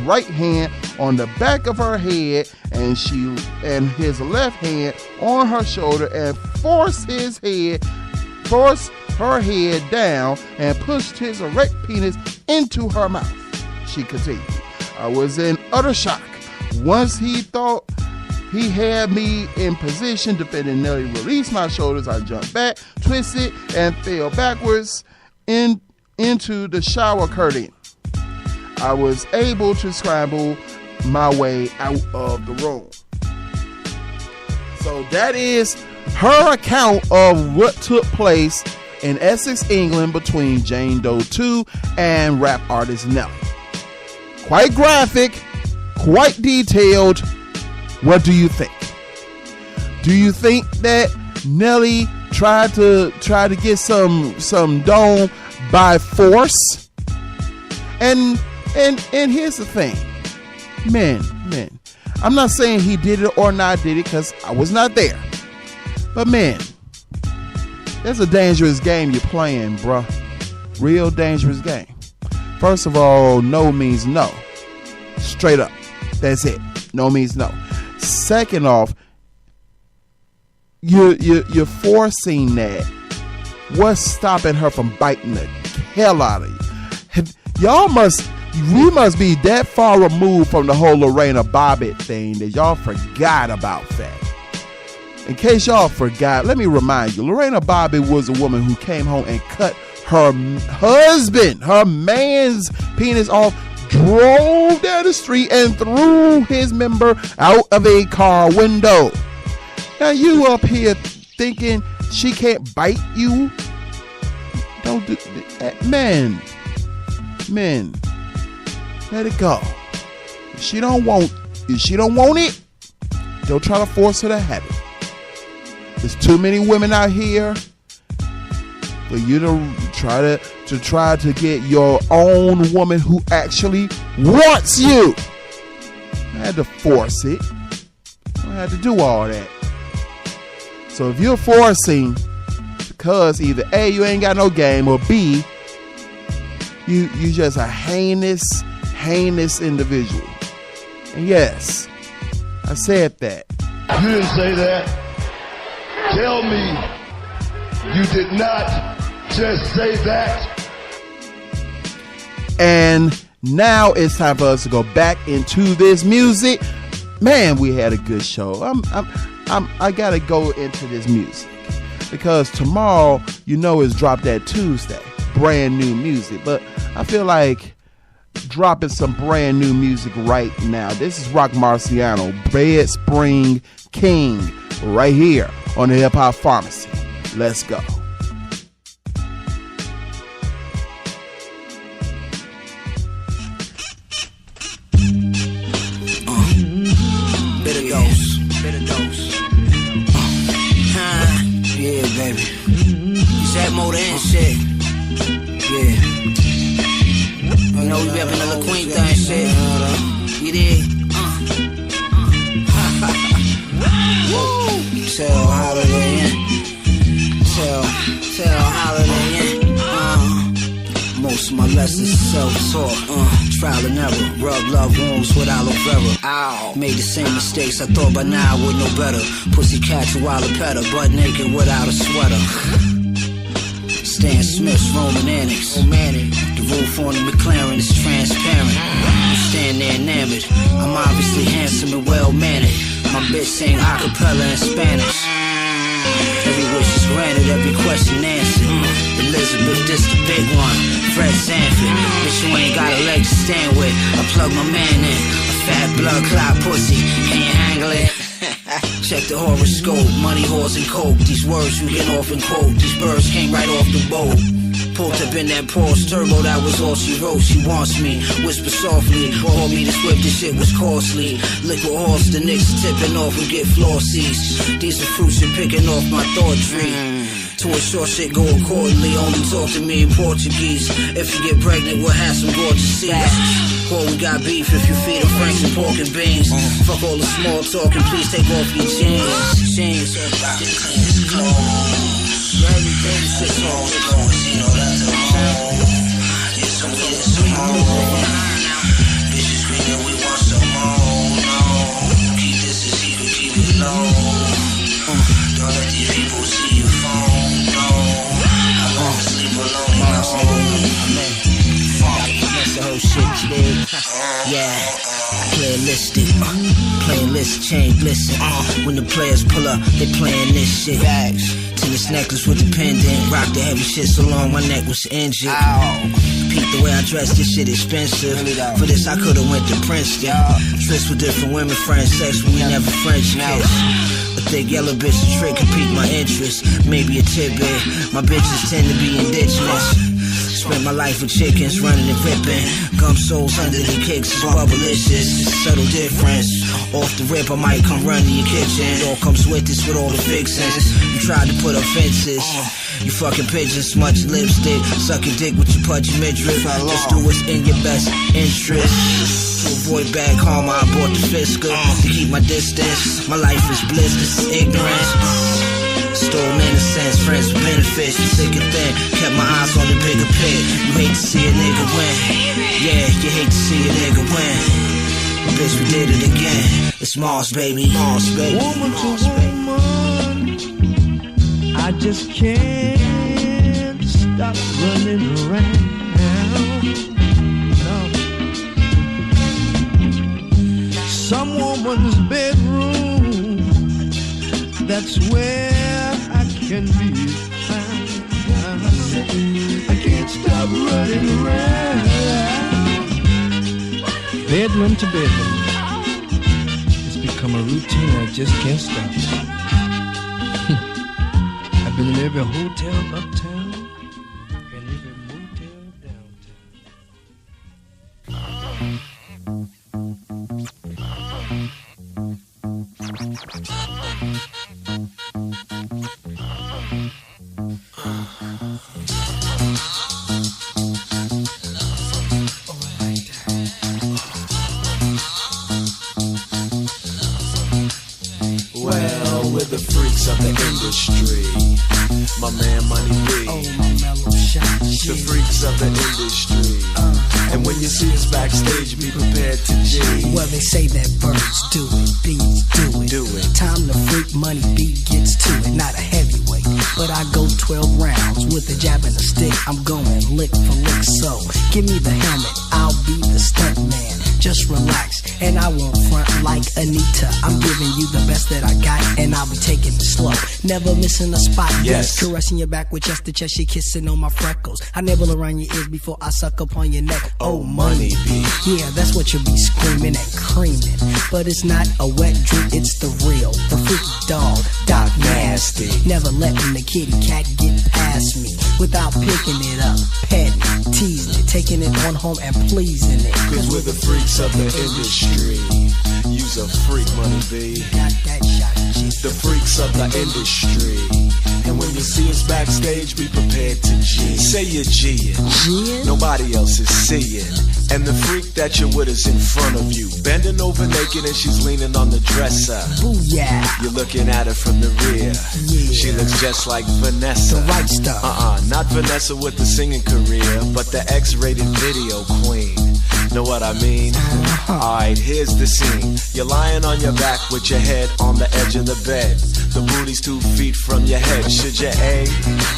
right hand on the back of her head and his left hand on her shoulder and forced her head down and pushed his erect penis into her mouth. She continued. I was in utter shock. Once he thought he had me in position, defending Nelly released my shoulders. I jumped back, twisted, and fell backwards into the shower curtain. I was able to scramble my way out of the room. So that is her account of what took place in Essex, England between Jane Doe 2 and rap artist Nelly. Quite graphic, quite detailed. What do you think? Do you think that Nelly tried to get some dome by force? And here's the thing, men. I'm not saying he did it or not did it because I was not there. But man, that's a dangerous game you're playing, bruh. Real dangerous game. First of all, no means no. Straight up. That's it. No means no. Second off, you're forcing that. What's stopping her from biting the hell out of you? We must be that far removed from the whole Lorena Bobbitt thing that y'all forgot about that. In case y'all forgot, let me remind you, Lorena Bobbitt was a woman who came home and cut her husband, her man's penis off, drove down the street and threw his member out of a car window. Now you up here thinking she can't bite you? Don't do, men, let it go. If she don't want it, don't try to force her to have it. There's too many women out here for you to try to get your own woman who actually wants you. I had to force it. I had to do all that. So if you're forcing because either A, you ain't got no game, or B, you just a heinous individual. And yes, I said that. You didn't say that. Tell me you did not just say that. And now it's time for us to go back into this music. Man, we had a good show. I gotta go into this music because tomorrow, is Drop That Tuesday, brand new music. But I feel like dropping some brand new music right now. This is Rock Marciano, Bed Spring King, right here on the Hip Hop Pharmacy. Let's go. Bitter dose. Yeah, baby. You said motor and shit. Yeah. You know we be up in the La Quinta and shit. You did. Woo. Tell Holiday in. Tell Holiday in. Most of my lessons self-taught. Trial and error. Rub love wounds with aloe vera. Ow. Made the same mistakes. I thought by now I would know better. Pussy catch a while petter. Butt naked without a sweater. Stan Smith's Roman annex. The roof on the McLaren is transparent. You stand there enamored. I'm obviously handsome and well-mannered. My bitch sing acapella in Spanish. Every wish is granted, every question answered. Elizabeth, this the big one. Fred Sanford, bitch, you ain't got a leg to stand with. I plug my man in. A fat blood clot pussy, can you handle it? Check the horoscope, money, horse, and coke. These words you get off and quote. These birds came right off the boat. Pulled up in that Porsche Turbo, that was all she wrote. She wants me, whisper softly. Called me to swift, this shit was costly. Liquid horse, the nicks tipping off and get flossies. These are fruits you're picking off my thought tree. To ensure shit go accordingly, only talk to me in Portuguese. If you get pregnant, we'll have some gorgeous seeds. Or we got beef if you feed them franks and pork and beans. Fuck all the small talking, please take off your jeans. Jeans. Bitches screaming, we want some more. No, keep this a secret, keep it low. Don't let these people see your phone. No, I won't sleep alone in my home. That's the whole shit, dude. Yeah, playlistic. Playlist change, listen. When the players pull up, they playing this shit. Tennis necklace with the pendant. Rock the heavy shit so long my neck was injured. Peep the way I dress, this shit expensive. For this I could've went to Princeton. Trips with different women, friends, sex when we never French kiss. A thick yellow bitch, a trick can pique my interest. Maybe a tidbit. My bitches tend to be indigenous. Spent my life with chickens, running and ripping. Gum soles under the kicks, it's bubblicious. Subtle difference. Off the rip, I might come run to your kitchen. It all comes with this with all the fixings. You tried to put up fences. You fucking pigeons, smudge lipstick. Suck your dick with your pudgy midriff. Just do what's in your best interest. To avoid bad karma, I bought the fiscal. To keep my distance. My life is bliss, this is ignorance. Stolen innocence, friends with benefits. You thick and thin, kept my eyes on the bigger pit. You hate to see a nigga win. Yeah, you hate to see a nigga win. Bitch, we did it again. It's Mars, baby. Mars, baby. Woman to woman, I just can't stop running around. No. Some woman's bedroom, that's where I can be found. I can't stop running around. Bedroom to bedroom, it's become a routine I just can't stop. I've been in every hotel uptown and freaks of the industry. My man Money B. Oh, my mellow shot. The freaks of the industry. And when you see us backstage, be prepared to G. Well, they say that birds do it, bees do it. Do it. Time to freak, Money B gets to it. Not a heavyweight, but I go 12 rounds with a jab and a stick. I'm going lick for lick, so give me the helmet. I'll be the stunt man. Just relax, and I won't front like Anita. I'm giving you the best that I got, and I'll be taking it slow. Never missing a spot. Yes. Caressing your back with chest to chest, she kissing on my freckles. I nibble around your ears before I suck up on your neck. Oh, Money B. Yeah, that's what you'll be screaming and creaming. But it's not a wet dream, it's the real. The freaky dog, Doc Nasty. Never letting the kitty cat get past me without picking it up, petting, teasing it, taking it on home and pleasing it. Cause we're the freaks of the industry. You's a freak, Money B. Got that shot, the freaks of the industry. And when you see us backstage, be prepared to G. Say you're G'ing. Nobody else is seeing. And the freak that you're with is in front of you, bending over naked and she's leaning on the dresser. Booyah. You're looking at her from the rear. Yeah. She looks just like Vanessa. The right stuff. Not Vanessa with the singing career, but the X-rated video queen. Know what I mean? Alright, here's the scene. You're lying on your back with your head on the edge of the bed. The booty's 2 feet from your head. Should you A,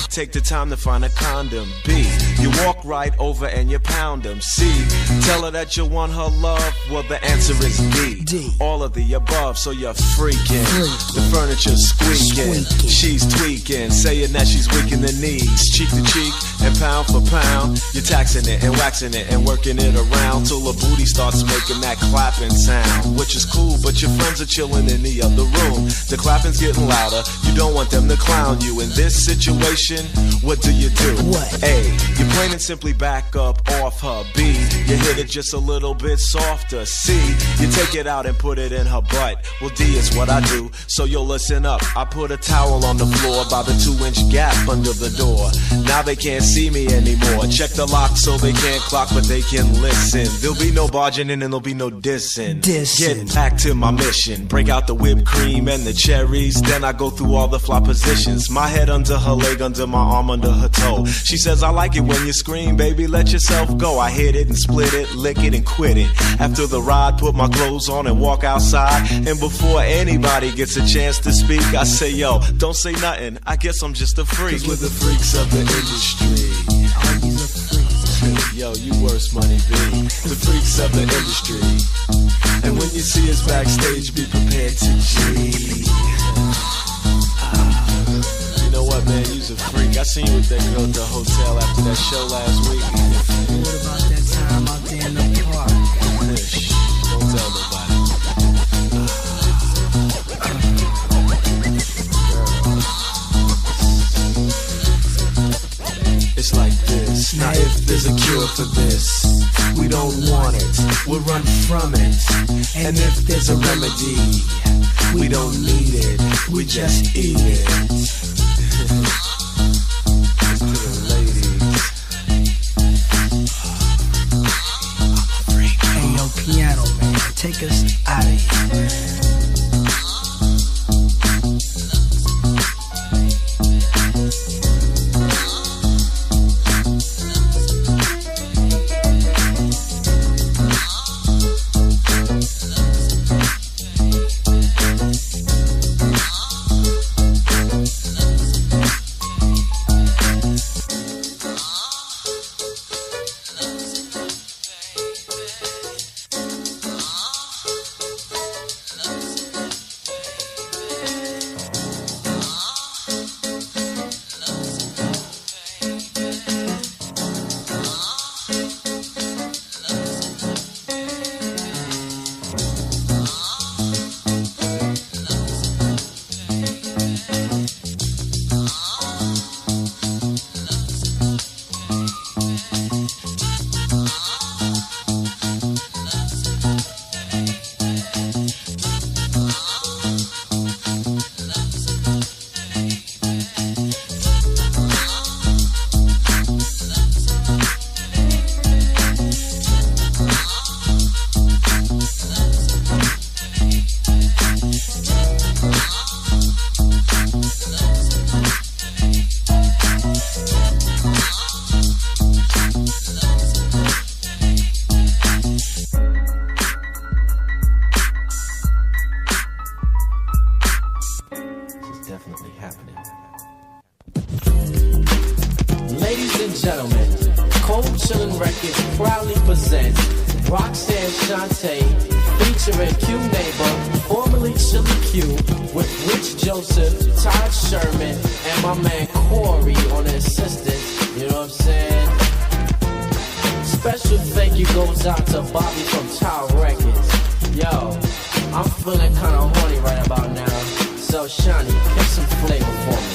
take the time to find a condom? B, you walk right over and you pound them. C, tell her that you want her love. Well, the answer is D. All of the above, so you're freaking. The furniture's squeaking. She's tweaking, saying that she's weak in the knees. Cheek to cheek and pound for pound. You're taxing it and waxing it and working it around till the booty starts making that clapping sound. Which is cool, but your friends are chilling in the other room. The clapping's getting louder. You don't want them to clown you. In this situation, what do you do? What? A, you plain and simply back up off her. B, you hit it just a little bit softer. C, you take it out and put it in her butt. Well, D is what I do, so you'll listen up. I put a towel on the floor by the 2-inch gap under the door. Now they can't see me anymore. Check the lock so they can't clock, but they can listen. There'll be no barging in and there'll be no dissing. Get back to my mission. Break out the whipped cream and the cherries. Then I go through all the fly positions. My head under her leg, under my arm, under her toe. She says, I like it when you scream, baby, let yourself go. I hit it and split it, lick it and quit it. After the ride, put my clothes on and walk outside. And before anybody gets a chance to speak, I say, yo, don't say nothing, I guess I'm just a freak. 'Cause we're the freaks of the industry. Yo, you worse, Money B. The freaks of the industry. And when you see us backstage, be prepared to G. You know what, man? You's a freak. I seen you with that girl at the hotel after that show last week. What about that time out there in the park? Shh, don't tell nobody. It's like this. Now if there's a cure for this, we don't want it, we'll run from it. And if there's a remedy, we don't need it, we just eat it. To the ladies. Hey, yo, piano man, take us out of here, man. presents Roxanne Shante featuring Q Neighbor, formerly Chili Q, with Rich Joseph, Todd Sherman, and my man Corey on the assistance. You know what I'm saying? Special thank you goes out to Bobby from Tower Records. Yo, I'm feeling kinda horny right about now. So Shani, pick some flavor for me.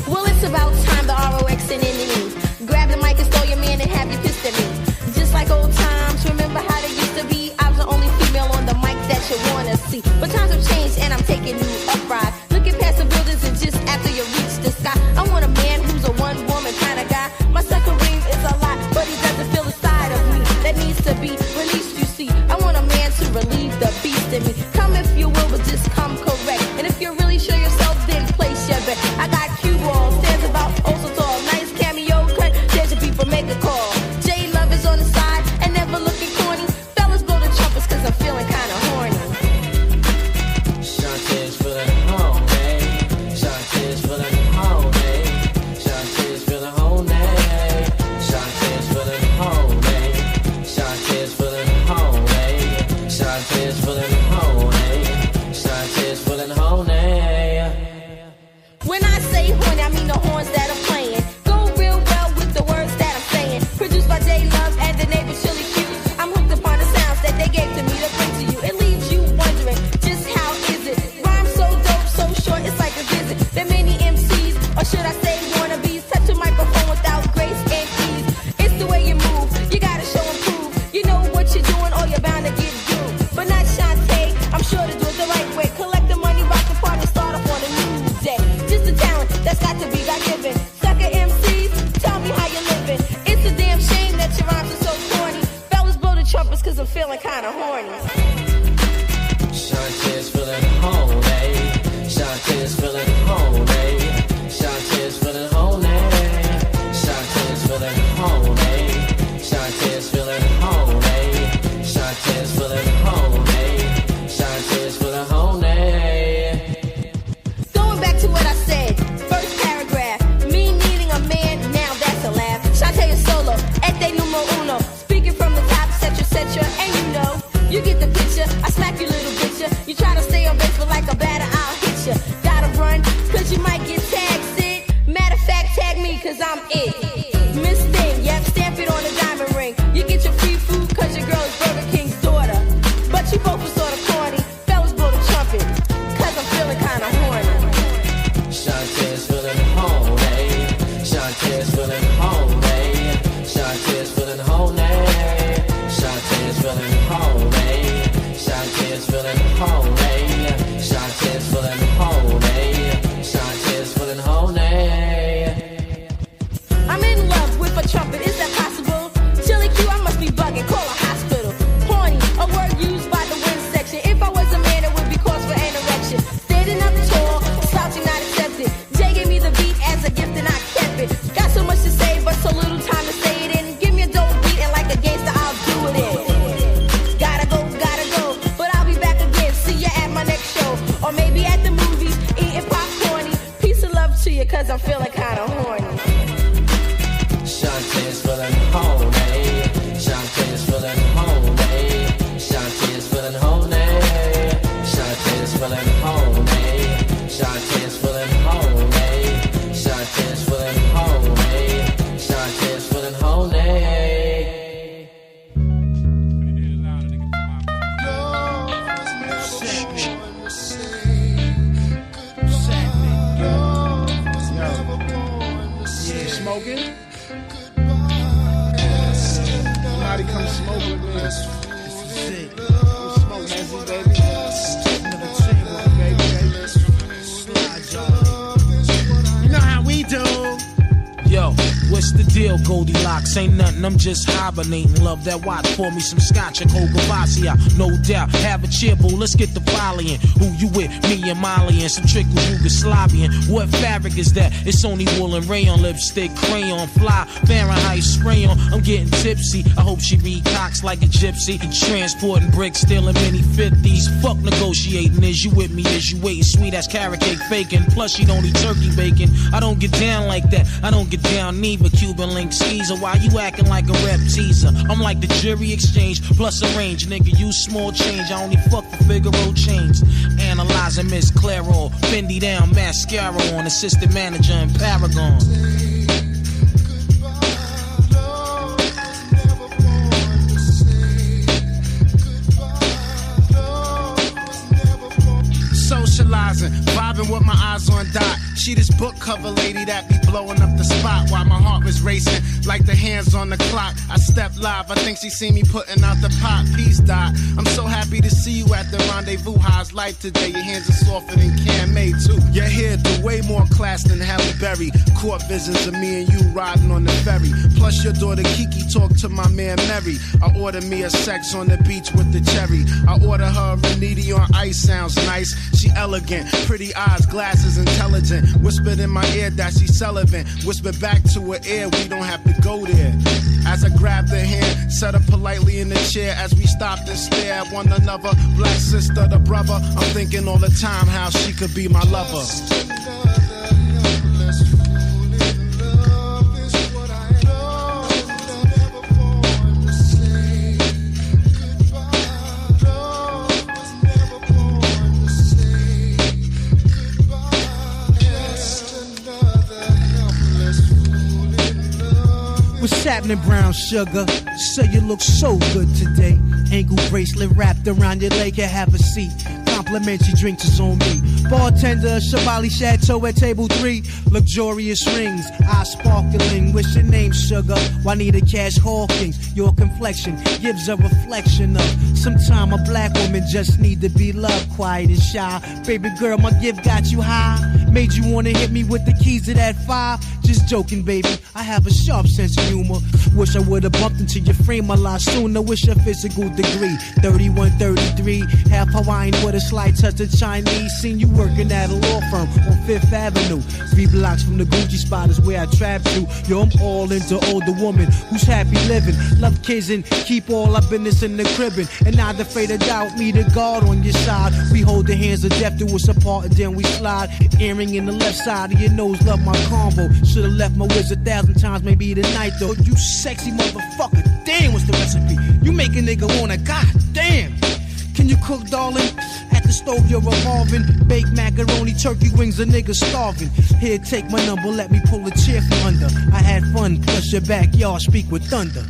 Well, it's about time the ROX and enemy. Grab the mic and stole your man and have you pissed at me. Just like old times, remember how they used to be? I was the only female on the mic that you wanna see. But times have changed and I'm taking you upright. Looking past the buildings and just after you reach the sky, I want a man who's a one-woman kind of guy. My second ring is a lot, but he doesn't feel the side of me that needs to be released, you see. I want a man to relieve the beast in me. Come if you will, but just come correct. And if you're really sure yourself, then place your bet. I got cue balls, stands about oh so tall. Nice cameo cut, there's your people, make a call. J Love is on the side and never looking corny. Fellas blow the trumpets cause I'm feeling kinda horny. Shantae's feeling horny. Shantae's feeling horny. Shantae's feeling horny. Shantae's feeling horny. Shantae's feeling horny. Shantae's feeling horny. Shantae's feeling horny. When I say horny, I mean the horns that are playing. Go real well with the words that I'm saying. Produced by J Love and the neighbor Chili Q. I'm hooked upon the sounds that they gave to me to bring to you. It leaves you wondering just how is it? Rhyme so dope, so short, it's like a visit. There many MCs, or should I say wannabes, touch a microphone without grace and ease. It's the way you move, you gotta show and prove. You know what you're doing, or you're bound to get doomed. But not Shantae, I'm sure to do it the right way. Collect the money, rock the party, start off on a new day. Just a talent that's got to be God-given. Sucker MCs, tell me how you're living. It's a damn shame that your rhymes are so corny. Fellas blow the trumpets cause I'm feeling kinda horny. Shantae's feeling horny. Shantae's feeling horny. Shantae's feeling horny. Shantae's feeling horny. Shantae's feeling horny. Shantae's feeling horny. Shantae's feeling horny. Going back to what I said, first paragraph, me needing a man, now that's a laugh. Shantae is solo, este numero uno. Speaking from the top, etc. And you know, you get the picture. I smack you little bitcher. You try to stay on base, but like a batter, I'll hit you. Gotta run, cause you might get tagged, Sid. Matter of fact, tag me, cause I'm it. Miss Thing, yep, stamp it on a diamond ring. You get your free food, cause your girl is Burger King's daughter. But you both were sorta corny. Fellas blow the trumpet, cause I'm feeling kinda horny. Shantae's feeling horny. Shantae's feeling horny. Shantae's feeling horny. Shantae's feeling horny. Shantae's feeling horny. Shantae's feeling horny. Shantae's feeling horny. I'm in love with a trumpet, is that possible? Chili Q, I must be bugging, call a hospital. Horny, a word used by the wind section. If I was a man, it would be cause for an erection. Standing up tall, slouching not accepted. Jay gave me the beat as a gift and I kept it. Got so much to say, but so little time to say it in. Give me a dope beat and like a gangster, I'll do it in. Gotta go, but I'll be back again. See ya at my next show, or maybe at the movies, eating popcorny. Peace and love to you, cause I'm feeling kinda horny. Shantae's feeling horny. Shantae's feeling horny. Shantae's feeling horny. Shantae's feeling horny. Shantae's feeling horny. Shantae's feeling horny. Shantae's feeling horny. Smoking? Somebody come smoke with me. This is it. Come smoke, Nancy, baby. Another table, baby. Slide, y'all. You know how we do. Yo, what's the deal, Goldilocks? Ain't nothing, I'm just hibernating. Love that watch, pour me some scotch and cold Gavassia. No doubt, have a cheer, boo, let's get the volleying. Who you with? Me and Molly and some trickle Yugoslavian. What fabric is that? It's only wool and rayon, lipstick, crayon, fly, Fahrenheit spray on. I'm getting tipsy, I hope she read cocks like a gypsy. Transporting bricks, stealing mini 50s. Fuck negotiating, is you with me, is you waiting? Sweet ass carrot cake faking, plus she don't eat turkey bacon. I don't get down like that, I don't get down neither. Cuban link skeezer. Why you acting like a rep teaser? I'm like the jury exchange plus a range. Nigga, you small change. I only fuck for Figaro chains. Analyzing Miss Claro. Fendi down, mascara on. Assistant manager in Paragon. Socializing, vibing with my eyes on Dot. She this book cover lady that be blowing up the spot while my heart was racing like the hands on the clock. I stepped live, I think she seen me putting out the pot. Peace, Dot. I'm so happy to see you at the rendezvous. How's life today? Your hands are softer than Cam May too. Your hair do way more class than Halle Berry. Court visits of me and you riding on the ferry. Plus your daughter Kiki talk to my man Mary. I order me a sex on the beach with the cherry. I order her a Reniti on ice, sounds nice. She elegant, pretty eyes, glasses, intelligent. Whispered in my ear that she's Sullivan. Whispered back to her ear, we don't have to go there. As I grabbed her hand, set her politely in the chair as we stopped and stared at one another. Black sister, the brother. I'm thinking all the time how she could be my lover. What's happening, brown sugar? So you look so good today. Ankle bracelet wrapped around your leg, can have a seat. Complimentary drinks is on me. Bartender, Chevalier Chateau at table 3. Luxurious rings, eyes sparkling. What's your name, sugar? Juanita Cash Hawkins. Your complexion gives a reflection of sometime a black woman just need to be loved, quiet and shy. Baby girl, my gift got you high. Made you wanna hit me with the keys to that 5. Just joking, baby. I have a sharp sense of humor. Wish I would've bumped into your frame a lot sooner. Wish your physical degree 31, 33. Half Hawaiian with a slight touch of Chinese. Seen you working at a law firm on 5th Avenue. 3 blocks from the Gucci spot is where I trap to. Yo, I'm all into older woman who's happy living. Love kids and keep all our business in the cribbin'. And not afraid to doubt me, the guard on your side. We hold the hands of death to us apart and then we slide. Earring in the left side of your nose, love my combo. Should've left my whiz 1,000 times, maybe tonight though. You sexy motherfucker, damn, what's the recipe? You make a nigga wanna, goddamn. Can you cook, darling? At the stove you're revolving. Baked macaroni, turkey wings, a nigga starving. Here, take my number, let me pull a chair from under. I had fun, plus your backyard speak with thunder.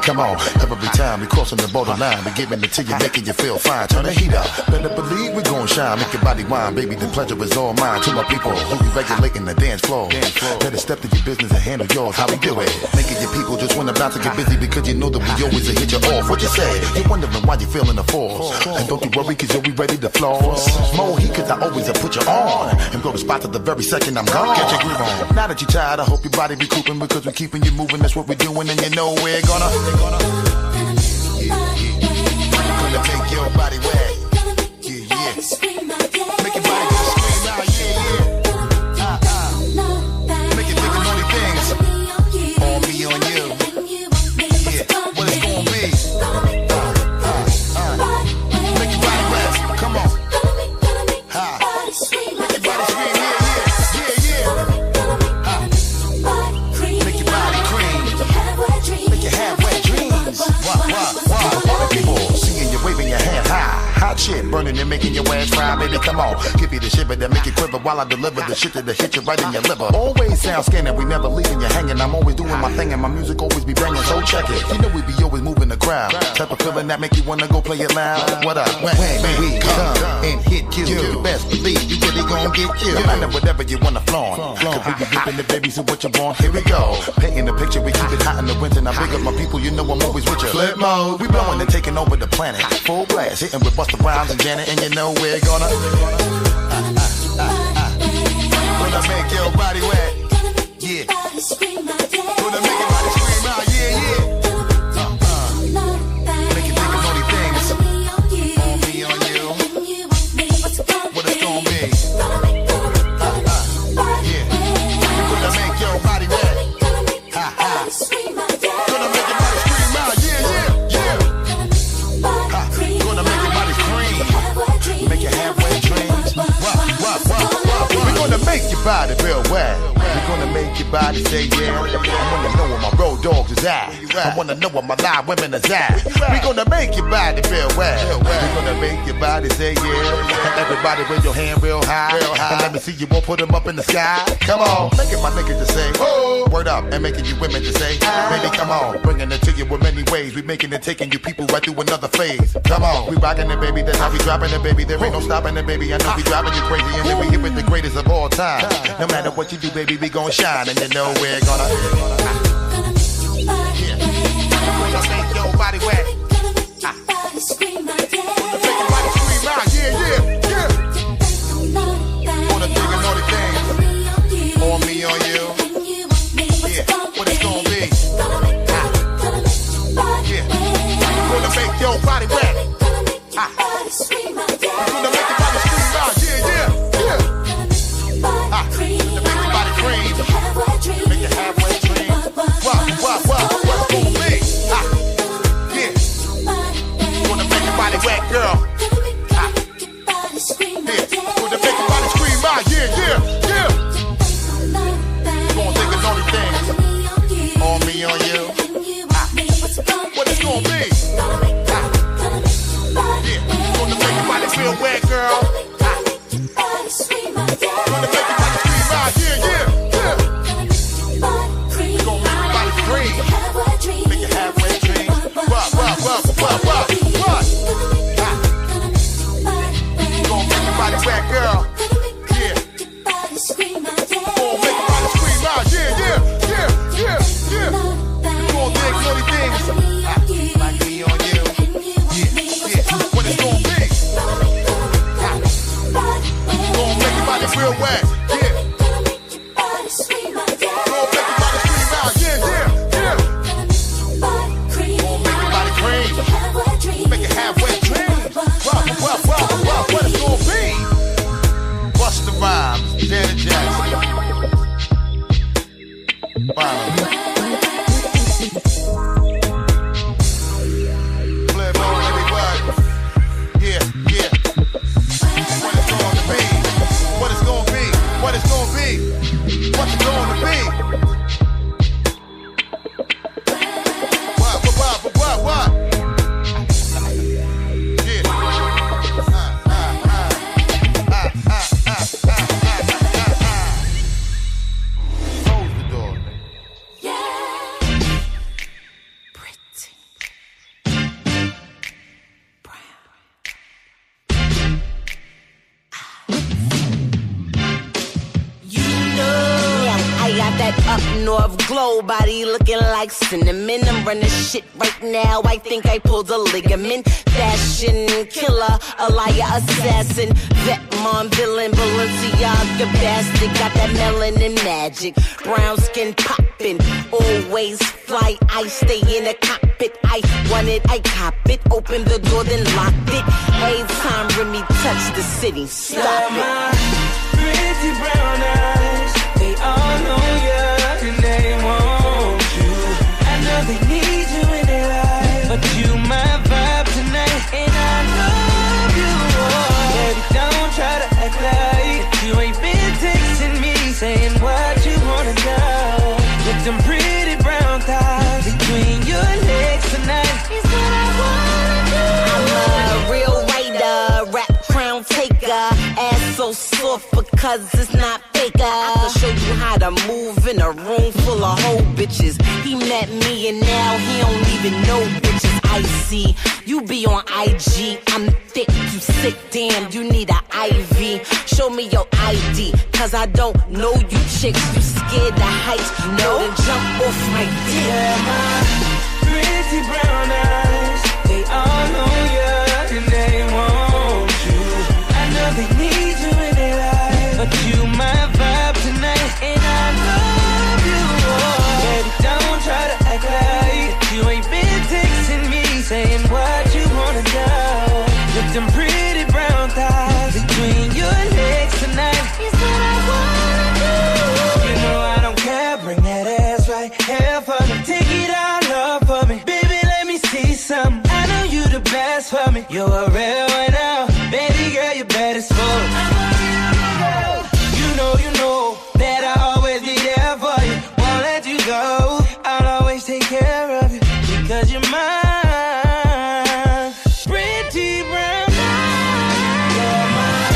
Come on, every time we crossing the borderline, we giving it to you, making you feel fine. Turn the heat up, better believe we gon' shine. Make your body wine, baby, the pleasure is all mine. To my people who be regulating the dance floor, better step to your business and handle yours. How we do it? Making your people just wanna bounce and get busy because you know that we always hit you off. What you say? You're wondering why you feeling the force, and don't you worry cause you'll be ready to floss. More heat cause I always put you on, and go to spot at the very second I'm gone. Get your groove on. Now that you're tired, I hope your body be cooping because we're keeping you moving. That's what we're doing, and you know we're gonna make your body wet. Yeah, yeah. Make your body just scream out, yeah, yeah. Make you think of money things. All me on you. Yeah, what it's gonna be. Make your body wet. Come on. Make your body scream, yeah, yeah. Make your body cream. Make you have wet dreams. Wow. People seeing you waving your hand high. Hot shit, burning burning and making your ass fry, baby, come on. Give you the shiver that make you quiver while I deliver the shit that'll hit you right in your liver. Always sound scanning, we never leaving you hanging. I'm always doing my thing and my music always be banging, so check it. You know we be always moving the crowd. Type of feeling that make you wanna go play it loud. What up? When we come and hit you, you best believe you really gon' get killed. No matter whatever you wanna flaunt. Cause we be dipping the baby, so what you want? Here we go. Painting the picture, we keep it hot in the winter. Now big up my people, you know I'm always with you. Flip mode, we blowing and taking over the planet. Full blast, hitting with Busta Rhymes and Janet, and you know we're gonna make your body wet. Yeah. Gonna make your body scream out. Yeah, yeah. Make you think of naughty things. On me, on you. What it's gonna be? Yeah. Gonna make your body wet. Ha ha. Gonna make your body scream out. Yeah, yeah, yeah. Gonna make your body scream. Make your halfway dreams. We're gonna make your body real wet. We're gonna make your body say yeah. I wanna know where my road dogs is at. I wanna know where my live women is at. We're gonna make your body feel wet. We're gonna make your body say yeah. Everybody raise your hand real high. And let me see you won't put them up in the sky. Come on, make it my niggas to say oh. Word up and making you women to say baby come on. Bringing it to you in many ways. We making it, taking you people right through another phase. Come on, we rocking it baby. That's how we dropping it baby. There ain't no stopping it baby. I know we driving you crazy. And then we here with the greatest of all time. No matter what you do baby we gon' shine. And you know we're gonna make your body wet. Scream out, yeah. Make your body scream out, yeah, yeah, yeah. Wanna think of naughty things. On me, on you. Yeah, what it's gonna be? Yeah. Gonna make your body wet. Gonna make your body scream out, yeah, yeah, yeah. Gonna make your body cream. Make your halfway dream. What's gonna be? Yeah. Gonna make your body wet, girl. Yeah. Gonna make your body scream out, yeah, yeah, yeah. Gonna think of naughty things. On me, on you. What it's gonna be? Yeah. Gonna make your body feel wet, girl. Gonna make your body scream out, yeah, yeah, yeah. Gonna make your body scream. Make your halfway dream. What? Gonna make your body wet, girl. Yeah. Gonna make your body scream out, yeah, yeah, yeah, yeah, yeah. Gonna think naughty things. Like me on you. Yeah, yeah. What it's gonna be? Gonna make your body real wet. Yeah. Gonna make your body scream out, yeah, yeah, yeah. Gonna make your body cream. Make it halfway dream. What it's gonna be? Busta Rhymes, Janet Jackson. Playboy, everybody. Yeah, yeah. What it's gonna be? What it's gonna be? What it's gonna be? What's it gonna be? What? Yeah. Close the door. That up north glow body looking like cinnamon. I'm running shit right now. I think I pulled a ligament. Fashion killer, a liar, assassin, vet mom, villain, Balenciaga bastard. Got that melanin magic, brown skin popping. Always fly, I stay in the cockpit. I want it, I cop it. Open the door, then locked it. Every time Remy touch the city, stop it. Pretty brown eyes, they all know you and they want you. I know they need you in their life, but you my vibe tonight, and I love you. Baby, don't try to act like you ain't been texting me, saying what you wanna know. With them pretty brown thighs between your legs tonight is what I wanna do. I'm a real writer, rap cause it's not fake. I can show you how to move in a room full of hoe bitches. He met me and now he don't even know bitches. I see you be on IG, I'm thick, you sick, damn, you need an IV. Show me your ID, cause I don't know you chicks. You scared the heights, no, then jump off my dick. Yeah, my pretty brown eyes, they all know you and they want you. I know they need you in their life, but you my vibe tonight, and I love you. Baby, don't try to act like you ain't been texting me, saying what you wanna do. With them pretty brown thighs between your legs tonight, is what I wanna do. You know I don't care, bring that ass right here for me. Take it all up for me, baby, let me see something. I know you the best for me, you're a real one now. Baby girl, you better slow. You know that I always be there for you. Won't let you go, I'll always take care of you, because you're mine. Pretty brown eyes, you're mine.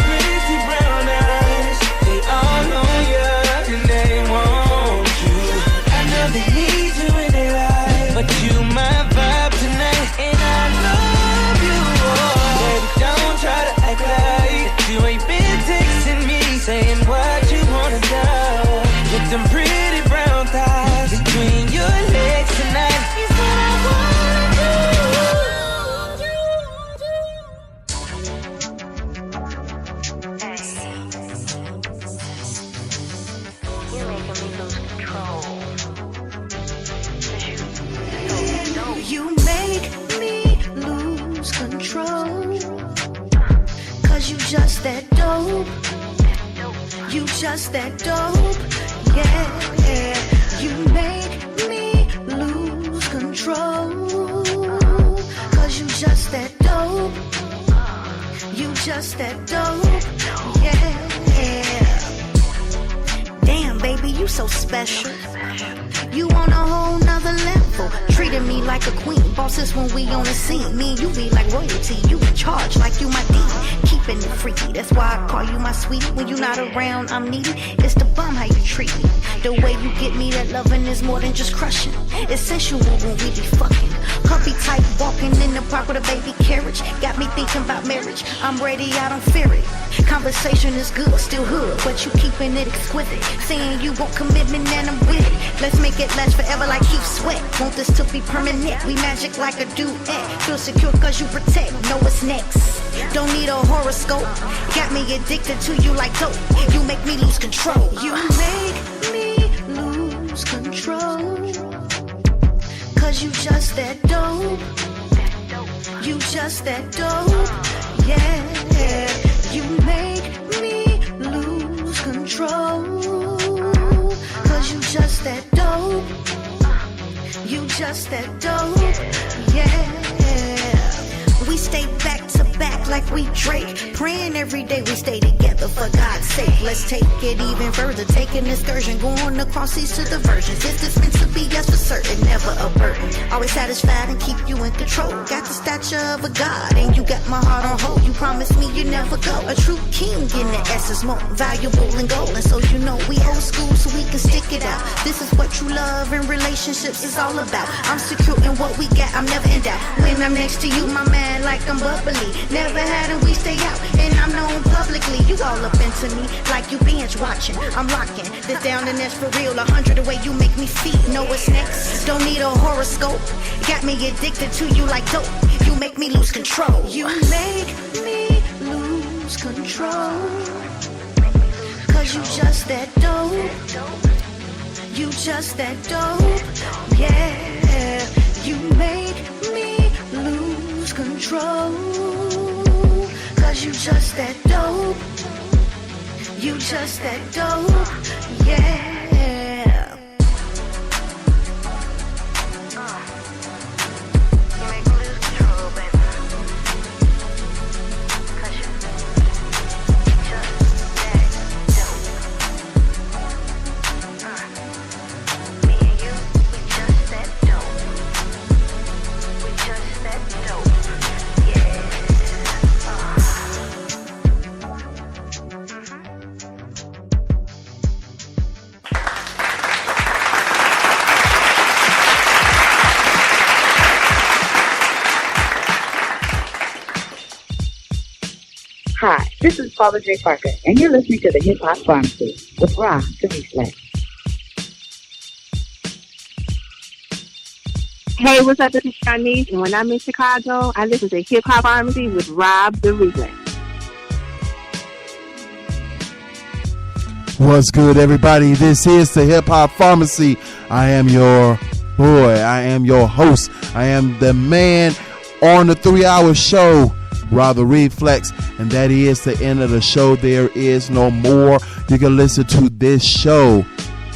Pretty brown eyes, they all know you and they want you. I know they need you in their life, but you my vibe tonight, and I love you. Baby, don't try to act like you ain't been texting me, saying what you wanna do. With them pretty brown thighs between your legs tonight, is what I wanna do. You're making me lose control. You make me lose control, cause you just that dope. You just that dope, yeah. You make me lose control, cause you just that dope. You just that dope, yeah. Damn, baby, you so special. You on a whole nother level, treating me like a queen. Bosses when we on the scene, me and you be like royalty. You in charge like you my dean, keeping it freaky. That's why I call you my sweetie. When you not around, I'm needy. It's the bum how you treat me. The way you get me, that loving is more than just crushing. It's sensual when we be fucking. Puppy type walking in the park with a baby carriage. Got me thinking about marriage. I'm ready, I don't fear it. Conversation is good, still hood, but you keeping it exquisite. Saying you want commitment and I'm with it. Let's make it last forever like Keith Sweat. Want this to be permanent, we magic like a duet. Feel secure cause you protect, know what's next. Don't need a horoscope, got me addicted to you like dope. You make me lose control. You make me lose control, cause you just that dope. You just that dope, yeah. You make me lose control, cause you just that dope. You just that dope, yeah. We stay back to back like we Drake. Praying every day we stay together for God's sake. Let's take it even further, take an excursion, going across seas to the virgins. If it's meant to be, yes for certain, never a burden. Always satisfied and keep you in control. Got the stature of a god and you got my heart on hold. You promised me you never go. A true king in the essence, more valuable than gold. And so you know we old school so we can stick it out. This is what true love and relationships is all about. I'm secure in what we got, I'm never in doubt. When I'm next to you, my man, like I'm bubbly. Never had and we stay out, and I'm known publicly. You all up into me like you binge watching. I'm locking this down and that's for real. 100 the way you make me feel. Know what's next? Don't need a horoscope. Got me addicted to you like dope. You make me lose control. You make me lose control, cause you just that dope. You just that dope, yeah. You make me lose control, cause you just that dope. You just that dope, yeah. Mm-hmm. This is Paula J. Parker, and you're listening to the Hip Hop Pharmacy with Rob the Reflex. Hey, what's up? This is Shanice, and when I'm in Chicago, I listen to Hip Hop Pharmacy with Rob the Reflex. What's good, everybody? This is the Hip Hop Pharmacy. I am your boy. I am your host. I am the man on the 3-hour show, Rob the Reflex, and that is the end of the show. There is no more. You can listen to this show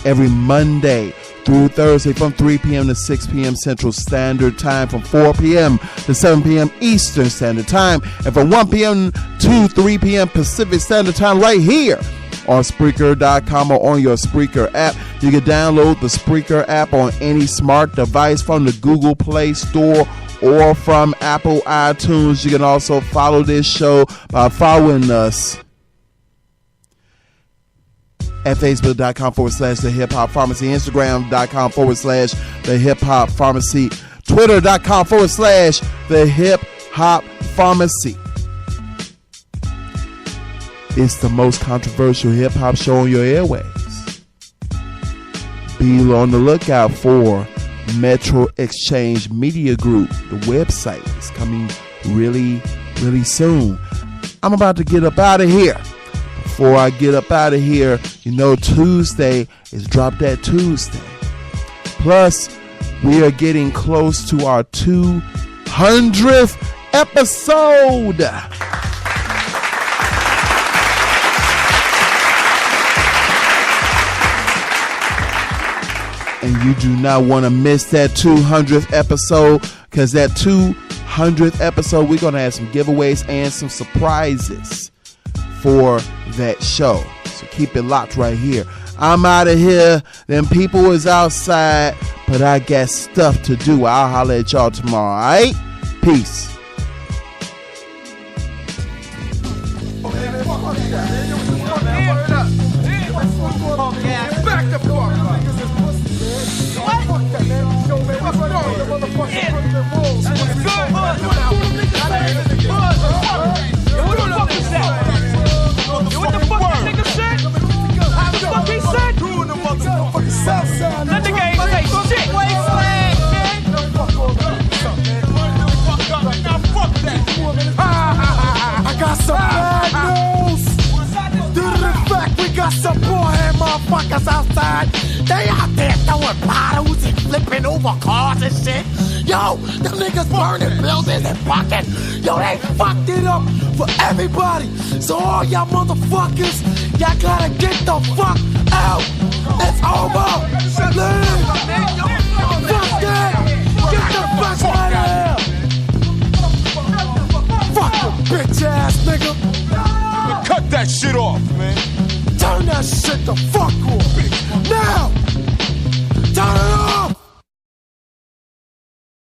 every Monday through Thursday from 3 p.m. to 6 p.m. Central Standard Time, from 4 p.m. to 7 p.m. Eastern Standard Time, and from 1 p.m. to 3 p.m. Pacific Standard Time right here on Spreaker.com or on your Spreaker app. You can download the Spreaker app on any smart device from the Google Play Store or from Apple iTunes. You can also follow this show by following us at Facebook.com/The Hip Hop Pharmacy, Instagram.com/The Hip Hop Pharmacy, Twitter.com/The Hip Hop Pharmacy. It's the most controversial hip hop show on your airwaves. Be on the lookout for Metro Exchange Media Group. The website is coming really, really soon. I'm about to get up out of here. Before I get up out of here, you know Tuesday is Drop That Tuesday. Plus, we are getting close to our 200th episode. And you do not want to miss that 200th episode, because that 200th episode, we're going to have some giveaways and some surprises for that show. So keep it locked right here. I'm out of here. Them people is outside, but I got stuff to do. I'll holler at y'all tomorrow. All right? Peace. Back the fuck up. What the fuck that nigga said? What the fuck he said? That nigga ain't say shit. I got some bad news. Due to the fact we got some boy-head motherfuckers outside. They out there throwing bottles and flipping over cars and shit. Yo, them niggas burning buildings and fucking. Yo, they fucked it up for everybody. So all y'all motherfuckers, y'all gotta get the fuck out. It's over. Leave. Fuck that. Get the fuck out of here. Fuck the bitch ass nigga. Cut that shit off, man. Turn that shit the fuck